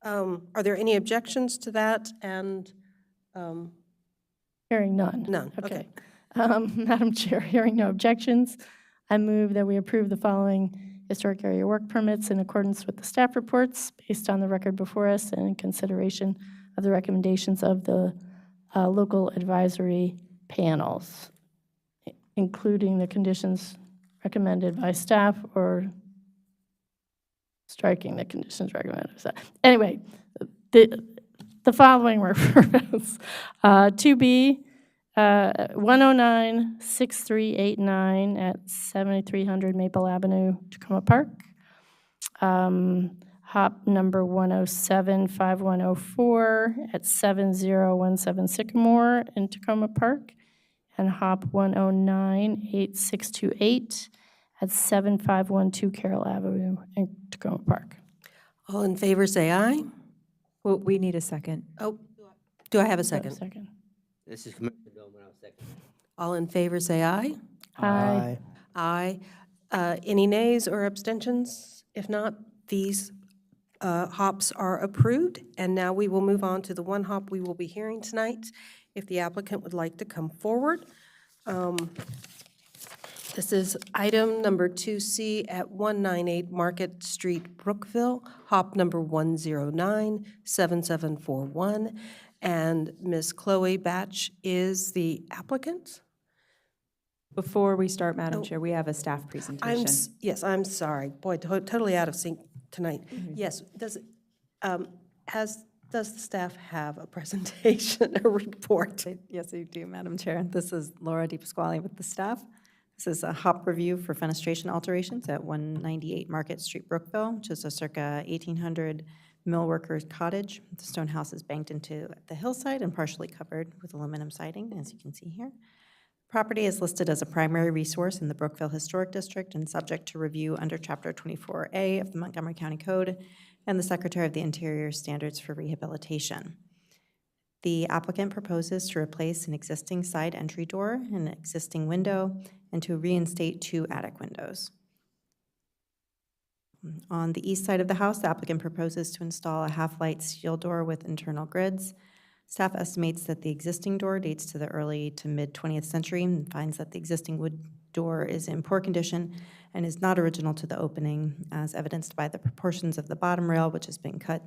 [SPEAKER 2] Are there any objections to that? And
[SPEAKER 4] Hearing none.
[SPEAKER 2] none, okay.
[SPEAKER 4] Madam Chair, hearing no objections, I move that we approve the following historic area work permits in accordance with the staff reports based on the record before us and in consideration of the recommendations of the local advisory panels, including the conditions recommended by staff or striking the conditions recommended. Anyway, the following refers, 2B, 109-6389 at 7300 Maple Avenue, Tacoma Park. HOP number 107-5104 at 7017 Sycamore in Tacoma Park, and HOP 109-8628 at 7512 Carroll Avenue in Tacoma Park.
[SPEAKER 2] All in favor, say aye.
[SPEAKER 1] Well, we need a second.
[SPEAKER 2] Oh, do I have a
[SPEAKER 4] Second.
[SPEAKER 2] second?
[SPEAKER 6] This is Commissioner Dolan, second.
[SPEAKER 2] All in favor, say aye.
[SPEAKER 4] Aye.
[SPEAKER 2] Aye. Any nays or abstentions? If not, these hops are approved. And now we will move on to the one hop we will be hearing tonight. If the applicant would like to come forward. This is item number 2C at 198 Market Street, Brookville, hop number 109-7741. And Ms. Chloe Batch is the applicant.
[SPEAKER 1] Before we start, Madam Chair, we have a staff presentation.
[SPEAKER 2] Yes, I'm sorry. Boy, totally out of sync tonight. Yes, does the staff have a presentation, a report?
[SPEAKER 7] Yes, I do, Madam Chair. This is Laura DiPasquale with the staff. This is a HOP review for fenestration alterations at 198 Market Street, Brookville, which is a circa 1800 mill workers cottage. The stone house is banked into the hillside and partially covered with aluminum siding, as you can see here. Property is listed as a primary resource in the Brookville Historic District and subject to review under Chapter 24A of the Montgomery County Code and the Secretary of the Interior Standards for Rehabilitation. The applicant proposes to replace an existing side entry door, an existing window, and to reinstate 2 attic windows. On the east side of the house, the applicant proposes to install a half-light steel door with internal grids. Staff estimates that the existing door dates to the early to mid-20th century and finds that the existing wood door is in poor condition and is not original to the opening, as evidenced by the proportions of the bottom rail, which has been cut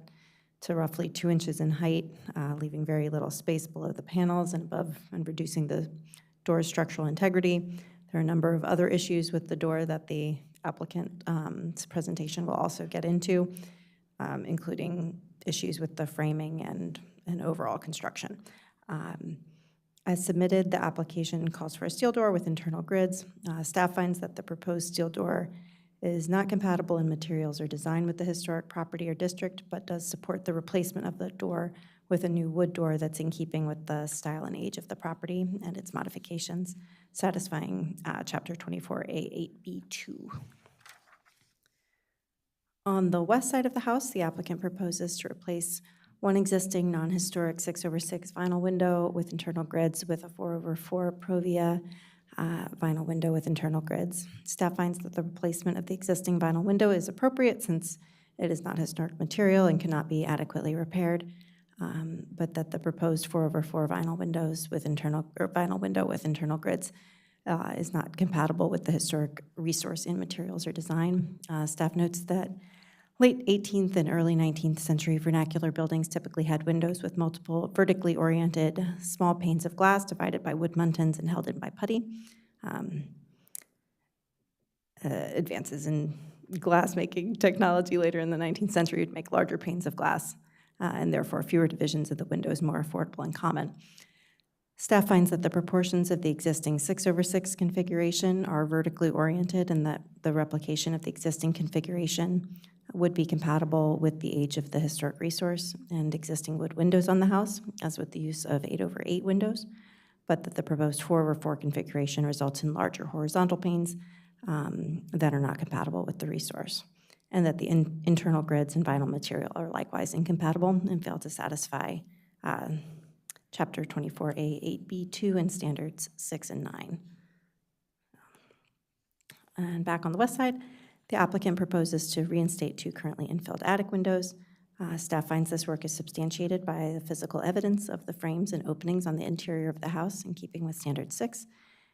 [SPEAKER 7] to roughly 2 inches in height, leaving very little space below the panels and above, and reducing the door's structural integrity. There are a number of other issues with the door that the applicant's presentation will also get into, including issues with the framing and overall construction. As submitted, the application calls for a steel door with internal grids. Staff finds that the proposed steel door is not compatible in materials or design with the historic property or district, but does support the replacement of the door with a new wood door that's in keeping with the style and age of the property and its modifications, satisfying Chapter 24A 8B2. On the west side of the house, the applicant proposes to replace one existing non-historic 6/6 vinyl window with internal grids with a 4/4 Provia vinyl window with internal grids. Staff finds that the replacement of the existing vinyl window is appropriate since it is not historic material and cannot be adequately repaired, but that the proposed 4/4 vinyl window with internal grids is not compatible with the historic resource in materials or design. Staff notes that late 18th and early 19th century vernacular buildings typically had windows with multiple vertically oriented small panes of glass divided by wood muntins and held in by putty. Advances in glass-making technology later in the 19th century would make larger panes of glass and therefore fewer divisions of the windows more affordable and common. Staff finds that the proportions of the existing 6/6 configuration are vertically oriented and that the replication of the existing configuration would be compatible with the age of the historic resource and existing wood windows on the house, as with the use of 8/8 windows, but that the proposed 4/4 configuration results in larger horizontal panes that are not compatible with the resource, and that the internal grids and vinyl material are likewise incompatible and fail to satisfy Chapter 24A 8B2 and Standards 6 and 9. And back on the west side, the applicant proposes to reinstate 2 currently infilled attic windows. Staff finds this work is substantiated by the physical evidence of the frames and openings on the interior of the house in keeping with Standard 6,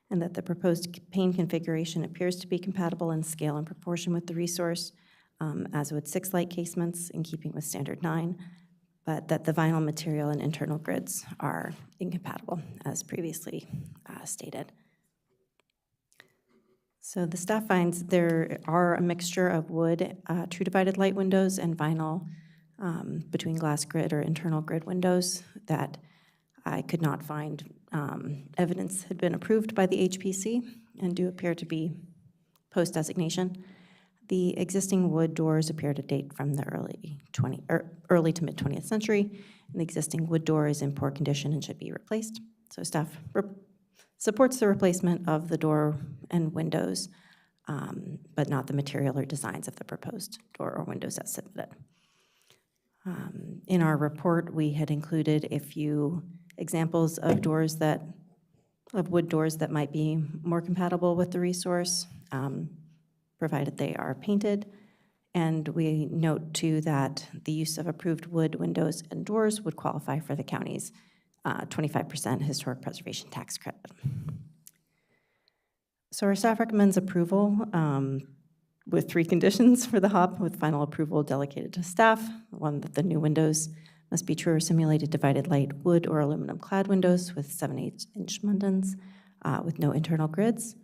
[SPEAKER 7] and that the proposed pane configuration appears to be compatible in scale and proportion with the resource, as would 6 light casements in keeping with Standard 9, but that the vinyl material and internal grids are incompatible, as previously stated. So the staff finds there are a mixture of wood, true divided light windows, and vinyl between glass grid or internal grid windows that I could not find evidence had been approved by the HPC and do appear to be post-designation. The existing wood doors appear to date from the early to mid 20th century, and the existing wood door is in poor condition and should be replaced. So staff supports the replacement of the door and windows, but not the material or designs of the proposed door or windows as submitted. In our report, we had included a few examples of wood doors that might be more compatible with the resource, provided they are painted. And we note too that the use of approved wood windows and doors would qualify for the county's 25% historic preservation tax credit. So our staff recommends approval with 3 conditions for the hub, with final approval delegated to staff. One, that the new windows must be true or simulated divided light wood or aluminum clad windows with 7/8-inch muntins with no internal grids.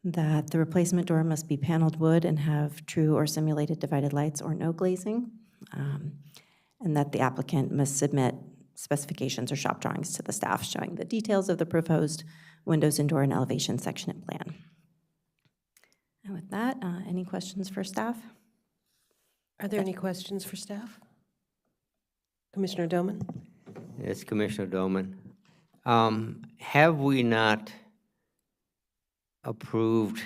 [SPEAKER 7] That the replacement door must be paneled wood and have true or simulated divided lights or no glazing. And that the applicant must submit specifications or shop drawings to the staff showing the details of the proposed windows and door and elevation section and plan. And with that, any questions for staff?
[SPEAKER 2] Are there any questions for staff? Commissioner Doman?
[SPEAKER 6] Yes, Commissioner Doman. Have we not approved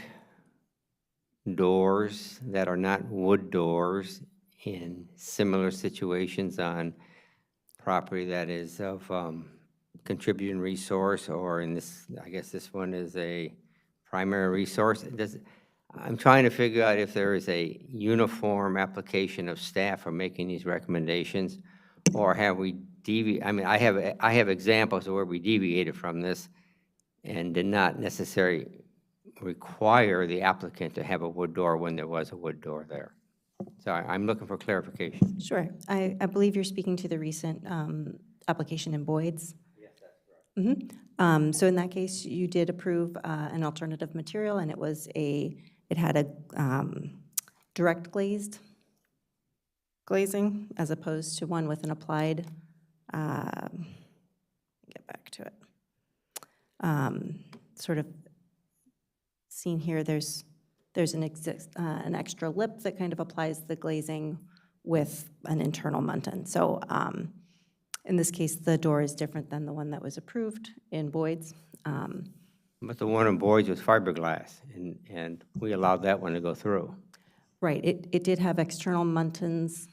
[SPEAKER 6] doors that are not wood doors in similar situations on property that is of contributing resource, or in this, I guess this one is a primary resource? I'm trying to figure out if there is a uniform application of staff for making these recommendations, or have we deviated? I mean, I have examples of where we deviated from this and did not necessarily require the applicant to have a wood door when there was a wood door there. So I'm looking for clarification.
[SPEAKER 7] Sure. I believe you're speaking to the recent application in Boyd's. Yes, that's correct. So in that case, you did approve an alternative material, and it had a direct glazing as opposed to one with an applied, get back to it, sort of seen here, there's an extra lip that kind of applies the glazing with an internal muntin. So in this case, the door is different than the one that was approved in Boyd's.
[SPEAKER 6] But the one in Boyd's was fiberglass, and we allowed that one to go through.
[SPEAKER 7] Right. It did have external muntins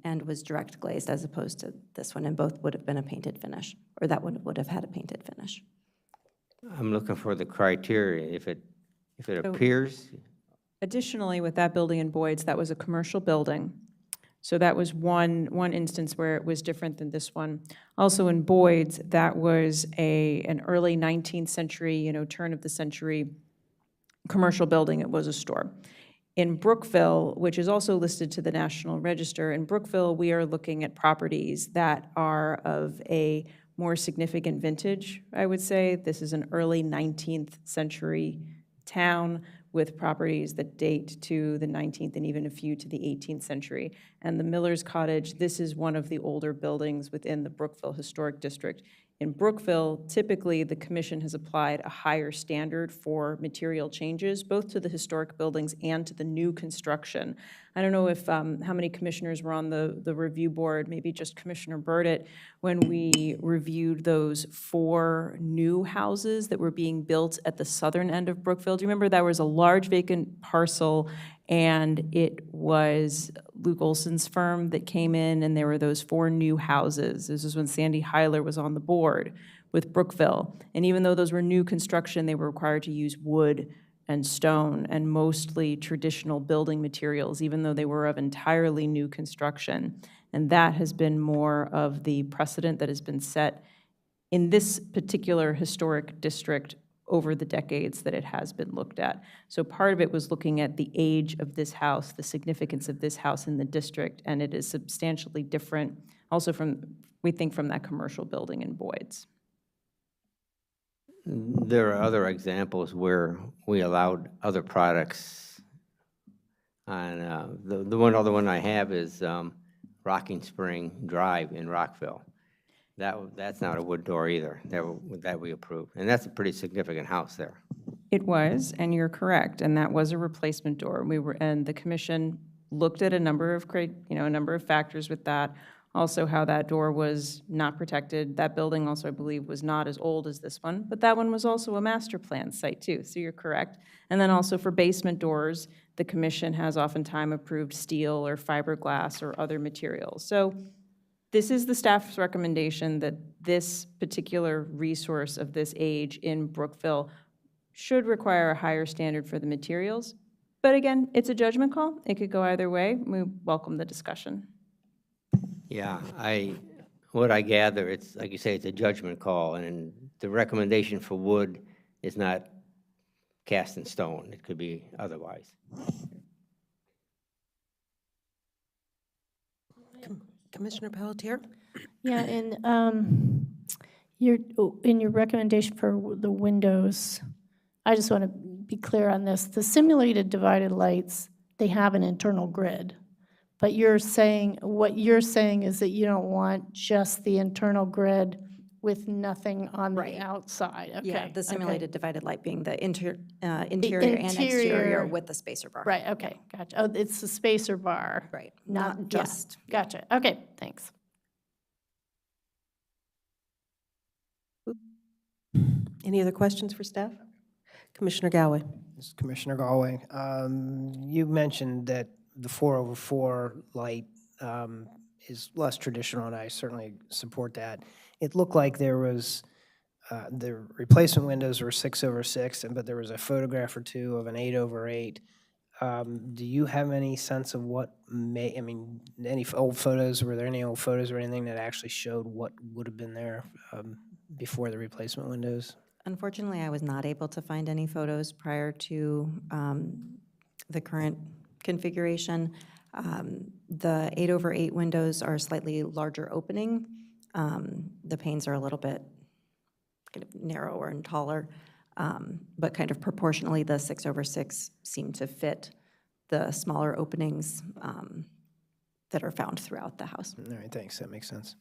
[SPEAKER 7] and was direct glazed as opposed to this one, and both would have been a painted finish, or that one would have had a painted finish.
[SPEAKER 6] I'm looking for the criteria. If it appears.
[SPEAKER 1] Additionally, with that building in Boyd's, that was a commercial building. So that was one instance where it was different than this one. Also in Boyd's, that was an early 19th century, turn of the century commercial building. It was a store. In Brookville, which is also listed to the National Register, in Brookville, we are looking at properties that are of a more significant vintage, I would say. This is an early 19th century town with properties that date to the 19th and even a few to the 18th century. And the Miller's Cottage, this is one of the older buildings within the Brookville Historic District. In Brookville, typically the commission has applied a higher standard for material changes, both to the historic buildings and to the new construction. I don't know if how many commissioners were on the review board, maybe just Commissioner Burdett, when we reviewed those 4 new houses that were being built at the southern end of Brookville. Do you remember there was a large vacant parcel, and it was Luke Olson's firm that came in, and there were those 4 new houses. This is when Sandy Heiler was on the board with Brookville. And even though those were new construction, they were required to use wood and stone and mostly traditional building materials, even though they were of entirely new construction. And that has been more of the precedent that has been set in this particular historic district over the decades that it has been looked at. So part of it was looking at the age of this house, the significance of this house in the district, and it is substantially different also from, we think, from that commercial building in Boyd's.
[SPEAKER 6] there are other examples where we allowed other products on, the one other one I have is Rocking Spring Drive in Rockville. That's not a wood door either, that we approved. And that's a pretty significant house there.
[SPEAKER 1] It was, and you're correct, and that was a replacement door. And the commission looked at a number of a number of factors with that. Also, how that door was not protected. That building also, I believe, was not as old as this one, but that one was also a master plan site too, so you're correct. And then also for basement doors, the commission has oftentimes approved steel or fiberglass or other materials. So this is the staff's recommendation that this particular resource of this age in Brookville should require a higher standard for the materials. But again, it's a judgment call. It could go either way. We welcome the discussion.
[SPEAKER 6] Yeah, what I gather, it's, like you say, it's a judgment call, and the recommendation for wood is not cast in stone. It could be otherwise.
[SPEAKER 2] Commissioner Pelletier?
[SPEAKER 4] Yeah, and in your recommendation for the windows, I just want to be clear on this. The simulated divided lights, they have an internal grid. But what you're saying is that you don't want just the internal grid with nothing on the outside. Okay.
[SPEAKER 7] Yeah, the simulated divided light being the interior and
[SPEAKER 4] interior-
[SPEAKER 7] exterior with the spacer bar.
[SPEAKER 4] Right, okay, gotcha. Oh, it's the spacer bar.
[SPEAKER 7] Right,
[SPEAKER 4] Not
[SPEAKER 7] not
[SPEAKER 4] just, gotcha. Okay, thanks.
[SPEAKER 2] Any other questions for staff? Commissioner Galway?
[SPEAKER 13] This is Commissioner Galway. You mentioned that the 4/4 light is less traditional, and I certainly support that. It looked like there was, the replacement windows were 6/6, but there was a photograph or two of an 8/8. Do you have any sense of any old photos, were there any old photos or anything that actually showed what would have been there before the replacement windows?
[SPEAKER 7] Unfortunately, I was not able to find any photos prior to the current configuration. The 8/8 windows are a slightly larger opening. The panes are a little bit kind of narrower and taller, but kind of proportionally, the 6/6 seem to fit the smaller openings that are found throughout the house.
[SPEAKER 13] All right, thanks, that makes sense.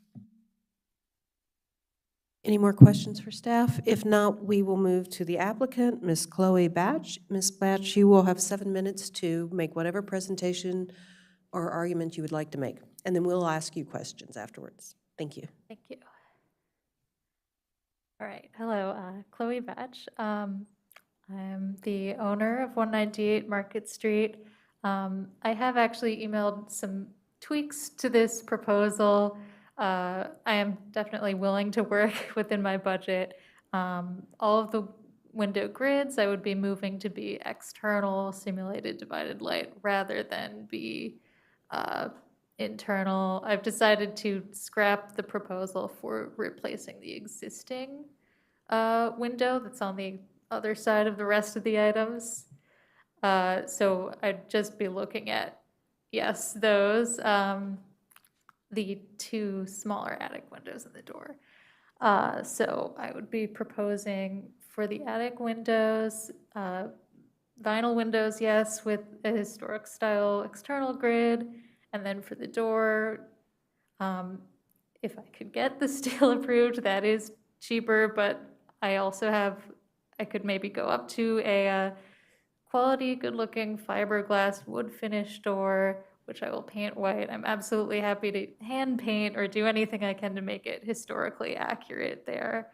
[SPEAKER 2] Any more questions for staff? If not, we will move to the applicant, Ms. Chloe Batch. Ms. Batch, you will have 7 minutes to make whatever presentation or argument you would like to make, and then we'll ask you questions afterwards. Thank you.
[SPEAKER 14] Thank you. All right, hello, Chloe Batch. I'm the owner of 198 Market Street. I have actually emailed some tweaks to this proposal. I am definitely willing to work within my budget. All of the window grids I would be moving to be external simulated divided light rather than be internal. I've decided to scrap the proposal for replacing the existing window that's on the other side of the rest of the items. So I'd just be looking at, yes, those. The two smaller attic windows in the door. So I would be proposing for the attic windows, vinyl windows, yes, with a historic style external grid. And then for the door, if I could get the steel approved, that is cheaper, but I could maybe go up to a quality, good-looking fiberglass wood finish door, which I will paint white. I'm absolutely happy to hand paint or do anything I can to make it historically accurate there.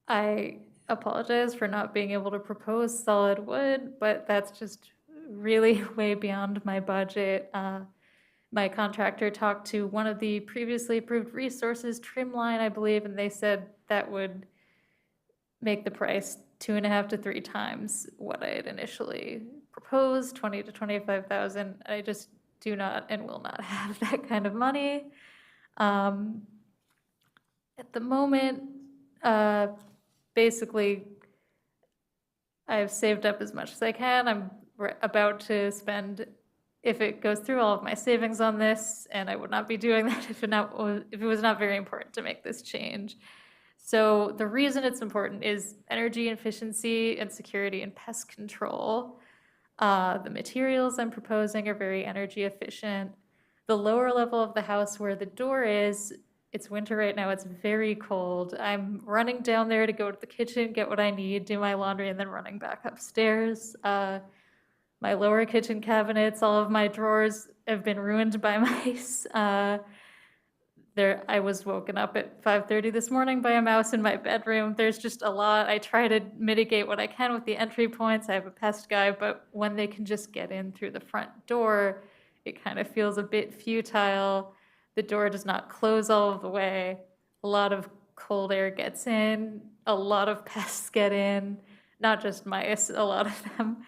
[SPEAKER 14] I apologize for not being able to propose solid wood, but that's just really way beyond my budget. My contractor talked to one of the previously approved resources, Trimline, I believe, and they said that would make the price 2.5 to 3 times what I had initially proposed, 20 to 25,000. I just do not and will not have that kind of money. At the moment, basically, I've saved up as much as I can. I'm about to spend, if it goes through, all of my savings on this, and I would not be doing that if it was not very important to make this change. So the reason it's important is energy efficiency and security and pest control. The materials I'm proposing are very energy efficient. The lower level of the house where the door is, it's winter right now, it's very cold. I'm running down there to go to the kitchen, get what I need, do my laundry, and then running back upstairs. My lower kitchen cabinets, all of my drawers have been ruined by mice. I was woken up at 5:30 this morning by a mouse in my bedroom. There's just a lot. I try to mitigate what I can with the entry points. I have a pest guy, but when they can just get in through the front door, it kind of feels a bit futile. The door does not close all of the way. A lot of cold air gets in. A lot of pests get in. Not just mice, a lot of them.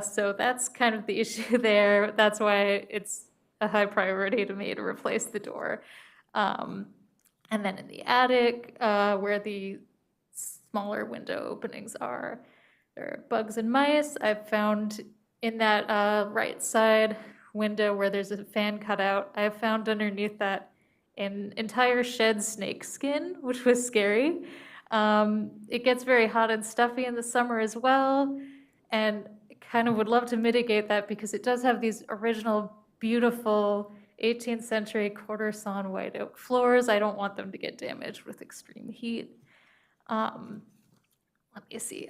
[SPEAKER 14] So that's kind of the issue there. That's why it's a high priority to me to replace the door. And then in the attic, where the smaller window openings are, there are bugs and mice. I've found in that right side window where there's a fan cutout, I've found underneath that an entire shed snake skin, which was scary. It gets very hot and stuffy in the summer as well, and I kind of would love to mitigate that because it does have these original, beautiful 18th century quarter sawn white oak floors. I don't want them to get damaged with extreme heat. Let me see.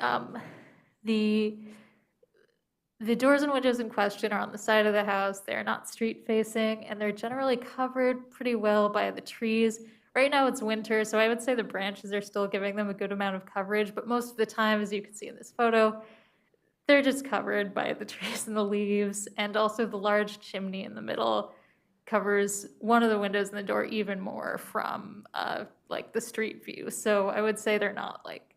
[SPEAKER 14] The doors and windows in question are on the side of the house. They're not street facing, and they're generally covered pretty well by the trees. Right now it's winter, so I would say the branches are still giving them a good amount of coverage, but most of the time, as you can see in this photo, they're just covered by the trees and the leaves, and also the large chimney in the middle covers one of the windows in the door even more from like the street view. So I would say they're not like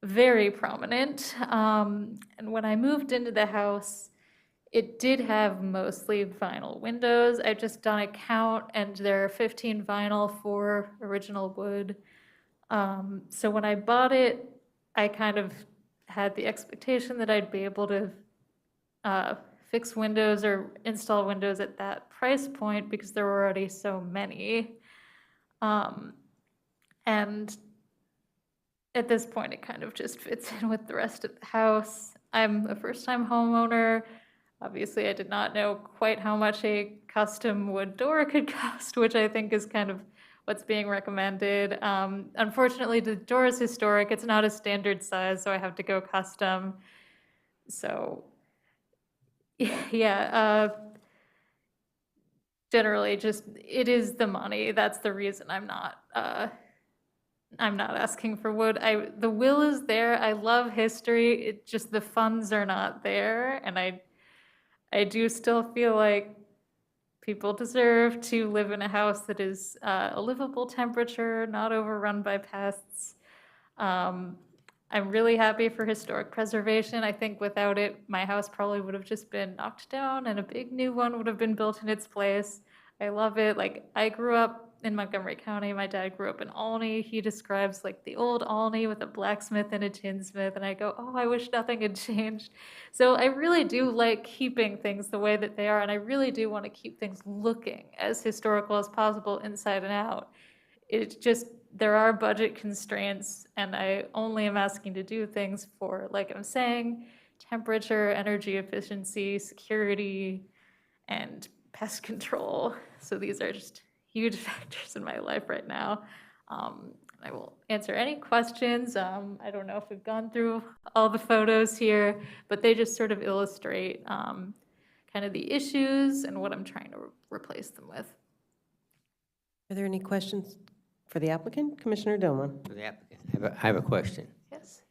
[SPEAKER 14] very prominent. And when I moved into the house, it did have mostly vinyl windows. I've just done a count, and there are 15 vinyl, 4 original wood. So when I bought it, I kind of had the expectation that I'd be able to fix windows or install windows at that price point because there were already so many. And at this point, it kind of just fits in with the rest of the house. I'm a first-time homeowner. Obviously, I did not know quite how much a custom wood door could cost, which I think is kind of what's being recommended. Unfortunately, the door is historic. It's not a standard size, so I have to go custom. So, yeah, generally, just it is the money. That's the reason I'm not asking for wood. The will is there. I love history. It just the funds are not there, and I do still feel like people deserve to live in a house that is a livable temperature, not overrun by pests. I'm really happy for historic preservation. I think without it, my house probably would have just been knocked down and a big new one would have been built in its place. I love it. Like, I grew up in Montgomery County. My dad grew up in Olney. He describes like the old Olney with a blacksmith and a tinsmith, and I go, oh, I wish nothing had changed. So I really do like keeping things the way that they are, and I really do want to keep things looking as historical as possible inside and out. It's just, there are budget constraints, and I only am asking to do things for, like I'm saying, temperature, energy efficiency, security, and pest control. So these are just huge factors in my life right now. I will answer any questions. I don't know if we've gone through all the photos here, but they just sort of illustrate kind of the issues and what I'm trying to replace them with.
[SPEAKER 2] Are there any questions for the applicant? Commissioner Dillon.
[SPEAKER 6] For the applicant, I have a question.
[SPEAKER 14] Yes.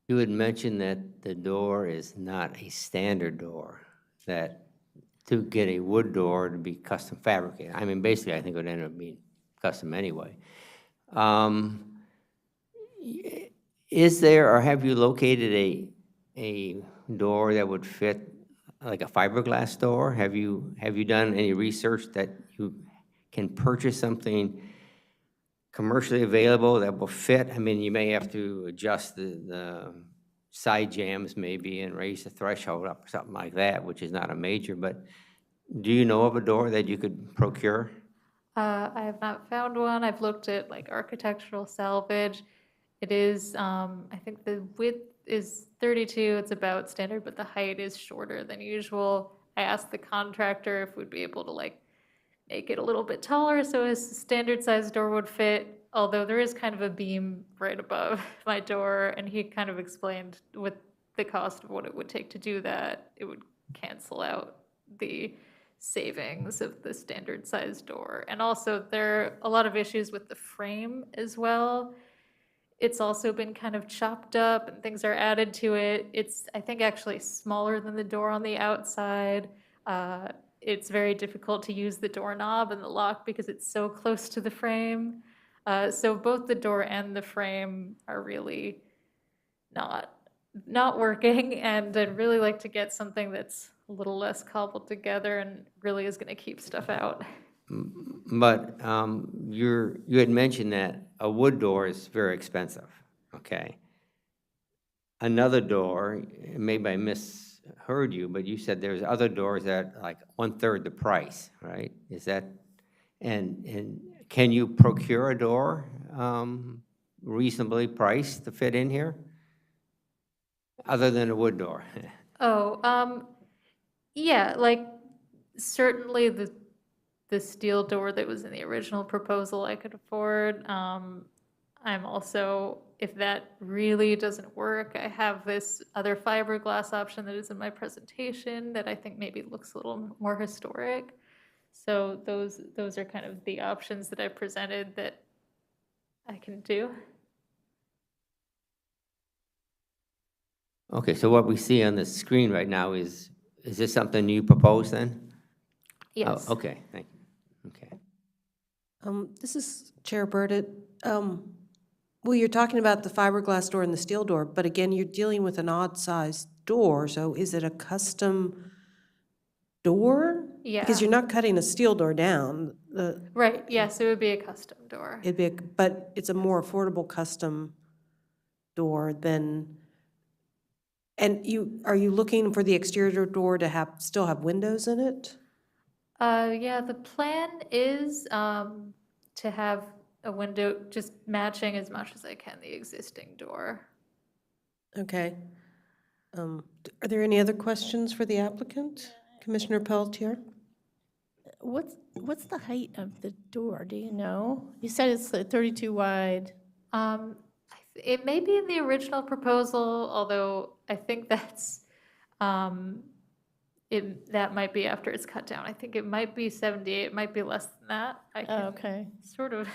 [SPEAKER 6] You had mentioned that the door is not a standard door, that to get a wood door to be custom fabricated. I mean, basically, I think it would end up being custom anyway. Is there, or have you located a door that would fit like a fiberglass door? Have you done any research that you can purchase something commercially available that will fit? I mean, you may have to adjust the side jambs maybe and raise the threshold up or something like that, which is not a major, but do you know of a door that you could procure?
[SPEAKER 14] I have not found one. I've looked at like architectural salvage. It is, I think the width is 32, it's about standard, but the height is shorter than usual. I asked the contractor if we'd be able to like make it a little bit taller so a standard size door would fit, although there is kind of a beam right above my door, and he kind of explained with the cost of what it would take to do that, it would cancel out the savings of the standard size door. And also there are a lot of issues with the frame as well. It's also been kind of chopped up and things are added to it. It's, I think, actually smaller than the door on the outside. It's very difficult to use the doorknob and the lock because it's so close to the frame. So both the door and the frame are really not working, and I'd really like to get something that's a little less cobbled together and really is going to keep stuff out.
[SPEAKER 6] But you had mentioned that a wood door is very expensive, okay? Another door, maybe I misheard you, but you said there's other doors that like 1/3 the price, right? Is that, and can you procure a door reasonably priced to fit in here? Other than a wood door?
[SPEAKER 14] Oh, yeah, like certainly the steel door that was in the original proposal I could afford. I'm also, if that really doesn't work, I have this other fiberglass option that is in my presentation that I think maybe looks a little more historic. So those are kind of the options that I presented that I can do.
[SPEAKER 6] Okay, so what we see on the screen right now is this something you propose then?
[SPEAKER 14] Yes.
[SPEAKER 6] Oh, okay, thank you. Okay.
[SPEAKER 2] This is Chair Burdett. Well, you're talking about the fiberglass door and the steel door, but again, you're dealing with an odd-sized door, so is it a custom door?
[SPEAKER 14] Yeah.
[SPEAKER 2] Because you're not cutting a steel door down.
[SPEAKER 14] Right, yes, it would be a custom door.
[SPEAKER 2] It'd be, but it's a more affordable custom door than, and are you looking for the exterior door to still have windows in it?
[SPEAKER 14] Yeah, the plan is to have a window just matching as much as I can the existing door.
[SPEAKER 2] Okay. Are there any other questions for the applicant? Commissioner Pelletier?
[SPEAKER 4] What's the height of the door, do you know? You said it's 32 wide.
[SPEAKER 14] It may be in the original proposal, although I think that's, that might be after it's cut down. I think it might be 78, it might be less than that. I can
[SPEAKER 4] Okay.
[SPEAKER 14] sort of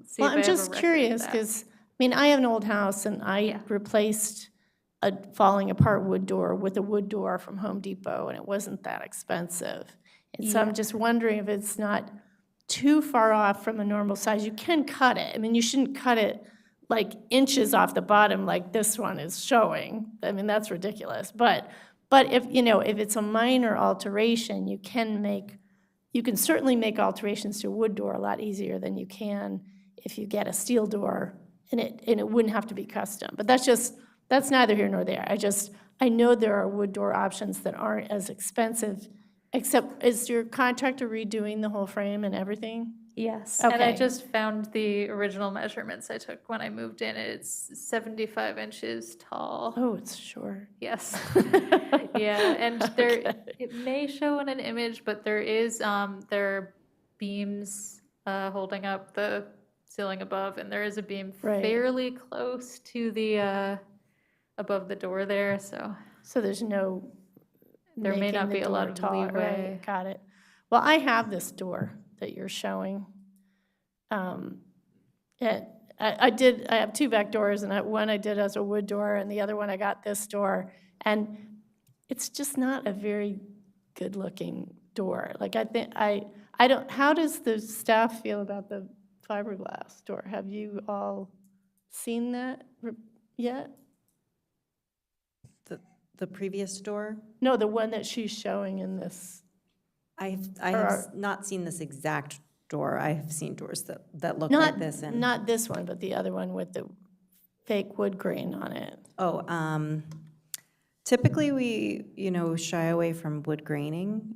[SPEAKER 14] see
[SPEAKER 4] Well,
[SPEAKER 14] if I
[SPEAKER 4] I'm
[SPEAKER 14] have a
[SPEAKER 4] just
[SPEAKER 14] record of
[SPEAKER 4] curious,
[SPEAKER 14] that.
[SPEAKER 4] because, I mean, I have an old house, and I replaced a falling apart wood door with a wood door from Home Depot, and it wasn't that expensive. And so
[SPEAKER 14] Yeah.
[SPEAKER 4] I'm just wondering if it's not too far off from a normal size. You can cut it. I mean, you shouldn't cut it like inches off the bottom like this one is showing. I mean, that's ridiculous. But if, you know, if it's a minor alteration, you can certainly make alterations to a wood door a lot easier than you can if you get a steel door, and it wouldn't have to be custom. But that's neither here nor there. I know there are wood door options that aren't as expensive, except, is your contractor redoing the whole frame and everything?
[SPEAKER 14] Yes, and I
[SPEAKER 4] Okay.
[SPEAKER 14] just found the original measurements I took when I moved in. It's 75 inches tall.
[SPEAKER 4] Oh, it's short.
[SPEAKER 14] Yes. Yeah, and it may show in an image, but there are beams holding up the ceiling above, and there is a beam
[SPEAKER 4] Right.
[SPEAKER 14] fairly close to the above the door there, so
[SPEAKER 4] So there's no
[SPEAKER 14] there may
[SPEAKER 4] making
[SPEAKER 14] not
[SPEAKER 4] the
[SPEAKER 14] be a lot
[SPEAKER 4] door
[SPEAKER 14] of
[SPEAKER 4] taller,
[SPEAKER 14] leeway.
[SPEAKER 4] right, got it. Well, I have this door that you're showing. I have two back doors, and one I did as a wood door, and the other one I got this door. And it's just not a very good-looking door. Like, I don't, how does the staff feel about the fiberglass door? Have you all seen that yet?
[SPEAKER 7] The previous door,
[SPEAKER 4] No, the one that she's showing in this.
[SPEAKER 7] I
[SPEAKER 4] Or-
[SPEAKER 7] have not seen this exact door. I have seen doors that look like this. And
[SPEAKER 4] Not this one, but the other one with the fake wood grain on it.
[SPEAKER 7] typically we, shy away from wood graining.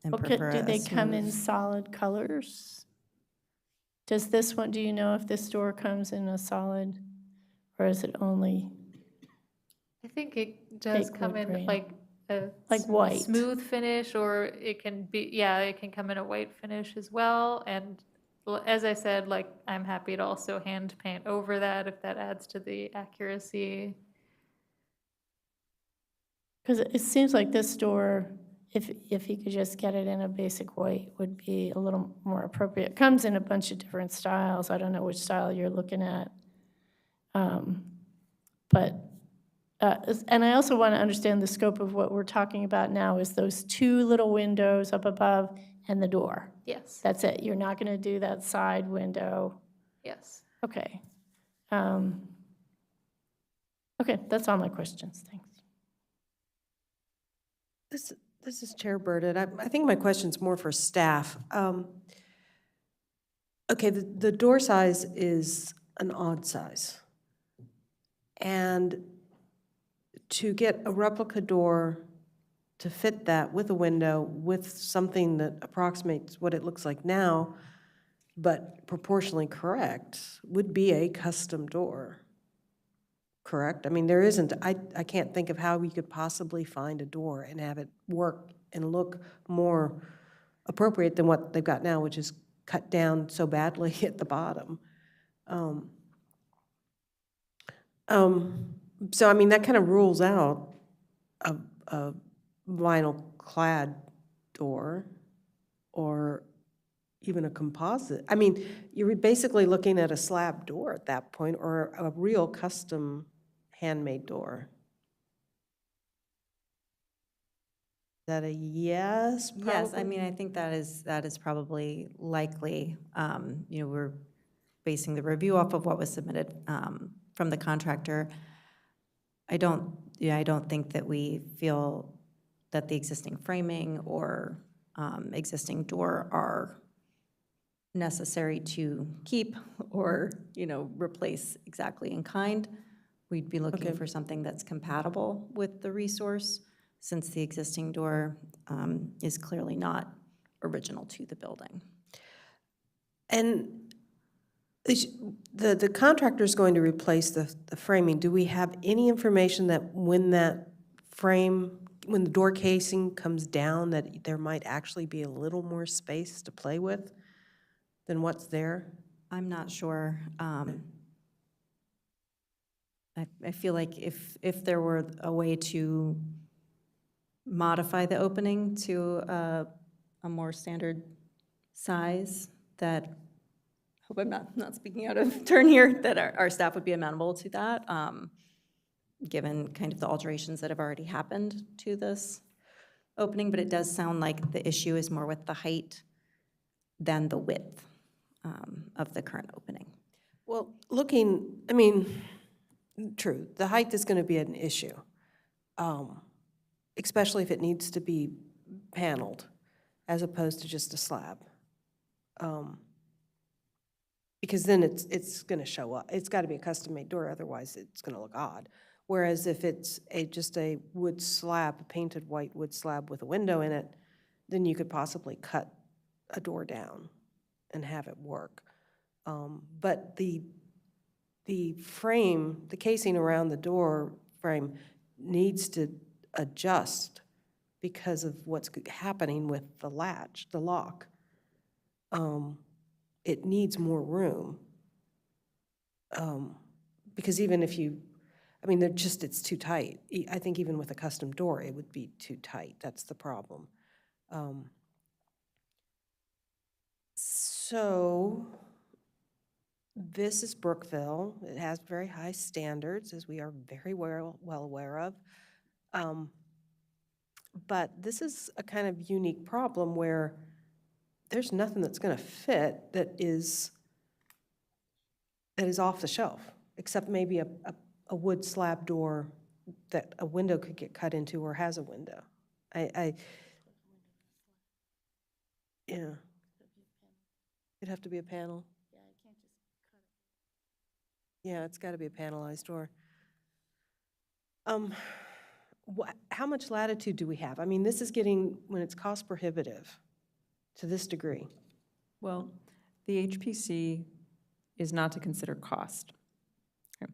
[SPEAKER 7] and
[SPEAKER 4] Okay,
[SPEAKER 7] prefer
[SPEAKER 4] do
[SPEAKER 7] a
[SPEAKER 4] they come in
[SPEAKER 7] smooth-
[SPEAKER 4] solid colors? Does this one, do you know if this door comes in a solid, or is it only,
[SPEAKER 14] I think it does come
[SPEAKER 4] wood
[SPEAKER 14] in
[SPEAKER 4] grain.
[SPEAKER 14] like a
[SPEAKER 4] Like white?
[SPEAKER 14] smooth finish, or it can be, yeah, it can come in a white finish as well. And as I said, like, I'm happy to also hand paint over that if that adds to the accuracy.
[SPEAKER 4] because it seems like this door, if you could just get it in a basic white, would be a little more appropriate. It comes in a bunch of different styles. I don't know which style you're looking at. But, and I also want to understand the scope of what we're talking about now is those two little windows up above and the door.
[SPEAKER 14] Yes,
[SPEAKER 4] That's it. You're not going to do that side window.
[SPEAKER 14] yes.
[SPEAKER 4] Okay. Okay, that's all my questions. Thanks.
[SPEAKER 2] This is Chair Burdett. I think my question's more for staff. Okay, the door size is an odd size. And to get a replica door to fit that with a window, with something that approximates what it looks like now, but proportionally correct, would be a custom door. Correct? I mean, there isn't, I can't think of how we could possibly find a door and have it work and look more appropriate than what they've got now, which is cut down so badly at the bottom. So, I mean, that kind of rules out a vinyl clad door or even a composite. I mean, you're basically looking at a slab door at that point, or a real custom handmade door. Is that a yes?
[SPEAKER 7] Yes, I
[SPEAKER 2] probably?
[SPEAKER 7] mean, I think that is probably likely. You know, we're basing the review off of what was submitted from the contractor. I don't think that we feel that the existing framing or existing door are necessary to keep or, you know, replace exactly in kind. We'd be looking
[SPEAKER 2] Okay.
[SPEAKER 7] for something that's compatible with the resource, since the existing door is clearly not original to the building.
[SPEAKER 2] And the contractor's going to replace the framing. Do we have any information that when that frame, when the door casing comes down, that there might actually be a little more space to play with than what's there?
[SPEAKER 7] I'm not sure. I feel like if there were a way to modify the opening to a more standard size, that, hope I'm not speaking out of turn here, that our staff would be amenable to that, given kind of the alterations that have already happened to this opening. But it does sound like the issue is more with the height than the width of the current opening.
[SPEAKER 2] Well, I mean, true, the height is going to be an issue, especially if it needs to be paneled as opposed to just a slab. Because then it's going to show up. It's got to be a custom-made door, otherwise it's going to look odd. Whereas if it's just a wood slab, a painted white wood slab with a window in it, then you could possibly cut a door down and have it work. But the frame, the casing around the door frame needs to adjust because of what's happening with the latch, the lock. It needs more room. Because even if you, I mean, it's too tight. I think even with a custom door, it would be too tight. That's the problem. So this is Brookville. It has very high standards, as we are very well aware of. But this is a kind of unique problem where there's nothing that's going to fit that is off the shelf, except maybe a wood slab door that a window could get cut into or has a window. Yeah. It'd have to be a panel. Yeah, it's got to be a panelized door. how much latitude do we have? I mean, this is getting, when it's cost prohibitive to this degree.
[SPEAKER 1] Well, the HPC is not to consider cost. Okay.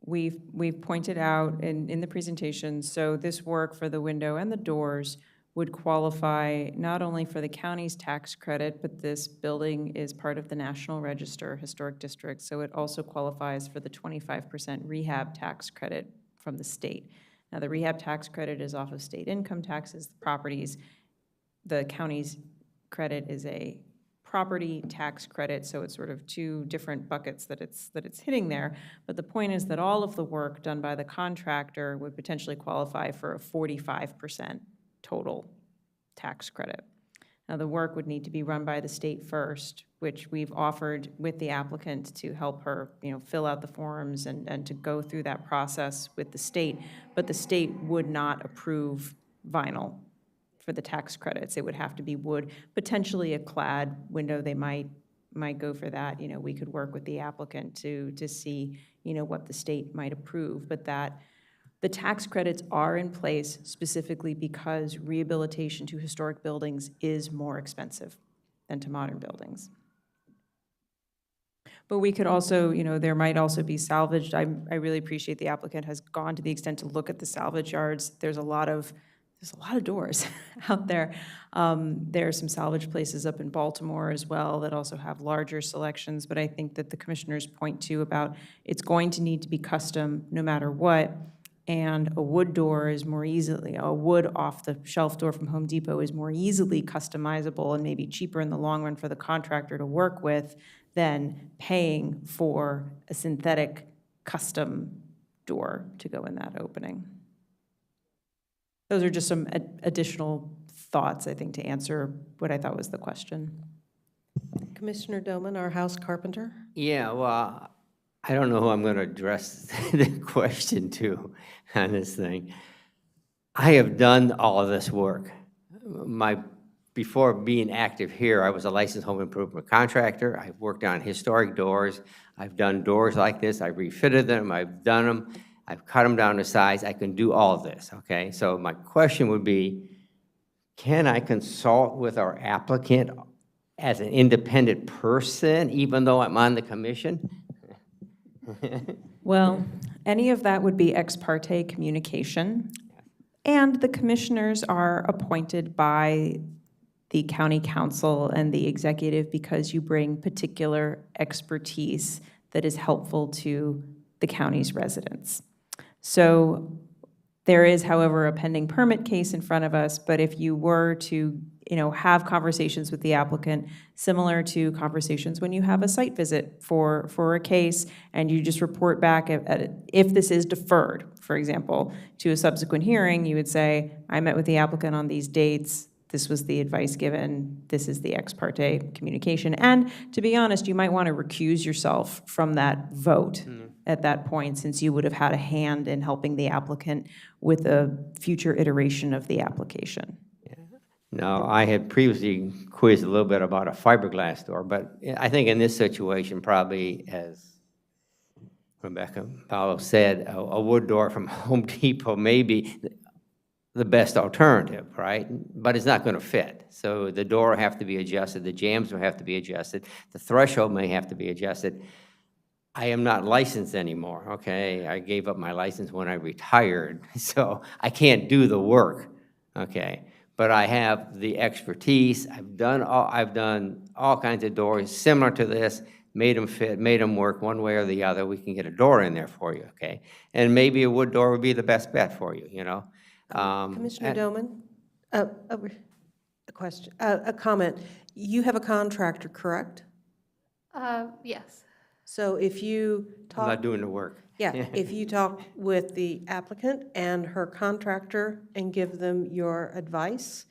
[SPEAKER 1] We've pointed out in the presentation, so this work for the window and the doors would qualify not only for the county's tax credit, but this building is part of the National Register Historic District, so it also qualifies for the 25% rehab tax credit from the state. Now, the rehab tax credit is off of state income taxes, the properties. The county's credit is a property tax credit, so it's sort of two different buckets that it's hitting there. But the point is that all of the work done by the contractor would potentially qualify for a 45% total tax credit. Now, the work would need to be run by the state first, which we've offered with the applicant to help her, fill out the forms and to go through that process with the state. But the state would not approve vinyl for the tax credits. It would have to be wood, potentially a clad window. They might go for that. We could work with the applicant to see, what the state might approve. But the tax credits are in place specifically because rehabilitation to historic buildings is more expensive than to modern buildings. But we could also, there might also be salvaged. I really appreciate the applicant has gone to the extent to look at the salvage yards. There's a lot of doors out there. There are some salvage places up in Baltimore as well that also have larger selections, but I think that the commissioners point to about it's going to need to be custom no matter what, and a wood door is more easily, a wood off-the-shelf door from Home Depot is more easily customizable and maybe cheaper in the long run for the contractor to work with than paying for a synthetic custom door to go in that opening. Those are just some additional thoughts, I think, to answer what I thought was the question.
[SPEAKER 2] Commissioner Doman, our house carpenter.
[SPEAKER 6] Yeah, well, I don't know who I'm going to address the question to on this thing. I have done all of this work. Before being active here, I was a licensed home improvement contractor. I've worked on historic doors. I've done doors like this. I've refitted them. I've done them. I've cut them down to size. I can do all of this, okay? So my question would be, can I consult with our applicant as an independent person, even though I'm on the commission?
[SPEAKER 1] Well, any of that would be ex parte communication, and the commissioners are appointed by the county council and the executive because you bring particular expertise that is helpful to the county's residents. So there is, however, a pending permit case in front of us, but if you were to, have conversations with the applicant, similar to conversations when you have a site visit for a case, and you just report back if this is deferred, for example, to a subsequent hearing, you would say, I met with the applicant on these dates, this was the advice given, this is the ex parte communication. And to be honest, you might want to recuse yourself from that vote at that point, since you would have had a hand in helping the applicant with a future iteration of the application.
[SPEAKER 6] Now, I had previously quizzed a little bit about a fiberglass door, but I think in this situation, probably, as Rebecca Paolo said, a wood door from Home Depot may be the best alternative, right? But it's not going to fit. So the door will have to be adjusted, the jambs will have to be adjusted, the threshold may have to be adjusted. I am not licensed anymore, okay? I gave up my license when I retired, so I can't do the work, okay? But I have the expertise. I've done all kinds of doors similar to this, made them fit, made them work one way or the other. We can get a door in there for you, okay? And maybe a wood door would be the best bet for you,
[SPEAKER 2] Commissioner Doman, a question, a comment. You have a contractor, correct?
[SPEAKER 14] Yes.
[SPEAKER 2] So if you talk...
[SPEAKER 6] I'm not doing the work.
[SPEAKER 2] Yeah, if you talk with the applicant and her contractor and give them your advice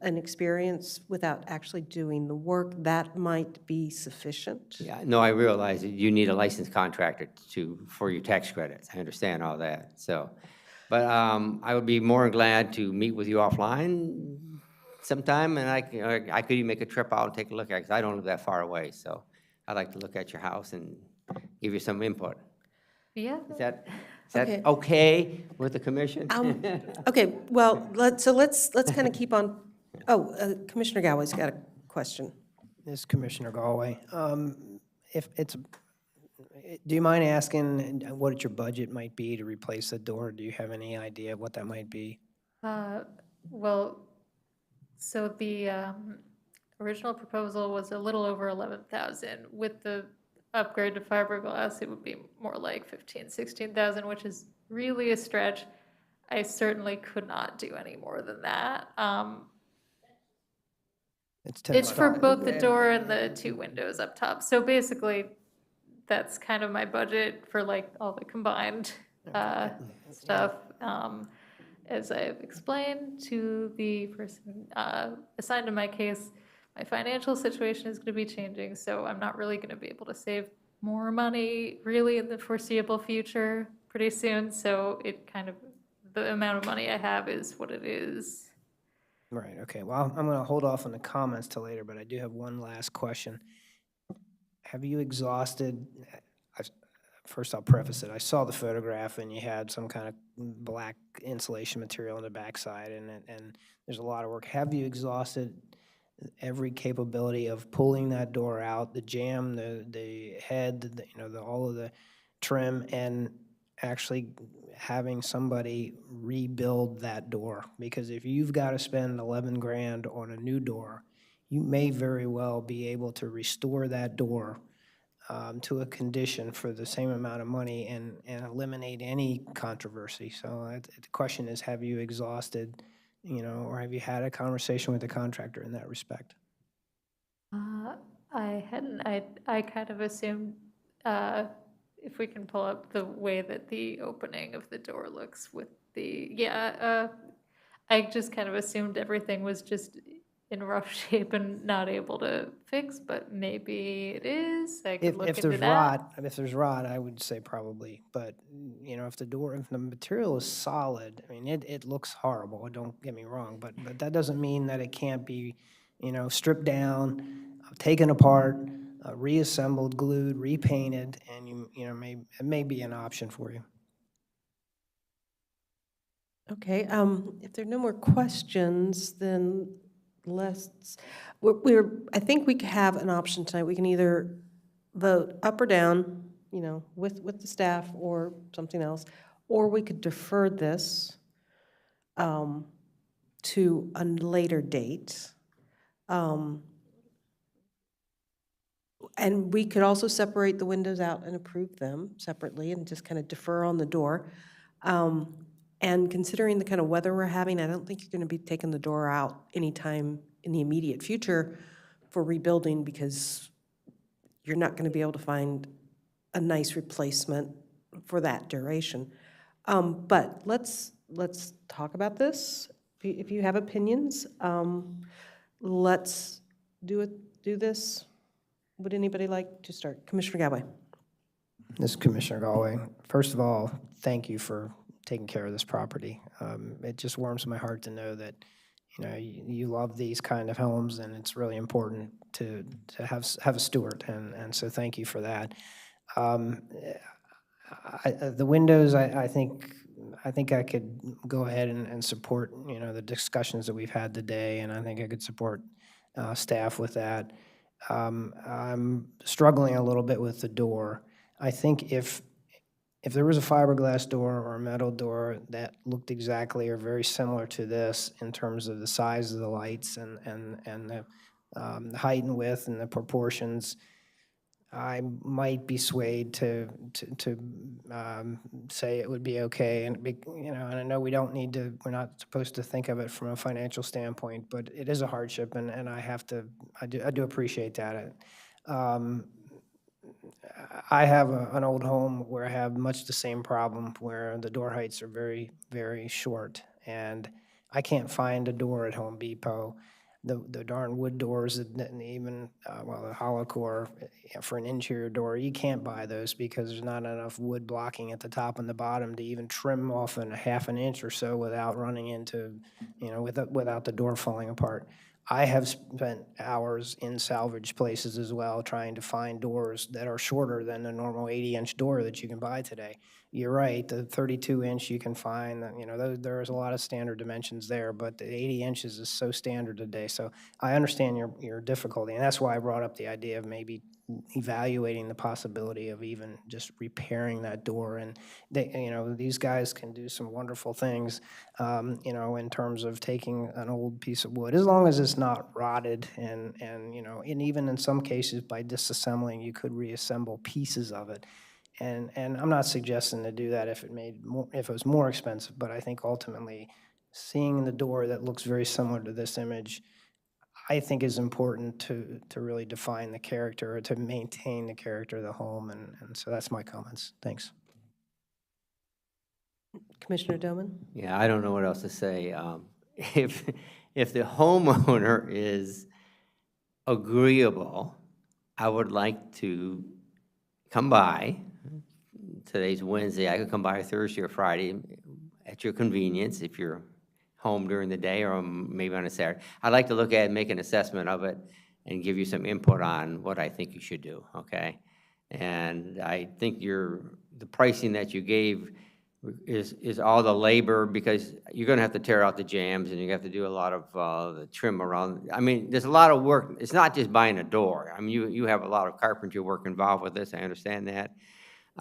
[SPEAKER 2] and experience without actually doing the work, that might be sufficient.
[SPEAKER 6] Yeah, no, I realize that you need a licensed contractor for your tax credits. I understand all that, so. But I would be more than glad to meet with you offline sometime, and I could even make a trip out and take a look at it, because I don't live that far away, so I'd like to look at your house and give you some input.
[SPEAKER 14] Yeah.
[SPEAKER 6] Is that
[SPEAKER 2] Okay.
[SPEAKER 6] okay with the commission?
[SPEAKER 2] Okay, well, let's kind of keep on, Commissioner Galway's got a question.
[SPEAKER 13] This is Commissioner Galway. If it's, do you mind asking what your budget might be to replace the door? Do you have any idea what that might be?
[SPEAKER 14] Well, so the original proposal was a little over 11,000. With the upgrade to fiberglass, it would be more like 15, 16,000, which is really a stretch. I certainly could not do any more than that. It's for both the door and the 2 windows up top. So basically, that's kind of my budget for like all the combined stuff. As I've explained to the person assigned to my case, my financial situation is going to be changing, so I'm not really going to be able to save more money really in the foreseeable future pretty soon. So it kind of, the amount of money I have is what it is.
[SPEAKER 13] Right, okay. Well, I'm going to hold off on the comments till later, but I do have one last question. Have you exhausted, first I'll preface it, I saw the photograph and you had some kind of black insulation material on the backside and there's a lot of work. Have you exhausted every capability of pulling that door out, the jamb, the head, all of the trim, and actually having somebody rebuild that door? Because if you've got to spend 11 grand on a new door, you may very well be able to restore that door to a condition for the same amount of money and eliminate any controversy. So the question is, have you exhausted, or have you had a conversation with the contractor in that respect?
[SPEAKER 14] I hadn't, I kind of assumed, if we can pull up the way that the opening of the door looks with the, I just kind of assumed everything was just in rough shape and not able to fix, but maybe it is. I could look
[SPEAKER 13] If
[SPEAKER 14] into
[SPEAKER 13] there's
[SPEAKER 14] that.
[SPEAKER 13] if there's rot, I would say probably, but, if the material is solid, I mean, it looks horrible, don't get me wrong, but that doesn't mean that it can't be, stripped down, taken apart, reassembled, glued, repainted, and it may be an option for you.
[SPEAKER 2] Okay, if there are no more questions, then I think we have an option tonight. We can either vote up or down, with the staff or something else, or we could defer this to a later date. And we could also separate the windows out and approve them separately and just kind of defer on the door. And considering the kind of weather we're having, I don't think you're going to be taking the door out anytime in the immediate future for rebuilding, because you're not going to be able to find a nice replacement for that duration. But let's talk about this. If you have opinions, let's do this. Would anybody like to start? Commissioner Galway.
[SPEAKER 13] This is Commissioner Galway. First of all, thank you for taking care of this property. It just warms my heart to know that, you love these kind of homes, and it's really important to have a steward, and so thank you for that. The windows, I think I could go ahead and support, the discussions that we've had today, and I think I could support staff with that. I'm struggling a little bit with the door. I think if there was a fiberglass door or a metal door that looked exactly or very similar to this in terms of the size of the lights and the height and width and the proportions, I might be swayed to say it would be okay. And and I know we're not supposed to think of it from a financial standpoint, but it is a hardship, and I do appreciate that. I have an old home where I have much the same problem, where the door heights are very, very short, and I can't find a door at Home Depot. The darn wood doors, and even, the hollow core for an interior door, you can't buy those because there's not enough wood blocking at the top and the bottom to even trim off a half an inch or so without running into, without the door falling apart. I have spent hours in salvage places as well, trying to find doors that are shorter than the normal 80-inch door that you can buy today. You're right, the 32-inch you can find, there's a lot of standard dimensions there, but the 80 inches is so standard today. So I understand your difficulty, and that's why I brought up the idea of maybe evaluating the possibility of even just repairing that door. And these guys can do some wonderful things, in terms of taking an old piece of wood, as long as it's not rotted, and even in some cases by disassembling, you could reassemble pieces of it. And I'm not suggesting to do that if it was more expensive, but I think ultimately seeing the door that looks very similar to this image, I think is important to really define the character, or to maintain the character of the home, and so that's my comments. Thanks.
[SPEAKER 2] Commissioner Doman?
[SPEAKER 6] Yeah, I don't know what else to say. If the homeowner is agreeable, I would like to come by. Today's Wednesday. I could come by Thursday or Friday at your convenience if you're home during the day, or maybe on a Saturday. I'd like to look at it, make an assessment of it, and give you some input on what I think you should do, okay? And I think the pricing that you gave is all the labor, because you're gonna have to tear out the jambs, and you have to do a lot of the trim around. I mean, there's a lot of work. It's not just buying a door. I mean, you have a lot of carpentry work involved with this, I understand that.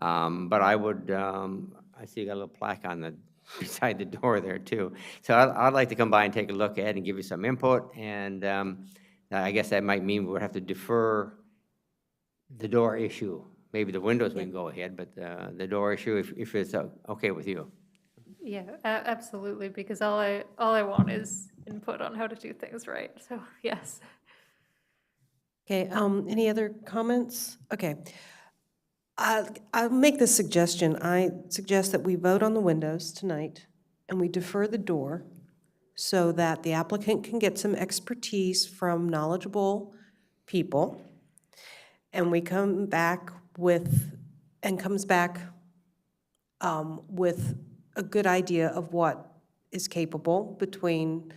[SPEAKER 6] But I would, I see you got a little plaque on the beside the door there too. So I'd like to come by and take a look at it and give you some input, and I guess that might mean we'll have to defer the door issue. Maybe the windows we can go ahead, but the door issue, if it's okay with you.
[SPEAKER 14] Yeah, absolutely, because all I want is input on how to do things right, so yes.
[SPEAKER 2] Okay, any other comments? Okay. I'll make this suggestion. I suggest that we vote on the windows tonight, and we defer the door so that the applicant can get some expertise from knowledgeable people, and we come back with a good idea of what is capable between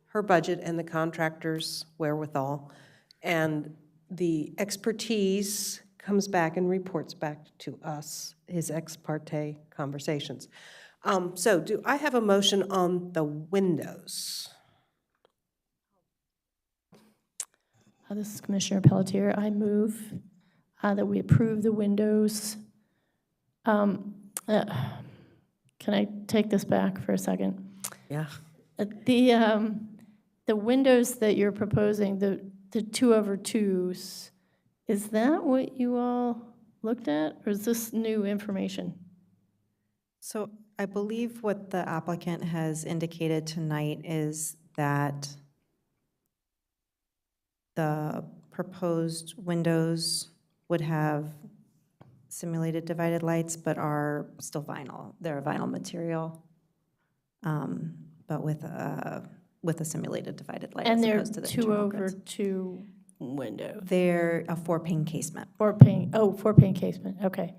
[SPEAKER 2] her budget and the contractor's wherewithal, and the expertise comes back and reports back to us his ex parte conversations. So do I have a motion on the windows?
[SPEAKER 4] This is Commissioner Pelletier. I move that we approve the windows. Can I take this back for a second?
[SPEAKER 2] Yeah.
[SPEAKER 4] The windows that you're proposing, the 2/2s, is that what you all looked at, or is this new information?
[SPEAKER 7] So I believe what the applicant has indicated tonight is that the proposed windows would have simulated divided lights, but are still vinyl. They're a vinyl material, but with a simulated divided light.
[SPEAKER 4] And
[SPEAKER 7] as
[SPEAKER 4] they're
[SPEAKER 7] opposed to the internal grids.
[SPEAKER 4] 2/2 windows.
[SPEAKER 7] They're a 4-pane casement.
[SPEAKER 4] 4-pane casement, okay.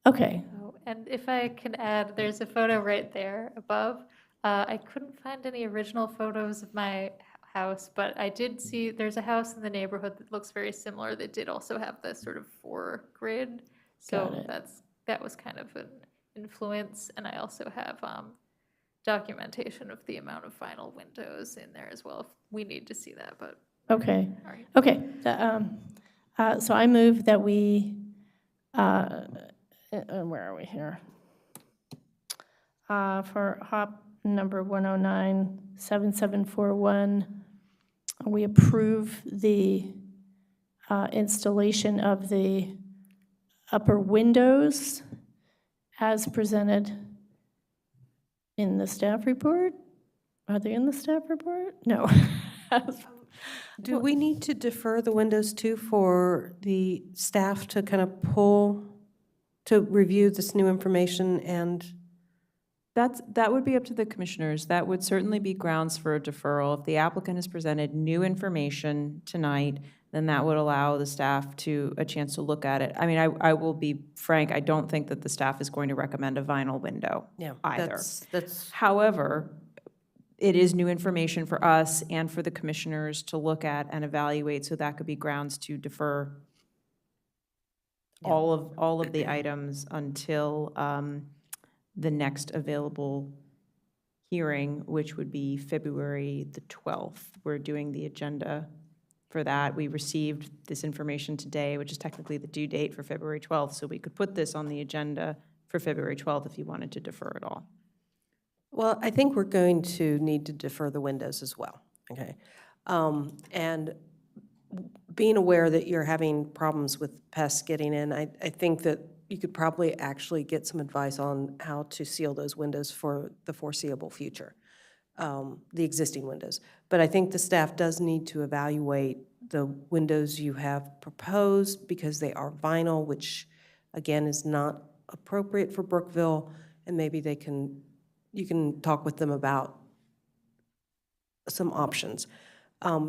[SPEAKER 4] Okay,
[SPEAKER 14] Oh, and if I can add, there's a photo right there above. I couldn't find any original photos of my house, but I did see there's a house in the neighborhood that looks very similar that did also have this sort of 4 grid.
[SPEAKER 4] Got
[SPEAKER 14] So
[SPEAKER 4] it.
[SPEAKER 14] that was kind of an influence, and I also have documentation of the amount of vinyl windows in there as well, if we need to see that, but.
[SPEAKER 4] okay,
[SPEAKER 14] All right.
[SPEAKER 4] okay. So I move that we, where are we here? For HOP number 1097741, we approve the installation of the upper windows as presented in the staff report? Are they in the staff report? No.
[SPEAKER 2] Do we need to defer the windows too for the staff to kind of to review this new information? And
[SPEAKER 1] That would be up to the commissioners. That would certainly be grounds for a deferral. If the applicant has presented new information tonight, then that would allow the staff a chance to look at it. I mean, I will be frank, I don't think that the staff is going to recommend a vinyl window either.
[SPEAKER 2] that's
[SPEAKER 1] However, it is new information for us and for the commissioners to look at and evaluate, so that could be grounds to defer all of the items until the next available hearing, which would be February the 12th. We're doing the agenda for that. We received this information today, which is technically the due date for February 12th, so we could put this on the agenda for February 12th if you wanted to defer it all.
[SPEAKER 2] Well, I think we're going to need to defer the windows as well, okay? And being aware that you're having problems with pests getting in, I think that you could probably actually get some advice on how to seal those windows for the foreseeable future, the existing windows. But I think the staff does need to evaluate the windows you have proposed because they are vinyl, which again is not appropriate for Brookville, and maybe you can talk with them about some options.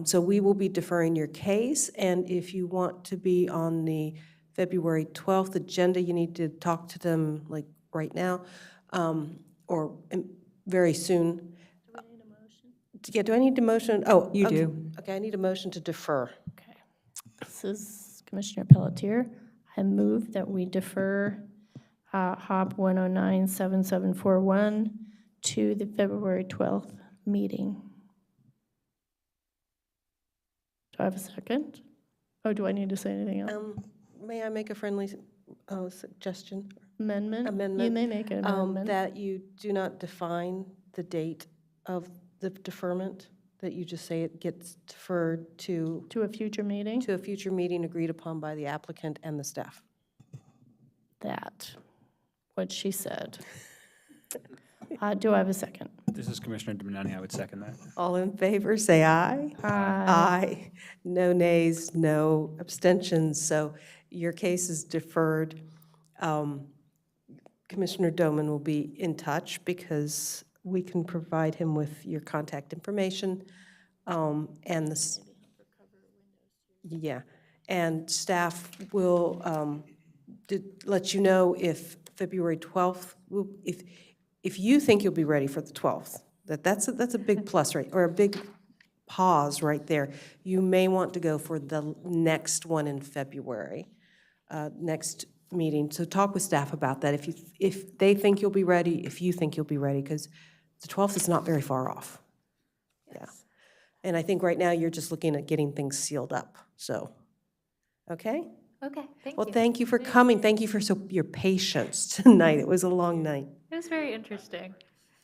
[SPEAKER 2] So we will be deferring your case, and if you want to be on the February 12th agenda, you need to talk to them like right now, or very soon. Do I need a motion? Yeah, do I need a motion? Oh,
[SPEAKER 1] You
[SPEAKER 2] okay.
[SPEAKER 1] do.
[SPEAKER 2] Okay, I need a motion to defer.
[SPEAKER 4] Okay. This is Commissioner Pelletier. I move that we defer HOP 1097741 to the February 12th meeting. Do I have a second? Oh, do I need to say anything else?
[SPEAKER 2] May I make a friendly suggestion?
[SPEAKER 4] Amendment?
[SPEAKER 2] Amendment?
[SPEAKER 4] You may make an amendment.
[SPEAKER 2] That you do not define the date of the deferment, that you just say it gets deferred to
[SPEAKER 4] To a future meeting?
[SPEAKER 2] a future meeting agreed upon by the applicant and the staff.
[SPEAKER 4] That, what she said. Do I have a second?
[SPEAKER 3] This is Commissioner Dominani. I would second that.
[SPEAKER 2] All in favor, say aye. Aye. No nays, no abstentions, so your case is deferred. Commissioner Doman will be in touch because we can provide him with your contact information, and this. Yeah, and staff will let you know if February 12th, if you think you'll be ready for the 12th, that's a big plus, right, or a big pause right there. You may want to go for the next one in February, next meeting. So talk with staff about that. If they think you'll be ready, if you think you'll be ready, because the 12th is not very far off. Yeah. And I think right now you're just looking at getting things sealed up, so, okay?
[SPEAKER 14] Okay, thank you.
[SPEAKER 2] Well, thank you for coming. Thank you for your patience tonight. It was a long night.
[SPEAKER 14] It was very interesting.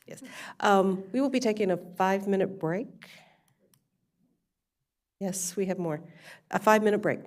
[SPEAKER 2] Yes. We will be taking a 5-minute break. Yes, we have more. A 5-minute break.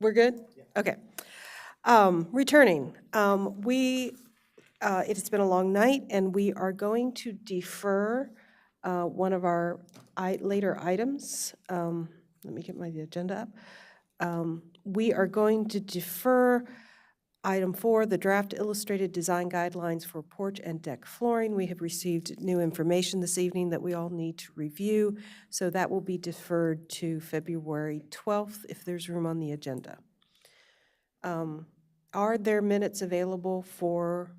[SPEAKER 2] We're good? Okay. Returning, it's been a long night, and we are going to defer one of our later items. Let me get my agenda up. We are going to defer item 4, the draft illustrated design guidelines for porch and deck flooring. We have received new information this evening that we all need to review, so that will be deferred to February 12th if there's room on the agenda. Are there minutes available for,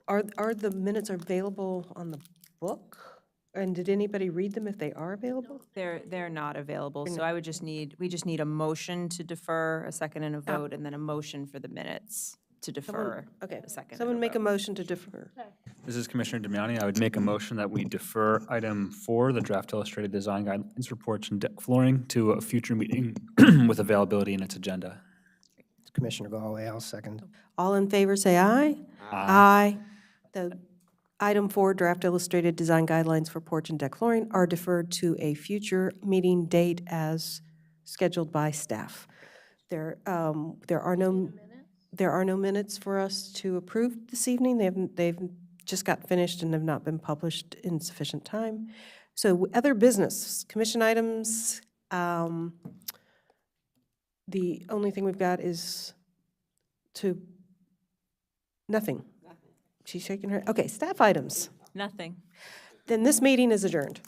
[SPEAKER 2] are the minutes available on the book? And did anybody read them if they are available?
[SPEAKER 1] They're not available, so I would we just need a motion to defer, a second and a vote, and then a motion for the minutes to defer.
[SPEAKER 2] Okay,
[SPEAKER 1] a second and
[SPEAKER 2] someone make a
[SPEAKER 1] vote.
[SPEAKER 2] motion to defer.
[SPEAKER 3] This is Commissioner Damiani. I would make a motion that we defer item 4, the draft illustrated design guidelines for porch and deck flooring, to a future meeting with availability in its agenda.
[SPEAKER 13] Commissioner Galway, I'll second.
[SPEAKER 2] All in favor, say aye. Aye. The item 4, draft illustrated design guidelines for porch and deck flooring are deferred to a future meeting date as scheduled by staff. There are no minutes for us to approve this evening. They've just got finished and have not been published in sufficient time. So other business, commission items, the only thing we've got is nothing. She's shaking her, okay, staff items.
[SPEAKER 1] Nothing.
[SPEAKER 2] Then this meeting is adjourned.